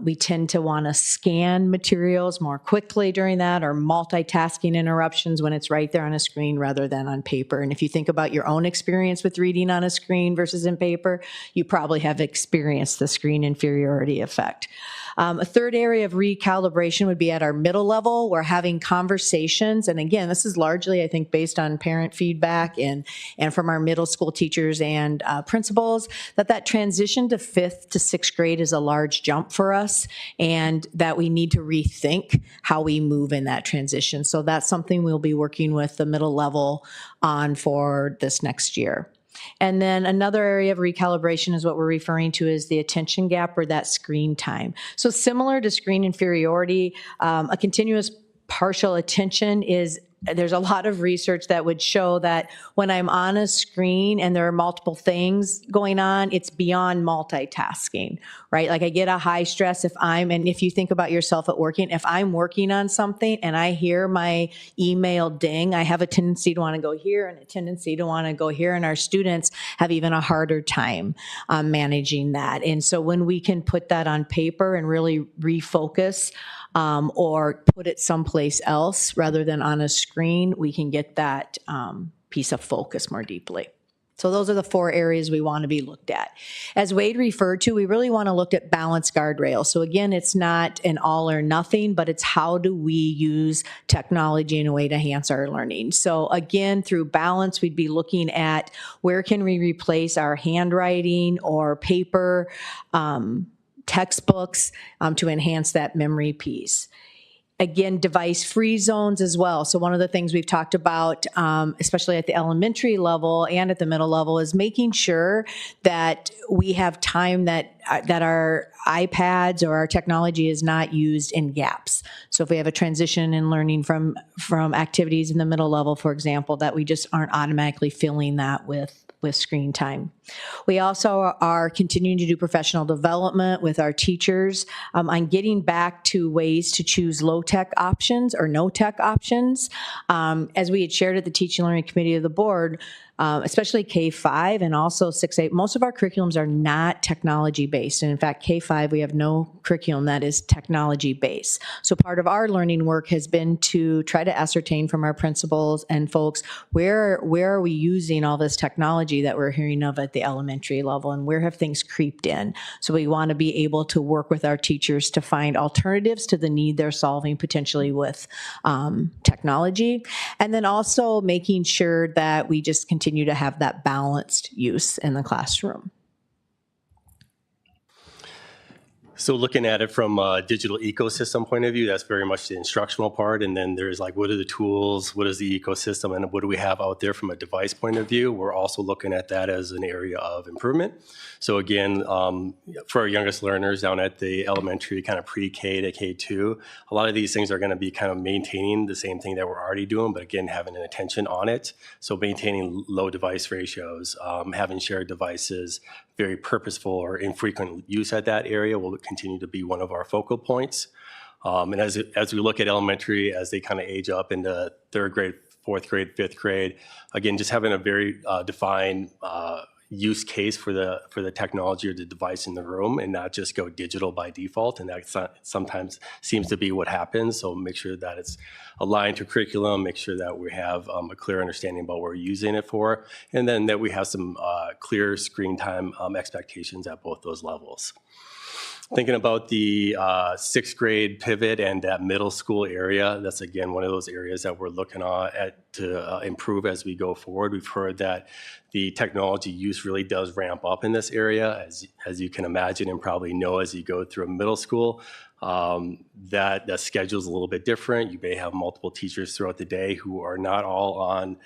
We tend to want to scan materials more quickly during that, or multitasking interruptions when it's right there on a screen rather than on paper. And if you think about your own experience with reading on a screen versus in paper, you probably have experienced the screen inferiority effect. A third area of recalibration would be at our middle level. We're having conversations. And again, this is largely, I think, based on parent feedback and from our middle school teachers and principals, that transition to 5th to 6th grade is a large jump for us, and that we need to rethink how we move in that transition. So that's something we'll be working with the middle level on for this next year. And then another area of recalibration is what we're referring to as the attention gap, or that screen time. So similar to screen inferiority, a continuous partial attention is, there's a lot of research that would show that when I'm on a screen and there are multiple things going on, it's beyond multitasking, right? Like I get a high stress and if you think about yourself at working, if I'm working on something and I hear my email ding, I have a tendency to want to go here and a tendency to want to go here. And our students have even a harder time managing that. And so when we can put that on paper and really refocus, or put it someplace else rather than on a screen, we can get that piece of focus more deeply. So those are the 4 areas we want to be looked at. As Wade referred to, we really want to look at balanced guardrails. So again, it's not an all or nothing, but it's how do we use technology in a way to enhance our learning. So again, through balance, we'd be looking at where can we replace our handwriting or paper textbooks to enhance that memory piece. Again, device-free zones as well. So one of the things we've talked about, especially at the elementary level and at the middle level, is making sure that we have time that our iPads or our technology is not used in gaps. So if we have a transition in learning from activities in the middle level, for example, that we just aren't automatically filling that with screen time. We also are continuing to do professional development with our teachers on getting back to ways to choose low-tech options or no-tech options. As we had shared at the Teaching and Learning Committee of the Board, especially K-5 and also 6-8. Most of our curriculums are not technology-based. And in fact, K-5, we have no curriculum that is technology-based. So part of our learning work has been to try to ascertain from our principals and folks, where are we using all this technology that we're hearing of at the elementary level, and where have things creeped in? So we want to be able to work with our teachers to find alternatives to the need they're solving potentially with technology. And then also making sure that we just continue to have that balanced use in the classroom. So looking at it from a digital ecosystem point of view, that's very much the instructional part. And then there's like, what are the tools? What is the ecosystem? And what do we have out there from a device point of view? We're also looking at that as an area of improvement. So again, for our youngest learners down at the elementary, kind of pre-K to K2, a lot of these things are going to be kind of maintaining the same thing that we're already doing, but again, having an attention on it. So maintaining low device ratios, having shared devices, very purposeful or infrequent use at that area will continue to be one of our focal points. And as we look at elementary, as they kind of age up into 3rd grade, 4th grade, 5th grade, again, just having a very defined use case for the technology or the device in the room, and not just go digital by default. And that sometimes seems to be what happens. So make sure that it's aligned to curriculum, make sure that we have a clear understanding about what we're using it for, and then that we have some clear screen time expectations at both those levels. Thinking about the 6th grade pivot and that middle school area, that's again one of those areas that we're looking at to improve as we go forward. We've heard that the technology use really does ramp up in this area, as you can imagine and probably know as you go through a middle school. That schedule is a little bit different. You may have multiple teachers throughout the day who are not all on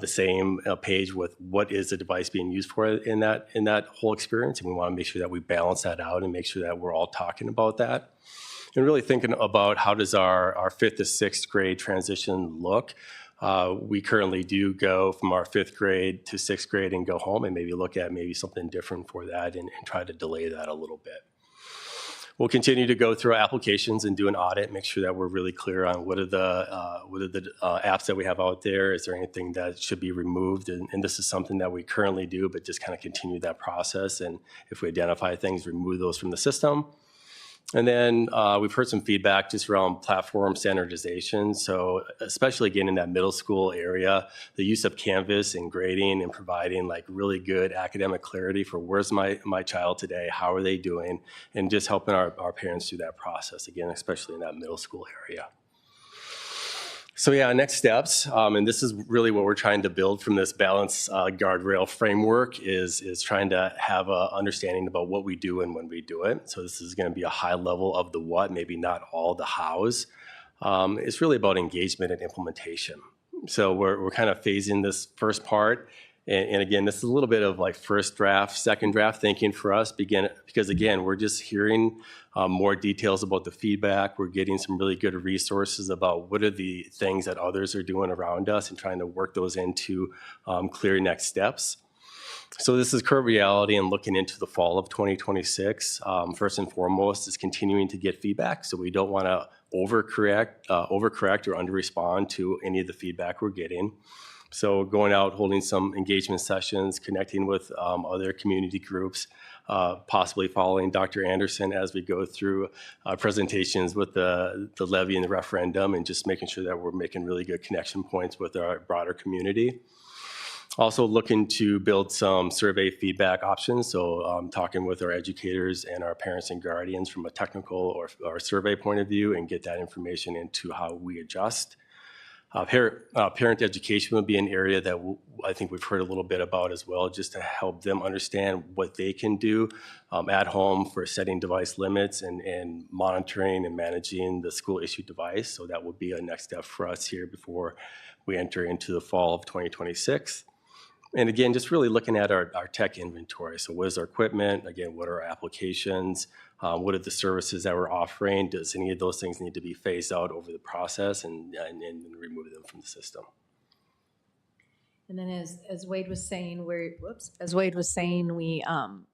the same page with what is the device being used for in that whole experience, and we want to make sure that we balance that out and make sure that we're all talking about that. And really thinking about how does our 5th to 6th grade transition look. We currently do go from our 5th grade to 6th grade and go home and maybe look at maybe something different for that and try to delay that a little bit. We'll continue to go through our applications and do an audit, make sure that we're really clear on what are the apps that we have out there. Is there anything that should be removed? And this is something that we currently do, but just kind of continue that process. And if we identify things, remove those from the system. And then we've heard some feedback just around platform standardization. So especially again in that middle school area, the use of Canvas and grading and providing like really good academic clarity for where's my child today, how are they doing, and just helping our parents through that process, again, especially in that middle school area. So yeah, next steps, and this is really what we're trying to build from this balance guardrail framework is trying to have an understanding about what we do and when we do it. So this is going to be a high level of the what, maybe not all the hows. It's really about engagement and implementation. So we're kind of phasing this first part. And again, this is a little bit of like first draft, second draft thinking for us, because again, we're just hearing more details about the feedback. We're getting some really good resources about what are the things that others are doing around us and trying to work those into clear next steps. So this is current reality and looking into the fall of 2026. First and foremost is continuing to get feedback. So we don't want to overcorrect or under-respond to any of the feedback we're getting. So going out, holding some engagement sessions, connecting with other community groups, possibly following Dr. Anderson as we go through presentations with the levy and the referendum, and just making sure that we're making really good connection points with our broader community. Also looking to build some survey feedback options. So talking with our educators and our parents and guardians from a technical or survey point of view and get that information into how we adjust. Parent education would be an area that I think we've heard a little bit about as well, just to help them understand what they can do at home for setting device limits and monitoring and managing the school-issued device. So that would be a next step for us here before we enter into the fall of 2026. And again, just really looking at our tech inventory. So what is our equipment? Again, what are our applications? What are the services that we're offering? Does any of those things need to be phased out over the process and remove them from the system? And then as Wade was saying, we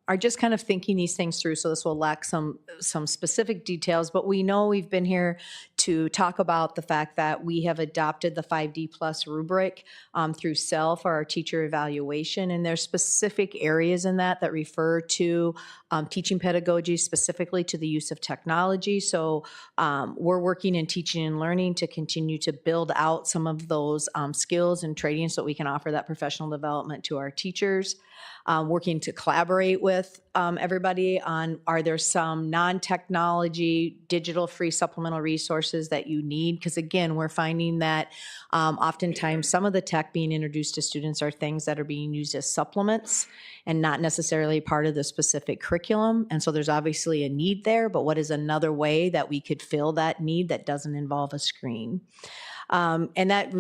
are just kind of thinking these things through, so this will lack some specific details, but we know we've been here to talk about the fact that we have adopted the 5D plus rubric through SEL for our teacher evaluation, and there's specific areas in that that refer to teaching pedagogy, specifically to the use of technology. So we're working in teaching and learning to continue to build out some of those skills and training so that we can offer that professional development to our teachers. Working to collaborate with everybody on, are there some non-technology, digital free supplemental resources that you need? Because again, we're finding that oftentimes some of the tech being introduced to students are things that are being used as supplements and not necessarily part of the specific curriculum. And so there's obviously a need there, but what is another way that we could fill that need that doesn't involve a screen? And that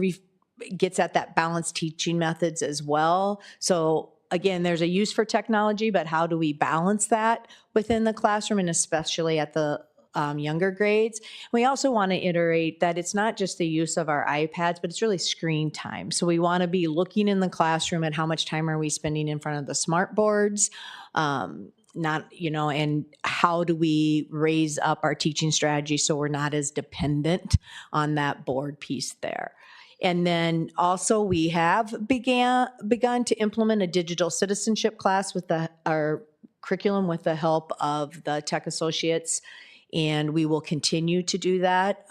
gets at that balanced teaching methods as well. So again, there's a use for technology, but how do we balance that within the classroom, and especially at the younger grades? We also want to iterate that it's not just the use of our iPads, but it's really screen time. So we want to be looking in the classroom at how much time are we spending in front of the smart boards, and how do we raise up our teaching strategy so we're not as dependent on that board piece there. And then also we have begun to implement a digital citizenship class with our curriculum with the help of the Tech Associates, and we will continue to do that.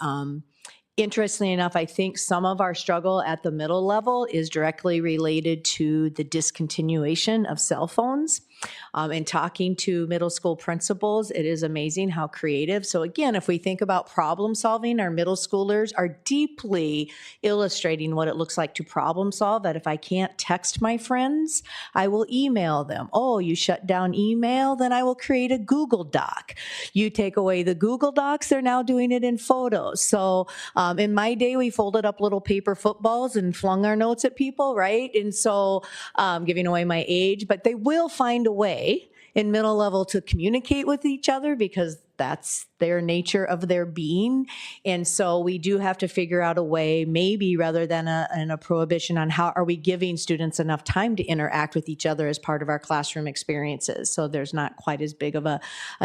Interestingly enough, I think some of our struggle at the middle level is directly related to the discontinuation of cell phones. And talking to middle school principals, it is amazing how creative. So again, if we think about problem solving, our middle schoolers are deeply illustrating what it looks like to problem solve, that if I can't text my friends, I will email them. Oh, you shut down email? Then I will create a Google Doc. You take away the Google Docs, they're now doing it in photos. So in my day, we folded up little paper footballs and flung our notes at people, right? And so giving away my age, but they will find a way in middle level to communicate with each other because that's their nature of their being. And so we do have to figure out a way, maybe rather than a prohibition, on how are we giving students enough time to interact with each other as part of our classroom experiences. So there's not quite as big of a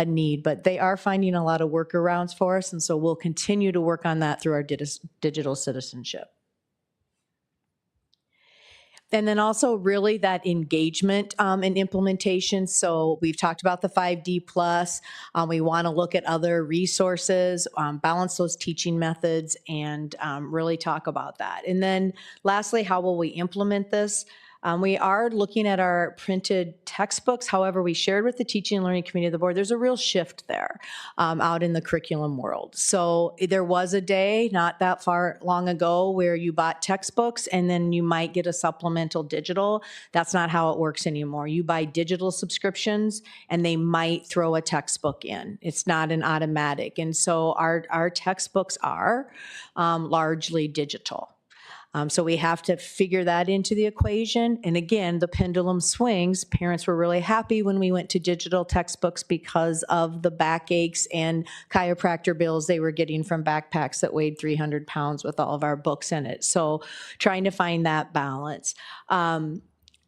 need, but they are finding a lot of workarounds for us. And so we'll continue to work on that through our digital citizenship. And then also really that engagement and implementation. So we've talked about the 5D plus. We want to look at other resources, balance those teaching methods, and really talk about that. And then lastly, how will we implement this? We are looking at our printed textbooks. However, we shared with the teaching and learning committee of the board, there's a real shift there out in the curriculum world. So there was a day not that far long ago where you bought textbooks and then you might get a supplemental digital. That's not how it works anymore. You buy digital subscriptions and they might throw a textbook in. It's not an automatic. And so our textbooks are largely digital. So we have to figure that into the equation. And again, the pendulum swings. Parents were really happy when we went to digital textbooks because of the backaches and chiropractor bills they were getting from backpacks that weighed 300 pounds with all of our books in it. So trying to find that balance.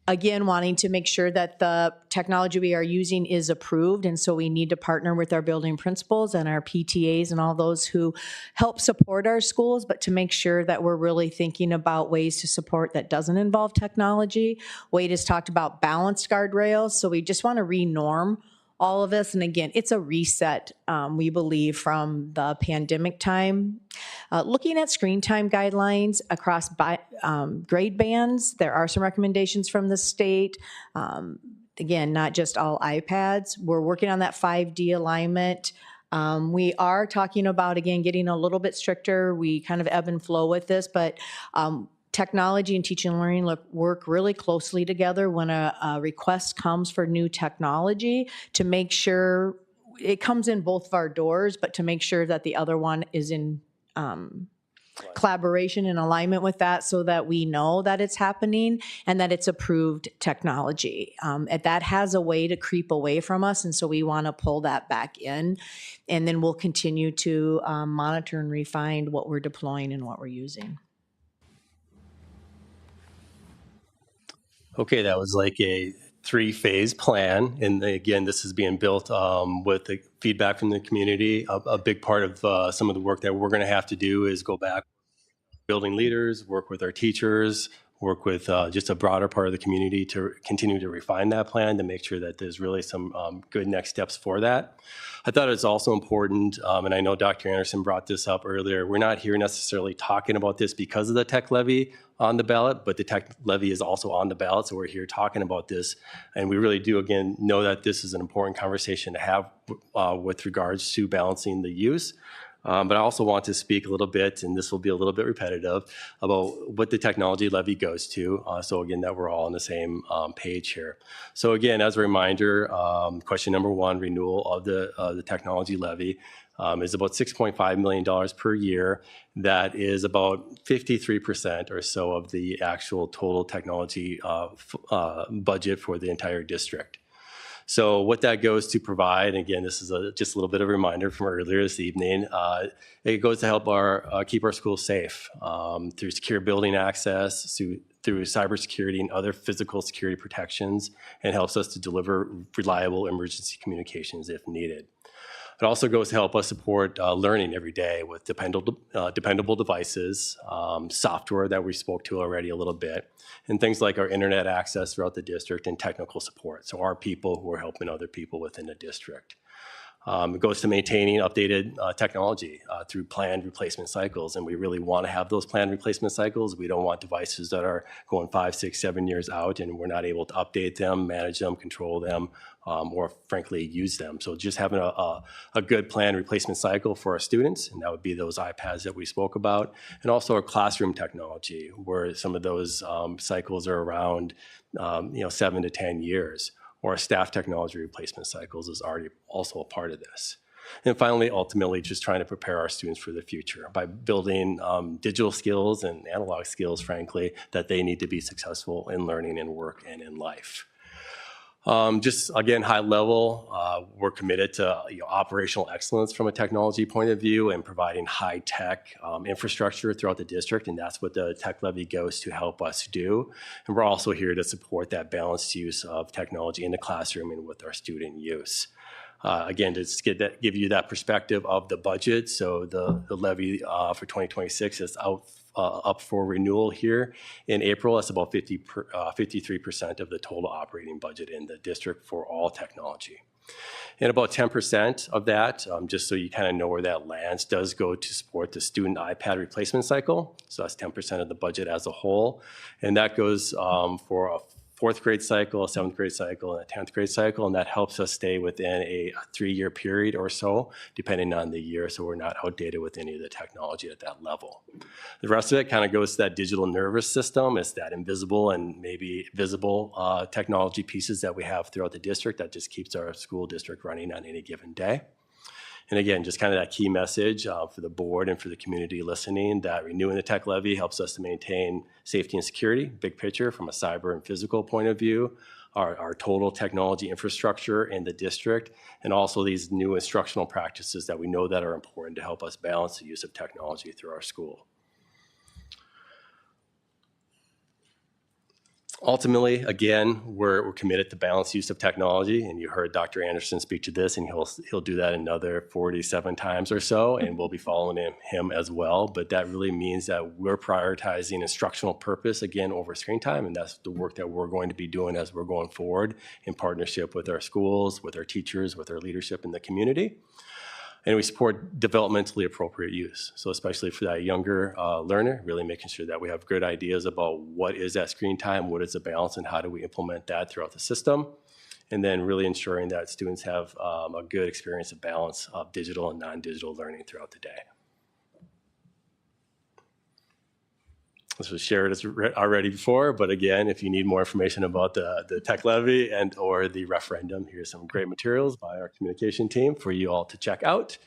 Again, wanting to make sure that the technology we are using is approved, and so we need to partner with our building principals and our PTAs and all those who help support our schools, but to make sure that we're really thinking about ways to support that doesn't involve technology. Wade has talked about balanced guardrails, so we just want to re-norm all of this. And again, it's a reset, we believe, from the pandemic time. Looking at screen time guidelines across grade bands, there are some recommendations from the state. Again, not just all iPads. We're working on that 5D alignment. We are talking about, again, getting a little bit stricter. We kind of ebb and flow with this, but technology and teaching and learning work really closely together when a request comes for new technology to make sure it comes in both of our doors, but to make sure that the other one is in collaboration and alignment with that so that we know that it's happening and that it's approved technology. That has a way to creep away from us, and so we want to pull that back in, and then we'll continue to monitor and refine what we're deploying and what we're using. Okay, that was like a three-phase plan. And again, this is being built with the feedback from the community. A big part of some of the work that we're going to have to do is go back, building leaders, work with our teachers, work with just a broader part of the community to continue to refine that plan to make sure that there's really some good next steps for that. I thought it's also important, and I know Dr. Anderson brought this up earlier, we're not here necessarily talking about this because of the tech levy on the ballot, but the tech levy is also on the ballot, so we're here talking about this. And we really do, again, know that this is an important conversation to have with regards to balancing the use. But I also want to speak a little bit, and this will be a little bit repetitive, about what the technology levy goes to. So again, that we're all on the same page here. So again, as a reminder, question number one, renewal of the technology levy is about $6.5 million per year. That is about 53% or so of the actual total technology budget for the entire district. So what that goes to provide, again, this is just a little bit of a reminder from earlier this evening, it goes to help keep our schools safe through secure building access, through cybersecurity and other physical security protections, and helps us to deliver reliable emergency communications if needed. It also goes to help us support learning every day with dependable devices, software that we spoke to already a little bit, and things like our internet access throughout the district and technical support. So our people who are helping other people within the district. It goes to maintaining updated technology through planned replacement cycles. And we really want to have those planned replacement cycles. We don't want devices that are going 5, 6, 7 years out and we're not able to update them, manage them, control them, or frankly use them. So just having a good planned replacement cycle for our students, and that would be those iPads that we spoke about, and also our classroom technology, where some of those cycles are around 7 to 10 years. Or staff technology replacement cycles is already also a part of this. And finally, ultimately, just trying to prepare our students for the future by building digital skills and analog skills, frankly, that they need to be successful in learning and work and in life. Just again, high level, we're committed to operational excellence from a technology point of view and providing high tech infrastructure throughout the district, and that's what the tech levy goes to help us do. And we're also here to support that balanced use of technology in the classroom and with our student use. Again, to give you that perspective of the budget, so the levy for 2026 is up for renewal here in April. That's about 53% of the total operating budget in the district for all technology. And about 10% of that, just so you kind of know where that lands, does go to support the student iPad replacement cycle. So that's 10% of the budget as a whole. And that goes for a 4th grade cycle, a 7th grade cycle, and a 10th grade cycle, and that helps us stay within a 3-year period or so, depending on the year, so we're not outdated with any of the technology at that level. The rest of it kind of goes to that digital nervous system. It's that invisible and maybe visible technology pieces that we have throughout the district that just keeps our school district running on any given day. And again, just kind of that key message for the board and for the community listening, that renewing the tech levy helps us to maintain safety and security, big picture from a cyber and physical point of view, our total technology infrastructure in the district, and also these new instructional practices that we know that are important to help us balance the use of technology through our school. Ultimately, again, we're committed to balanced use of technology, and you heard Dr. Anderson speak to this, and he'll do that another 47 times or so, and we'll be following him as well. But that really means that we're prioritizing instructional purpose, again, over screen time, and that's the work that we're going to be doing as we're going forward in partnership with our schools, with our teachers, with our leadership in the community. And we support developmentally appropriate use. So especially for that younger learner, really making sure that we have good ideas about what is that screen time, what is the balance, and how do we implement that throughout the system. And then really ensuring that students have a good experience of balance of digital and non-digital learning throughout the day. This was shared already before, but again, if you need more information about the tech levy and or the referendum, here's some great materials by our communication team for you all to check out.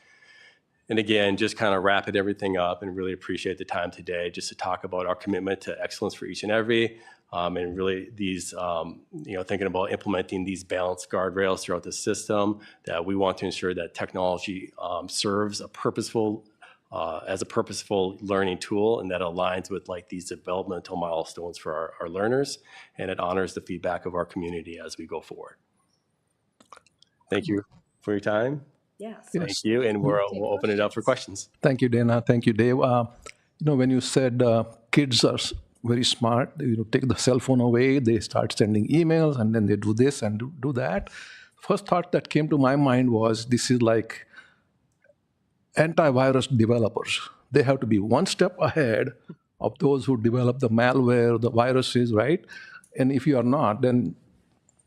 And again, just kind of wrapping everything up, and really appreciate the time today just to talk about our commitment to excellence for each and every, and really these, thinking about implementing these balanced guardrails throughout the system, that we want to ensure that technology serves a purposeful as a purposeful learning tool, and that aligns with like these developmental milestones for our learners, and it honors the feedback of our community as we go forward. Thank you for your time. Yes. Thank you, and we'll open it up for questions. Thank you, Dana. Thank you, Dave. When you said kids are very smart, take the cell phone away, they start sending emails, and then they do this and do that. First thought that came to my mind was this is like antivirus developers. They have to be one step ahead of those who develop the malware, the viruses, right? And if you are not, then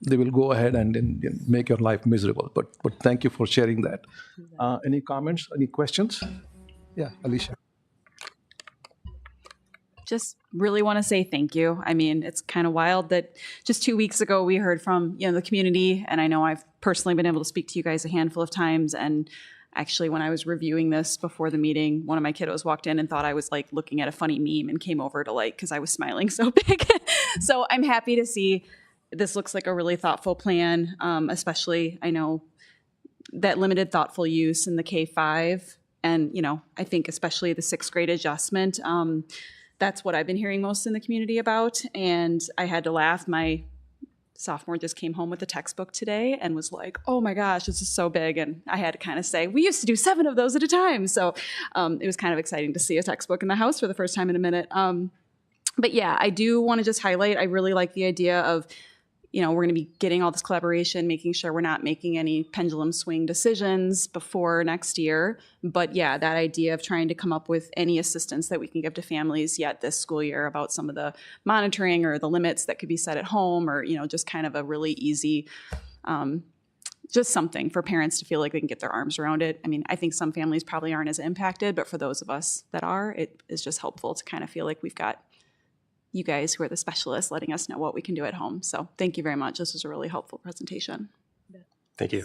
they will go ahead and then make your life miserable. But thank you for sharing that. Any comments? Any questions? Yeah, Alicia. Just really want to say thank you. I mean, it's kind of wild that just 2 weeks ago we heard from the community, and I know I've personally been able to speak to you guys a handful of times. And actually, when I was reviewing this before the meeting, one of my kiddos walked in and thought I was like looking at a funny meme and came over to because I was smiling so big. So I'm happy to see this looks like a really thoughtful plan, especially I know that limited thoughtful use in the K-5, and I think especially the 6th grade adjustment. That's what I've been hearing most in the community about. And I had to laugh. My sophomore just came home with the textbook today and was like, oh my gosh, this is so big. And I had to kind of say, we used to do 7 of those at a time. So it was kind of exciting to see a textbook in the house for the first time in a minute. But yeah, I do want to just highlight, I really like the idea of, we're going to be getting all this collaboration, making sure we're not making any pendulum swing decisions before next year. But yeah, that idea of trying to come up with any assistance that we can give to families yet this school year about some of the monitoring or the limits that could be set at home, or, just kind of a really easy, just something for parents to feel like they can get their arms around it. I mean, I think some families probably aren't as impacted, but for those of us that are, it is just helpful to kind of feel like we've got you guys who are the specialists letting us know what we can do at home. So thank you very much. This was a really helpful presentation. Thank you.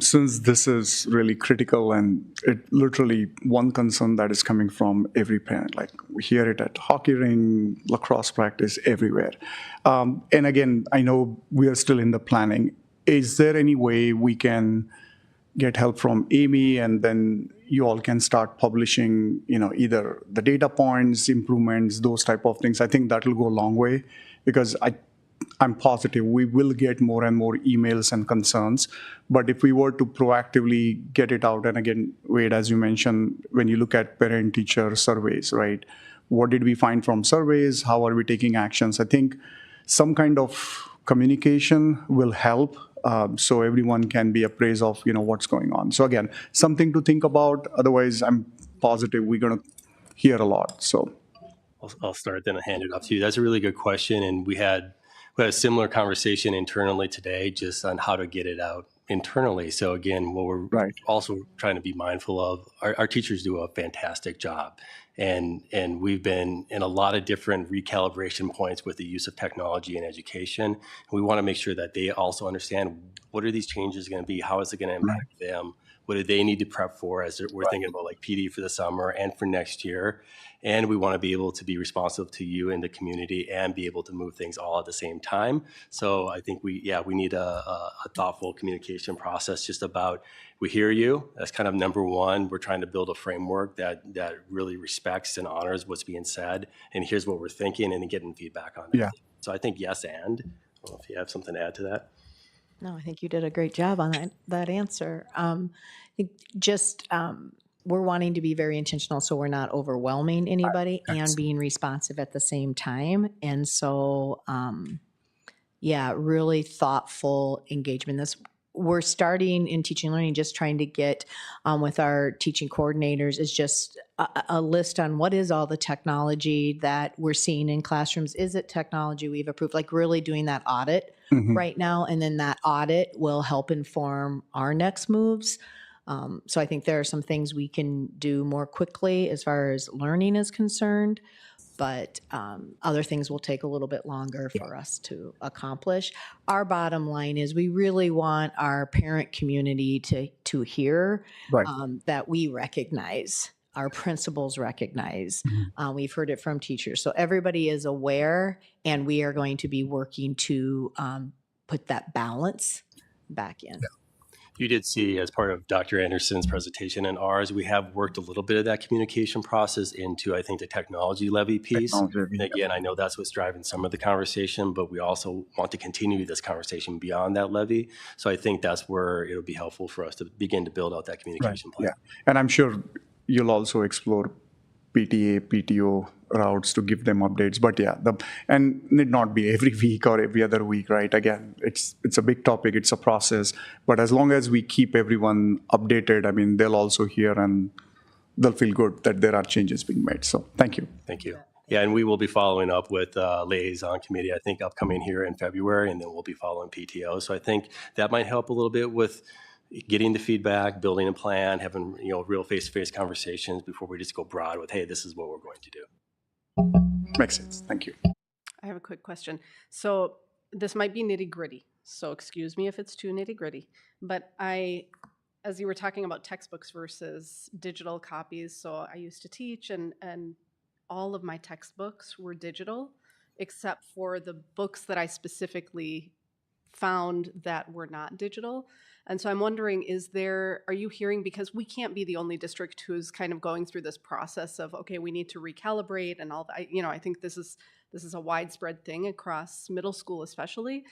Since this is really critical and it literally one concern that is coming from every parent, like we hear it at hockey ring, lacrosse practice, everywhere. And again, I know we are still in the planning. Is there any way we can get help from Amy, and then you all can start publishing, either the data points, improvements, those type of things? I think that will go a long way, because I'm positive we will get more and more emails and concerns. But if we were to proactively get it out, and again, Wade, as you mentioned, when you look at parent-teacher surveys, right? What did we find from surveys? How are we taking actions? I think some kind of communication will help, so everyone can be appraised of what's going on. So again, something to think about. Otherwise, I'm positive we're going to hear a lot. So I'll start, then I'll hand it off to you. That's a really good question, and we had a similar conversation internally today, just on how to get it out internally. So again, what we're also trying to be mindful of, our teachers do a fantastic job. And we've been in a lot of different recalibration points with the use of technology in education. We want to make sure that they also understand, what are these changes going to be? How is it going to impact them? What do they need to prep for as we're thinking about like PD for the summer and for next year? And we want to be able to be responsive to you and the community and be able to move things all at the same time. So I think we need a thoughtful communication process, just about, we hear you. That's kind of number one. We're trying to build a framework that really respects and honors what's being said. And here's what we're thinking, and then getting feedback on it. Yeah. So I think yes, and I don't know if you have something to add to that. No, I think you did a great job on that answer. I think just we're wanting to be very intentional, so we're not overwhelming anybody and being responsive at the same time. And so, really thoughtful engagement. We're starting in teaching and learning, just trying to get with our teaching coordinators, is just a list on what is all the technology that we're seeing in classrooms. Is it technology we've approved? Like really doing that audit right now. And then that audit will help inform our next moves. So I think there are some things we can do more quickly as far as learning is concerned, but other things will take a little bit longer for us to accomplish. Our bottom line is we really want our parent community to hear that we recognize, our principals recognize. We've heard it from teachers. So everybody is aware, and we are going to be working to put that balance back in. You did see, as part of Dr. Anderson's presentation and ours, we have worked a little bit of that communication process into, I think, the technology levy piece. Technology, And again, I know that's what's driving some of the conversation, but we also want to continue this conversation beyond that levy. So I think that's where it'll be helpful for us to begin to build out that communication plan. Yeah, and I'm sure you'll also explore PTA, PTO routes to give them updates. But yeah, and need not be every week or every other week, right? Again, it's a big topic, it's a process. But as long as we keep everyone updated, I mean, they'll also hear and they'll feel good that there are changes being made. So thank you. Thank you. Yeah, and we will be following up with liaison committee, I think, upcoming here in February, and then we'll be following PTO. So I think that might help a little bit with getting the feedback, building a plan, having real face-to-face conversations before we just go broad with, hey, this is what we're going to do. Makes sense. Thank you. I have a quick question. So this might be nitty gritty, so excuse me if it's too nitty gritty, but as you were talking about textbooks versus digital copies, so I used to teach and all of my textbooks were digital, except for the books that I specifically found that were not digital. And so I'm wondering, are you hearing, because we can't be the only district who's kind of going through this process of, okay, we need to recalibrate and all that. I think this is a widespread thing across middle school especially.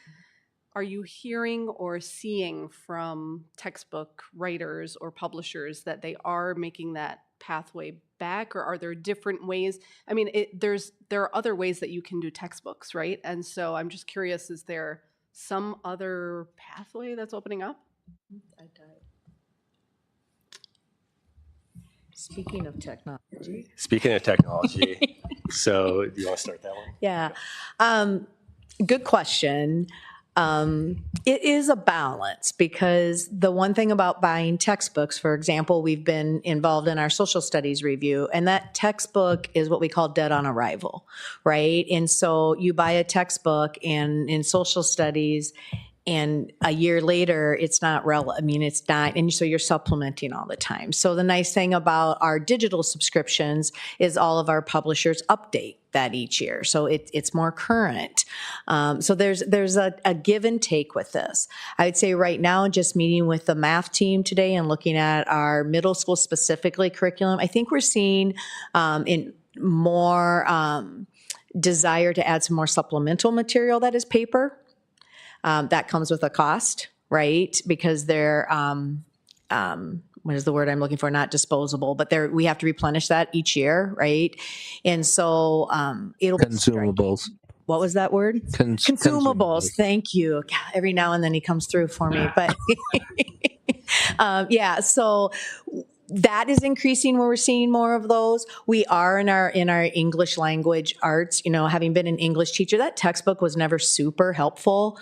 Are you hearing or seeing from textbook writers or publishers that they are making that pathway back, or are there different ways? I mean, there are other ways that you can do textbooks, right? And so I'm just curious, is there some other pathway that's opening up? Speaking of technology. So do you want to start that one? Yeah. Good question. It is a balance, because the one thing about buying textbooks, for example, we've been involved in our social studies review, and that textbook is what we call dead on arrival, right? And so you buy a textbook and in social studies, and a year later, it's not relevant. I mean, it's not, and so you're supplementing all the time. So the nice thing about our digital subscriptions is all of our publishers update that each year, so it's more current. So there's a give and take with this. I would say right now, just meeting with the math team today and looking at our middle school specifically curriculum, I think we're seeing in more desire to add some more supplemental material that is paper. That comes with a cost, right? Because they're, what is the word I'm looking for? Not disposable, but we have to replenish that each year, right? And so it'll be Consumables. What was that word? Consumables. Thank you. God, every now and then he comes through for me, but yeah. So that is increasing where we're seeing more of those. We are in our English language arts, having been an English teacher, that textbook was never super helpful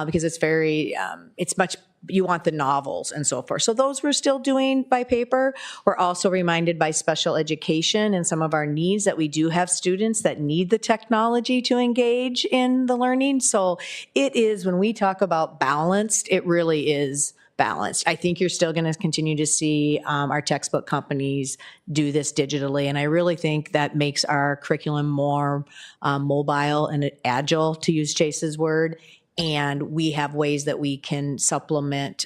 because it's much, you want the novels and so forth. So those we're still doing by paper. We're also reminded by special education and some of our needs that we do have students that need the technology to engage in the learning. So it is, when we talk about balanced, it really is balanced. I think you're still going to continue to see our textbook companies do this digitally, and I really think that makes our curriculum more mobile and agile, to use Chase's word. And we have ways that we can supplement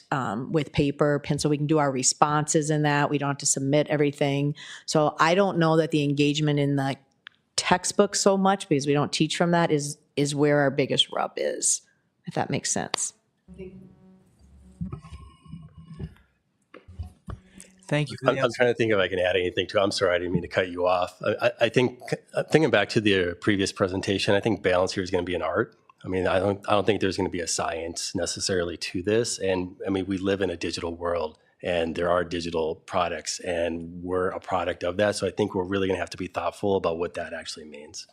with paper, pencil. We can do our responses in that. We don't have to submit everything. So I don't know that the engagement in the textbook so much, because we don't teach from that, is where our biggest rub is, if that makes sense. Thank you. I'm trying to think if I can add anything to it. I'm sorry, I didn't mean to cut you off. I think, thinking back to the previous presentation, I think balance here is going to be an art. I mean, I don't think there's going to be a science necessarily to this. And I mean, we live in a digital world, and there are digital products, and we're a product of that. So I think we're really going to have to be thoughtful about what that actually means.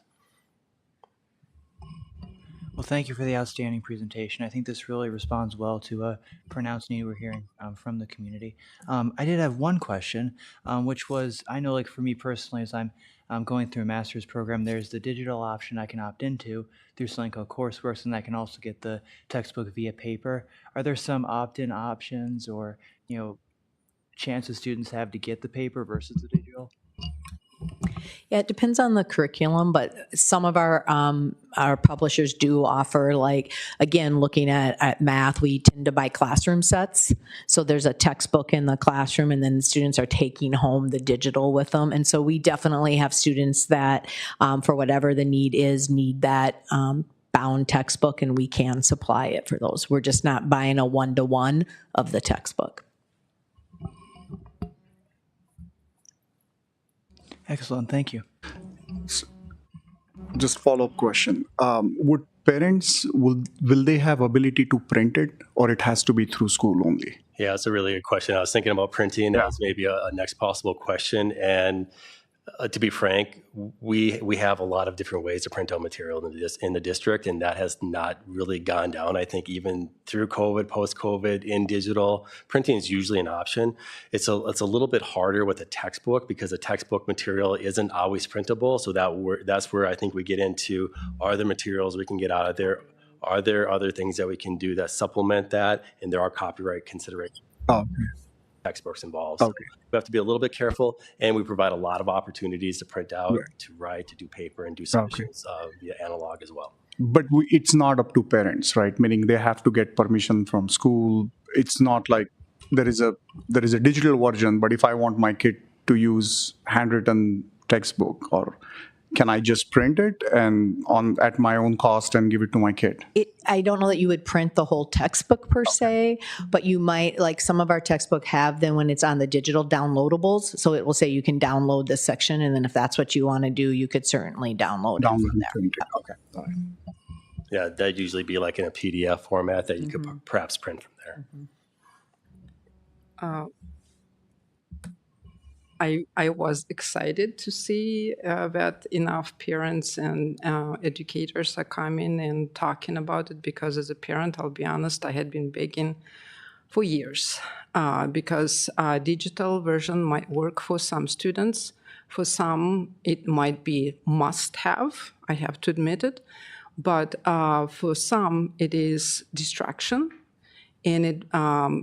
Well, thank you for the outstanding presentation. I think this really responds well to a pronounced need we're hearing from the community. I did have one question, which was, I know, like for me personally, as I'm going through a master's program, there's the digital option I can opt into through something called Courseworks, and I can also get the textbook via paper. Are there some opt-in options or, chances students have to get the paper versus the digital? Yeah, it depends on the curriculum, but some of our publishers do offer, like, again, looking at math, we tend to buy classroom sets. So there's a textbook in the classroom, and then students are taking home the digital with them. And so we definitely have students that, for whatever the need is, need that bound textbook, and we can supply it for those. We're just not buying a one-to-one of the textbook. Excellent, thank you. Just follow-up question. Would parents, will they have ability to print it, or it has to be through school only? Yeah, that's a really good question. I was thinking about printing as maybe a next possible question. And to be frank, we have a lot of different ways to print out material in the district, and that has not really gone down. I think even through COVID, post-COVID, in digital, printing is usually an option. It's a little bit harder with a textbook because the textbook material isn't always printable. So that's where I think we get into, are there materials we can get out of there? Are there other things that we can do that supplement that? And there are copyright considerations. Oh, Textbooks involved. So we have to be a little bit careful, and we provide a lot of opportunities to print out, to write, to do paper, and do submissions via analog as well. But it's not up to parents, right? Meaning they have to get permission from school. It's not like there is a digital version, but if I want my kid to use handwritten textbook, or can I just print it and at my own cost and give it to my kid? I don't know that you would print the whole textbook per se, but you might, like some of our textbook have them when it's on the digital downloadables. So it will say you can download this section, and then if that's what you want to do, you could certainly download it from there. Print it. Okay. All right. Yeah, that'd usually be like in a PDF format that you could perhaps print from there. I was excited to see that enough parents and educators are coming and talking about it, because as a parent, I'll be honest, I had been begging for years because digital version might work for some students. For some, it might be must-have, I have to admit it. But for some, it is distraction. And it,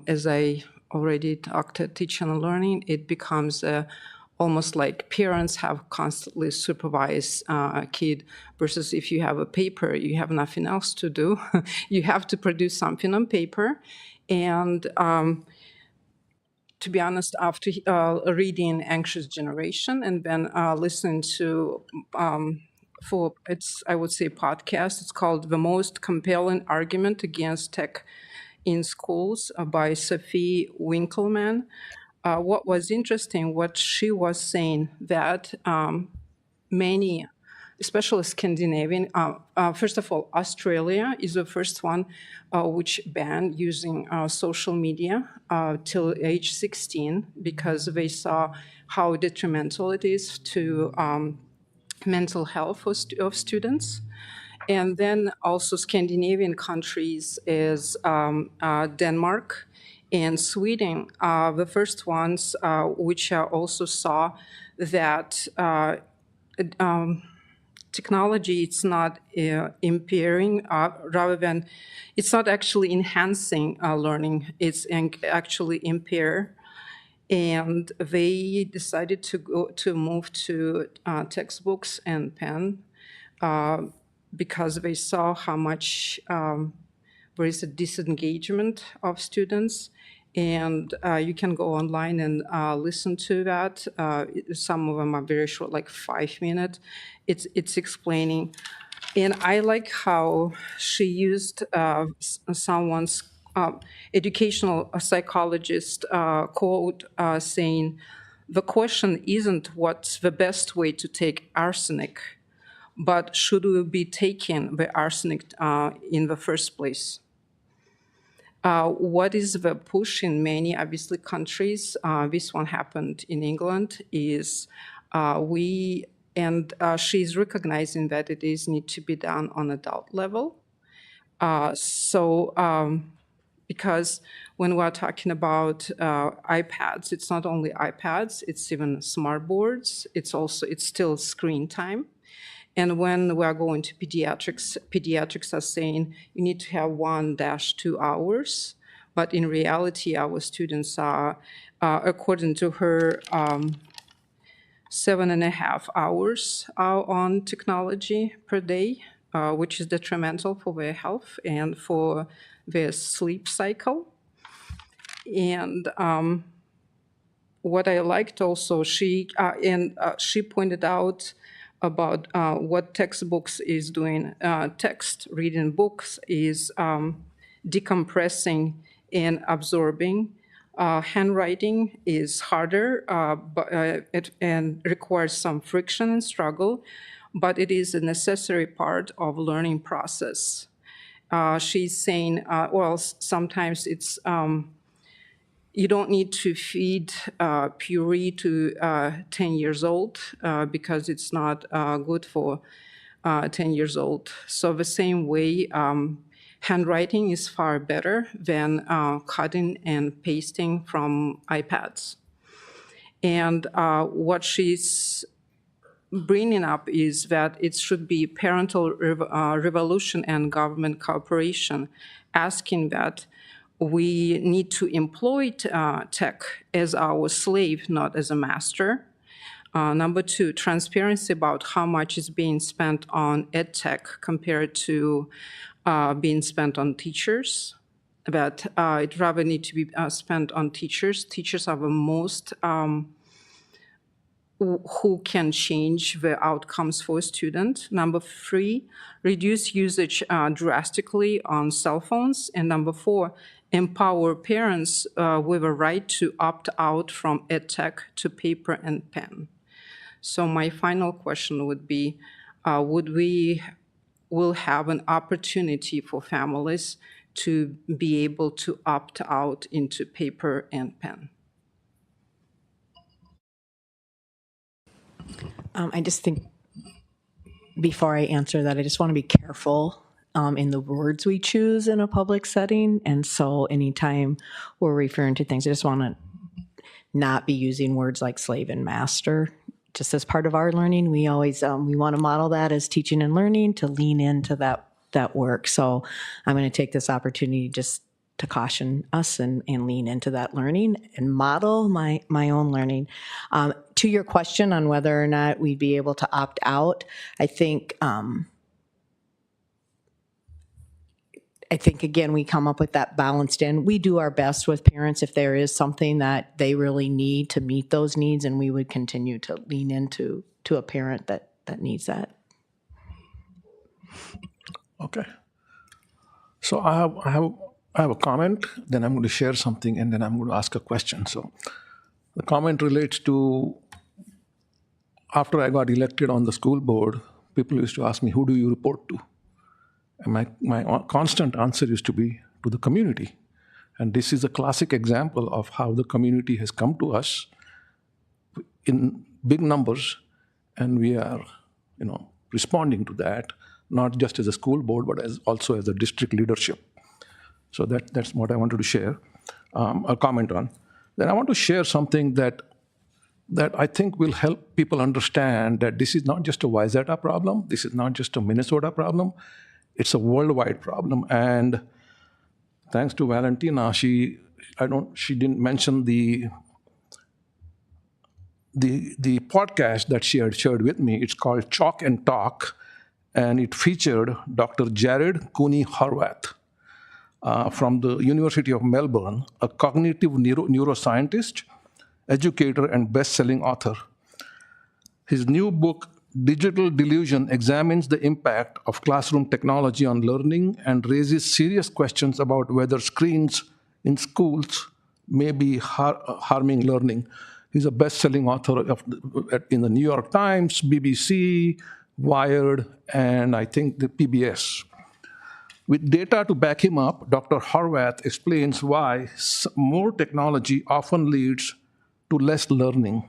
as I already talked at Teaching and Learning, it becomes almost like parents have constantly supervised a kid, versus if you have a paper, you have nothing else to do. You have to produce something on paper. And to be honest, after reading Anxious Generation and then listening to, I would say, podcast, it's called The Most Compelling Argument Against Tech in Schools by Sophie Winkleman. What was interesting, what she was saying, that many, especially Scandinavian, first of all, Australia is the first one which banned using social media till age 16, because they saw how detrimental it is to mental health of students. And then also Scandinavian countries is Denmark and Sweden are the first ones which also saw that technology, it's not impairing, rather than, it's not actually enhancing learning, it's actually impair. And they decided to move to textbooks and pen, because they saw how much there is a disengagement of students. And you can go online and listen to that. Some of them are very short, like 5 minutes. It's explaining. And I like how she used someone's educational psychologist quote saying, the question isn't what's the best way to take arsenic, but should we be taking the arsenic in the first place? What is the push in many, obviously, countries, this one happened in England, is she's recognizing that it is need to be done on adult level. Because when we're talking about iPads, it's not only iPads, it's even smart boards, it's still screen time. And when we are going to pediatrics are saying you need to have 1-2 hours. But in reality, our students are, according to her 7.5 hours on technology per day, which is detrimental for their health and for their sleep cycle. And what I liked also, she pointed out about what textbooks is doing. Text reading books is decompressing and absorbing. Handwriting is harder, and requires some friction and struggle, but it is a necessary part of learning process. She's saying, sometimes it's you don't need to feed puree to 10 years old because it's not good for 10 years old. So the same way, handwriting is far better than cutting and pasting from iPads. And what she's bringing up is that it should be parental revolution and government cooperation, asking that we need to employ tech as our slave, not as a master. Number two, transparency about how much is being spent on ed tech compared to being spent on teachers. That it rather need to be spent on teachers. Teachers are the most who can change the outcomes for a student. Number three, reduce usage drastically on cell phones. And number four, empower parents with a right to opt out from EdTech to paper and pen. So my final question would be, will have an opportunity for families to be able to opt out into paper and pen? I just think before I answer that, I just want to be careful in the words we choose in a public setting. And so anytime we're referring to things, I just want to not be using words like slave and master. Just as part of our learning, we always we want to model that as teaching and learning to lean into that work. So I'm going to take this opportunity just to caution us and lean into that learning and model my own learning. To your question on whether or not we'd be able to opt out, I think again, we come up with that balanced in. We do our best with parents if there is something that they really need to meet those needs, and we would continue to lean into a parent that needs that. Okay. So I have a comment, then I'm going to share something, and then I'm going to ask a question. So the comment relates to after I got elected on the school board, people used to ask me, who do you report to? And my constant answer used to be to the community. And this is a classic example of how the community has come to us in big numbers, and we are, responding to that, not just as a school board, but also as a district leadership. So that's what I wanted to share, a comment on. Then I want to share something that I think will help people understand that this is not just a Wayzata problem. This is not just a Minnesota problem. It's a worldwide problem. And thanks to Valentina, she didn't mention the podcast that she had shared with me. It's called Chalk and Talk, and it featured Dr. Jared Cooney-Horwath from the University of Melbourne, a cognitive neuroscientist, educator, and best-selling author. His new book, Digital Delusion, examines the impact of classroom technology on learning and raises serious questions about whether screens in schools may be harming learning. He's a best-selling author in the New York Times, BBC, Wired, and I think the PBS. With data to back him up, Dr. Horwath explains why more technology often leads to less learning.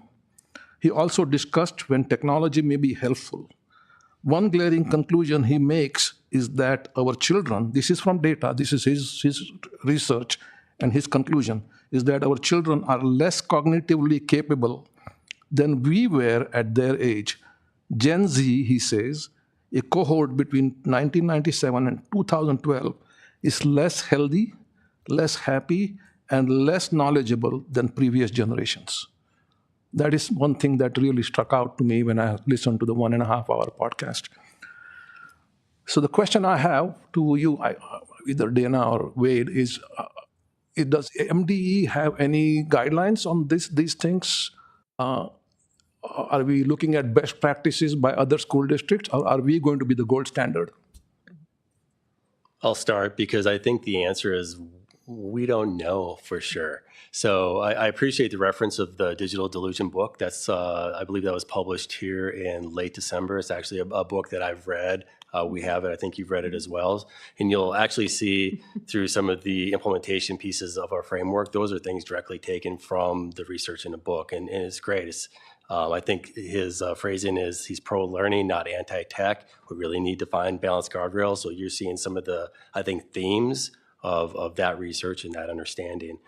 He also discussed when technology may be helpful. One glaring conclusion he makes is that our children, this is from data, this is his research, and his conclusion is that our children are less cognitively capable than we were at their age. Gen Z, he says, a cohort between 1997 and 2012, is less healthy, less happy, and less knowledgeable than previous generations. That is one thing that really struck out to me when I listened to the 1.5-hour podcast. So the question I have to you, either Dana or Wade, is does MDE have any guidelines on these things? Are we looking at best practices by other school districts, or are we going to be the gold standard? I'll start because I think the answer is we don't know for sure. So I appreciate the reference of the Digital Delusion book. That's I believe that was published here in late December. It's actually a book that I've read. We have it. I think you've read it as well. And you'll actually see through some of the implementation pieces of our framework, those are things directly taken from the research in the book. And it's great. I think his phrasing is he's pro-learning, not anti-tech. We really need to find balanced guardrails. So you're seeing some of the, I think, themes of that research and that understanding.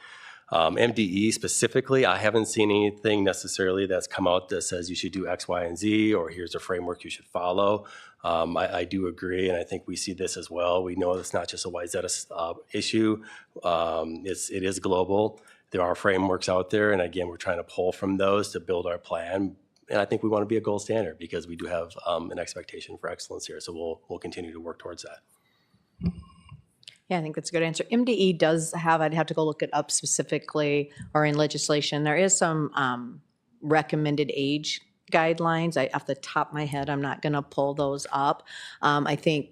MDE specifically, I haven't seen anything necessarily that's come out that says you should do X, Y, and Z, or here's a framework you should follow. I do agree, and I think we see this as well. We know it's not just a YZ issue. It is global. There are frameworks out there, and again, we're trying to pull from those to build our plan. And I think we want to be a gold standard because we do have an expectation for excellence here. So we'll continue to work towards that. Yeah, I think that's a good answer. MDE does have, I'd have to go look it up specifically, or in legislation, there is some recommended age guidelines. Off the top of my head, I'm not going to pull those up. I think,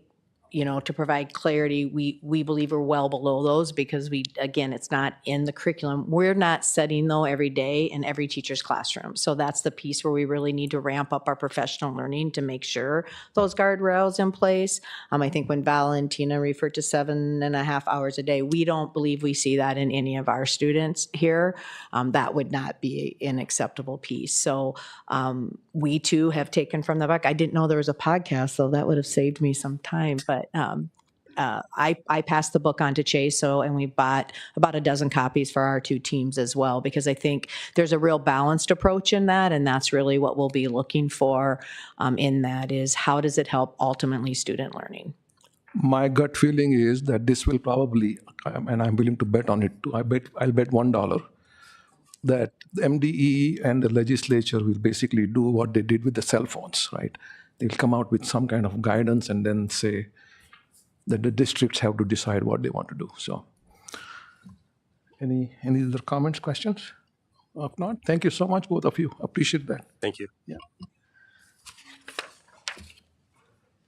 to provide clarity, we believe we're well below those because again, it's not in the curriculum. We're not setting though every day in every teacher's classroom. So that's the piece where we really need to ramp up our professional learning to make sure those guardrails in place. I think when Valentina referred to 7.5 hours a day, we don't believe we see that in any of our students here. That would not be an acceptable piece. So we too have taken from the book. I didn't know there was a podcast, so that would have saved me some time, but I passed the book on to Chase, and we bought about a dozen copies for our two teams as well, because I think there's a real balanced approach in that, and that's really what we'll be looking for in that is how does it help ultimately student learning? My gut feeling is that this will probably, and I'm willing to bet on it too, I'll bet $1, that the MDE and the legislature will basically do what they did with the cell phones, right? They'll come out with some kind of guidance and then say that the districts have to decide what they want to do. So any other comments, questions? If not, thank you so much, both of you. Appreciate that. Thank you. Yeah.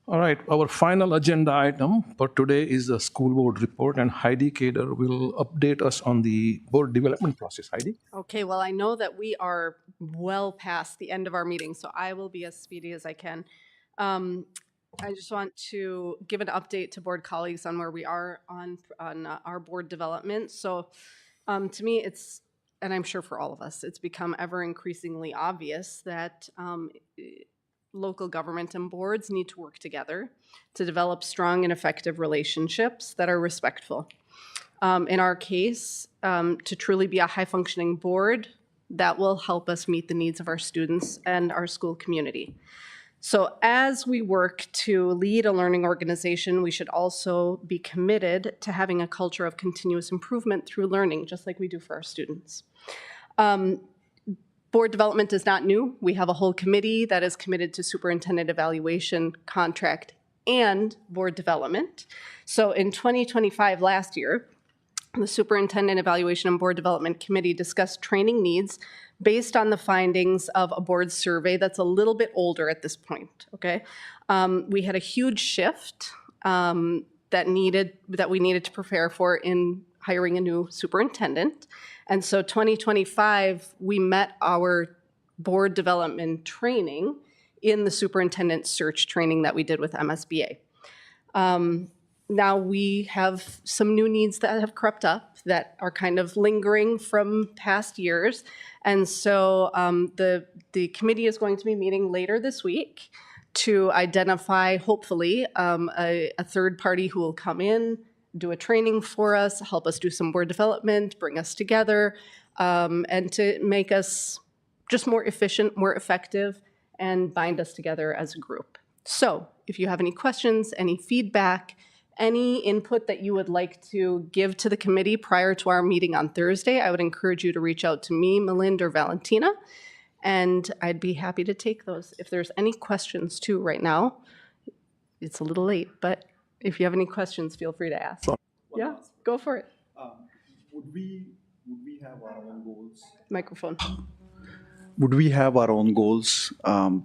All right, our final agenda item for today is the school board report, and Heidi Kader will update us on the board development process. Heidi? Okay, well, I know that we are well past the end of our meeting, so I will be as speedy as I can. I just want to give an update to board colleagues on where we are on our board development. So to me, and I'm sure for all of us, it's become ever increasingly obvious that local government and boards need to work together to develop strong and effective relationships that are respectful. In our case, to truly be a high-functioning board, that will help us meet the needs of our students and our school community. So as we work to lead a learning organization, we should also be committed to having a culture of continuous improvement through learning, just like we do for our students. Board development is not new. We have a whole committee that is committed to superintendent evaluation, contract, and board development. So in 2025, last year, the Superintendent Evaluation and Board Development Committee discussed training needs based on the findings of a board survey that's a little bit older at this point, okay? We had a huge shift that we needed to prepare for in hiring a new superintendent. And so 2025, we met our board development training in the superintendent search training that we did with MSBA. Now we have some new needs that have crept up that are kind of lingering from past years. And so the committee is going to be meeting later this week to identify, hopefully, a third party who will come in, do a training for us, help us do some board development, bring us together, and to make us just more efficient, more effective, and bind us together as a group. So if you have any questions, any feedback, any input that you would like to give to the committee prior to our meeting on Thursday, I would encourage you to reach out to me, Melinda, or Valentina. and I'd be happy to take those. If there's any questions too right now, it's a little late, but if you have any questions, feel free to ask. Yeah, go for it. Would we have our own goals? Microphone. Would we have our own goals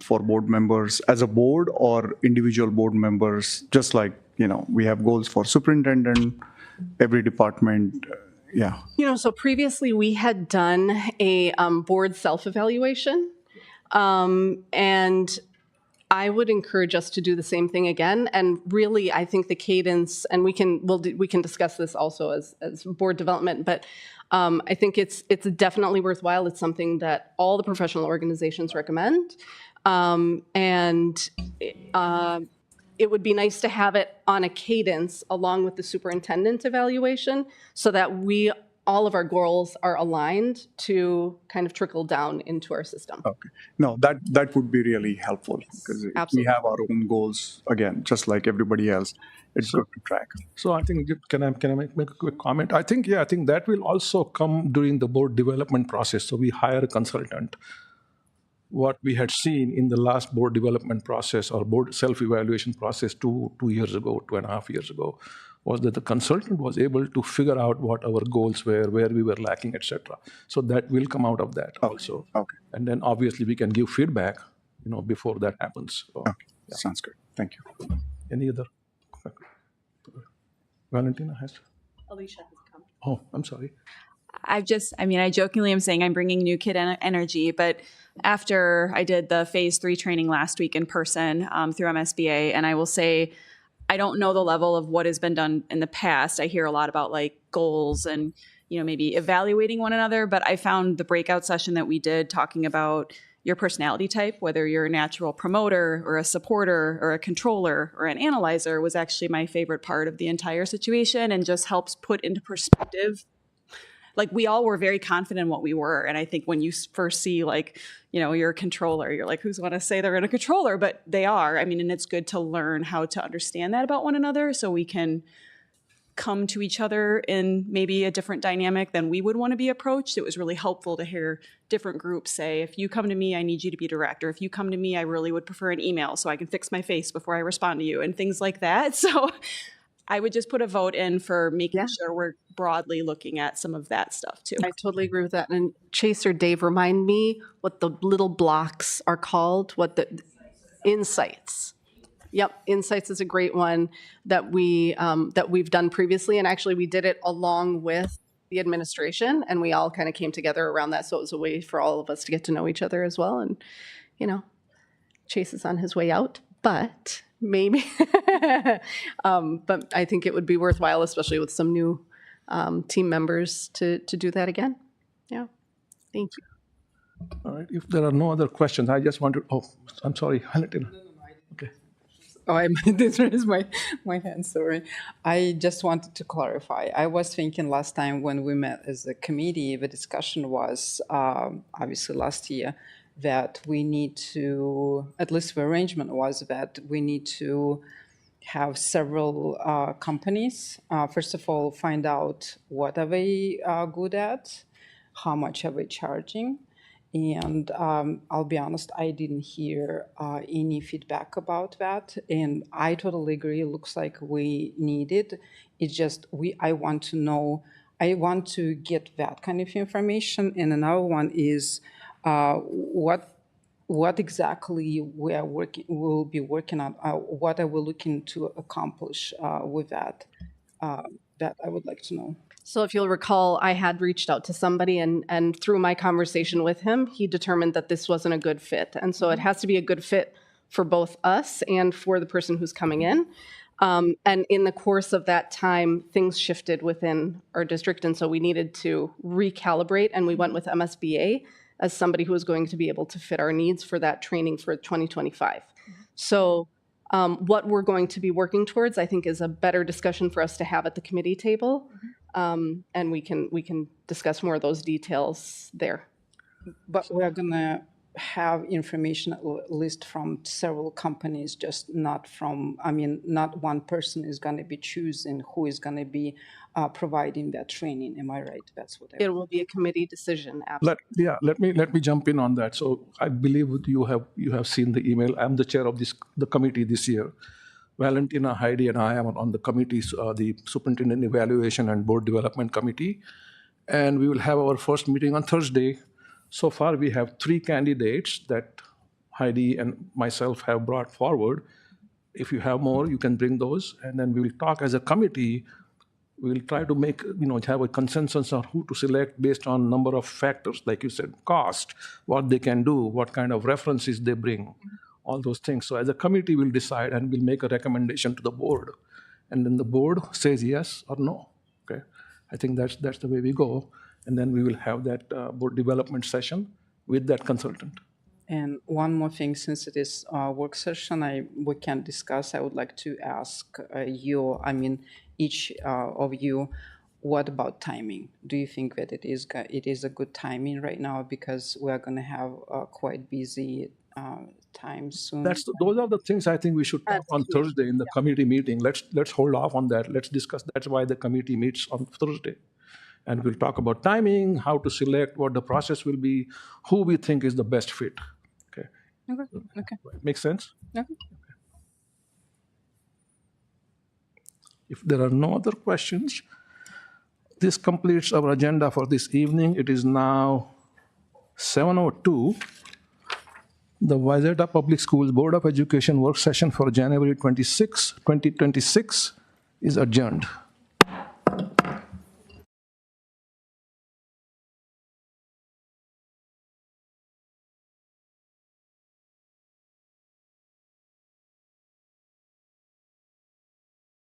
for board members as a board or individual board members? Just like, we have goals for superintendent, every department. Yeah. So previously we had done a board self-evaluation, and I would encourage us to do the same thing again. And really, I think the cadence, and we can discuss this also as board development, but I think it's definitely worthwhile. It's something that all the professional organizations recommend, and it would be nice to have it on a cadence along with the superintendent evaluation, so that all of our goals are aligned to kind of trickle down into our system. Okay. No, that would be really helpful, because if we Absolutely. have our own goals, again, just like everybody else, it's good to track. So I think, can I make a quick comment? I think that will also come during the board development process. So we hire a consultant. What we had seen in the last board development process or board self-evaluation process 2.5 years ago, was that the consultant was able to figure out what our goals were, where we were lacking, etc. So that will come out of that also. Okay. And then obviously we can give feedback, before that happens. So, Okay. Sounds good. Thank you. any other? Valentina has. Alicia has come. Oh, I'm sorry. I jokingly am saying I'm bringing new kid energy, but after I did the phase 3 training last week in person through MSBA, and I will say, I don't know the level of what has been done in the past. I hear a lot about like goals and, maybe evaluating one another, but I found the breakout session that we did talking about your personality type, whether you're a natural promoter or a supporter or a controller or an analyzer, was actually my favorite part of the entire situation, and just helps put into perspective. Like, we all were very confident in what we were. And I think when you first see, like, you're a controller, you're like, who's going to say they're in a controller? But they are. And it's good to learn how to understand that about one another, so we can come to each other in maybe a different dynamic than we would want to be approached. It was really helpful to hear different groups say, if you come to me, I need you to be direct. Or if you come to me, I really would prefer an email so I can fix my face before I respond to you, and things like that. So I would just put a vote in for making sure we're broadly looking at some of that stuff too. I totally agree with that. And Chase or Dave, remind me what the little blocks are called, what the insights. Yep, insights is a great one that we've done previously, and actually we did it along with the administration, and we all kind of came together around that. So it was a way for all of us to get to know each other as well. And Chase is on his way out, but maybe. But I think it would be worthwhile, especially with some new team members, to do that again. Yeah, thank you. All right. If there are no other questions, I just wanted. Oh, I'm sorry, Valentina. Okay. Oh, this is my hand, sorry. I just wanted to clarify. I was thinking last time when we met as a committee, the discussion was, obviously last year, that we need to, at least the arrangement was that we need to have several companies. First of all, find out what are they good at, how much are they charging. And I'll be honest, I didn't hear any feedback about that. And I totally agree. It looks like we need it. It's just I want to know, I want to get that kind of information. And another one is what exactly we'll be working on, what are we looking to accomplish with that? That I would like to know. So if you'll recall, I had reached out to somebody, and through my conversation with him, he determined that this wasn't a good fit. And so it has to be a good fit for both us and for the person who's coming in. And in the course of that time, things shifted within our district, and so we needed to recalibrate, and we went with MSBA as somebody who was going to be able to fit our needs for that training for 2025. So what we're going to be working towards, I think, is a better discussion for us to have at the committee table. And we can discuss more of those details there. But we're gonna have information at least from several companies, just not from, I mean, not one person is going to be choosing who is going to be providing that training. Am I right? That's what It will be a committee decision. Absolutely. Let me jump in on that. So I believe you have seen the email. I'm the chair of the committee this year. Valentina, Heidi, and I am on the committees, the Superintendent Evaluation and Board Development Committee, and we will have our first meeting on Thursday. So far, we have 3 candidates that Heidi and myself have brought forward. If you have more, you can bring those, and then we will talk as a committee. We'll try to make, have a consensus on who to select based on number of factors, like you said, cost, what they can do, what kind of references they bring, all those things. So as a committee, we'll decide and we'll make a recommendation to the board. And then the board says yes or no, okay? I think that's the way we go. And then we will have that board development session with that consultant. And one more thing, since it is a work session, we can discuss. I would like to ask each of you, what about timing? Do you think that it is a good timing right now, because we're going to have a quite busy time soon? Those are the things I think we should talk on Thursday in the committee meeting. Let's hold off on that. Let's discuss. That's why the committee meets on Thursday. And we'll talk about timing, how to select, what the process will be, who we think is the best fit. Okay. Okay. Makes sense? Okay. If there are no other questions, this completes our agenda for this evening. It is now 7:02. The Wayzata Public Schools Board of Education work session for January 26, 2026 is adjourned.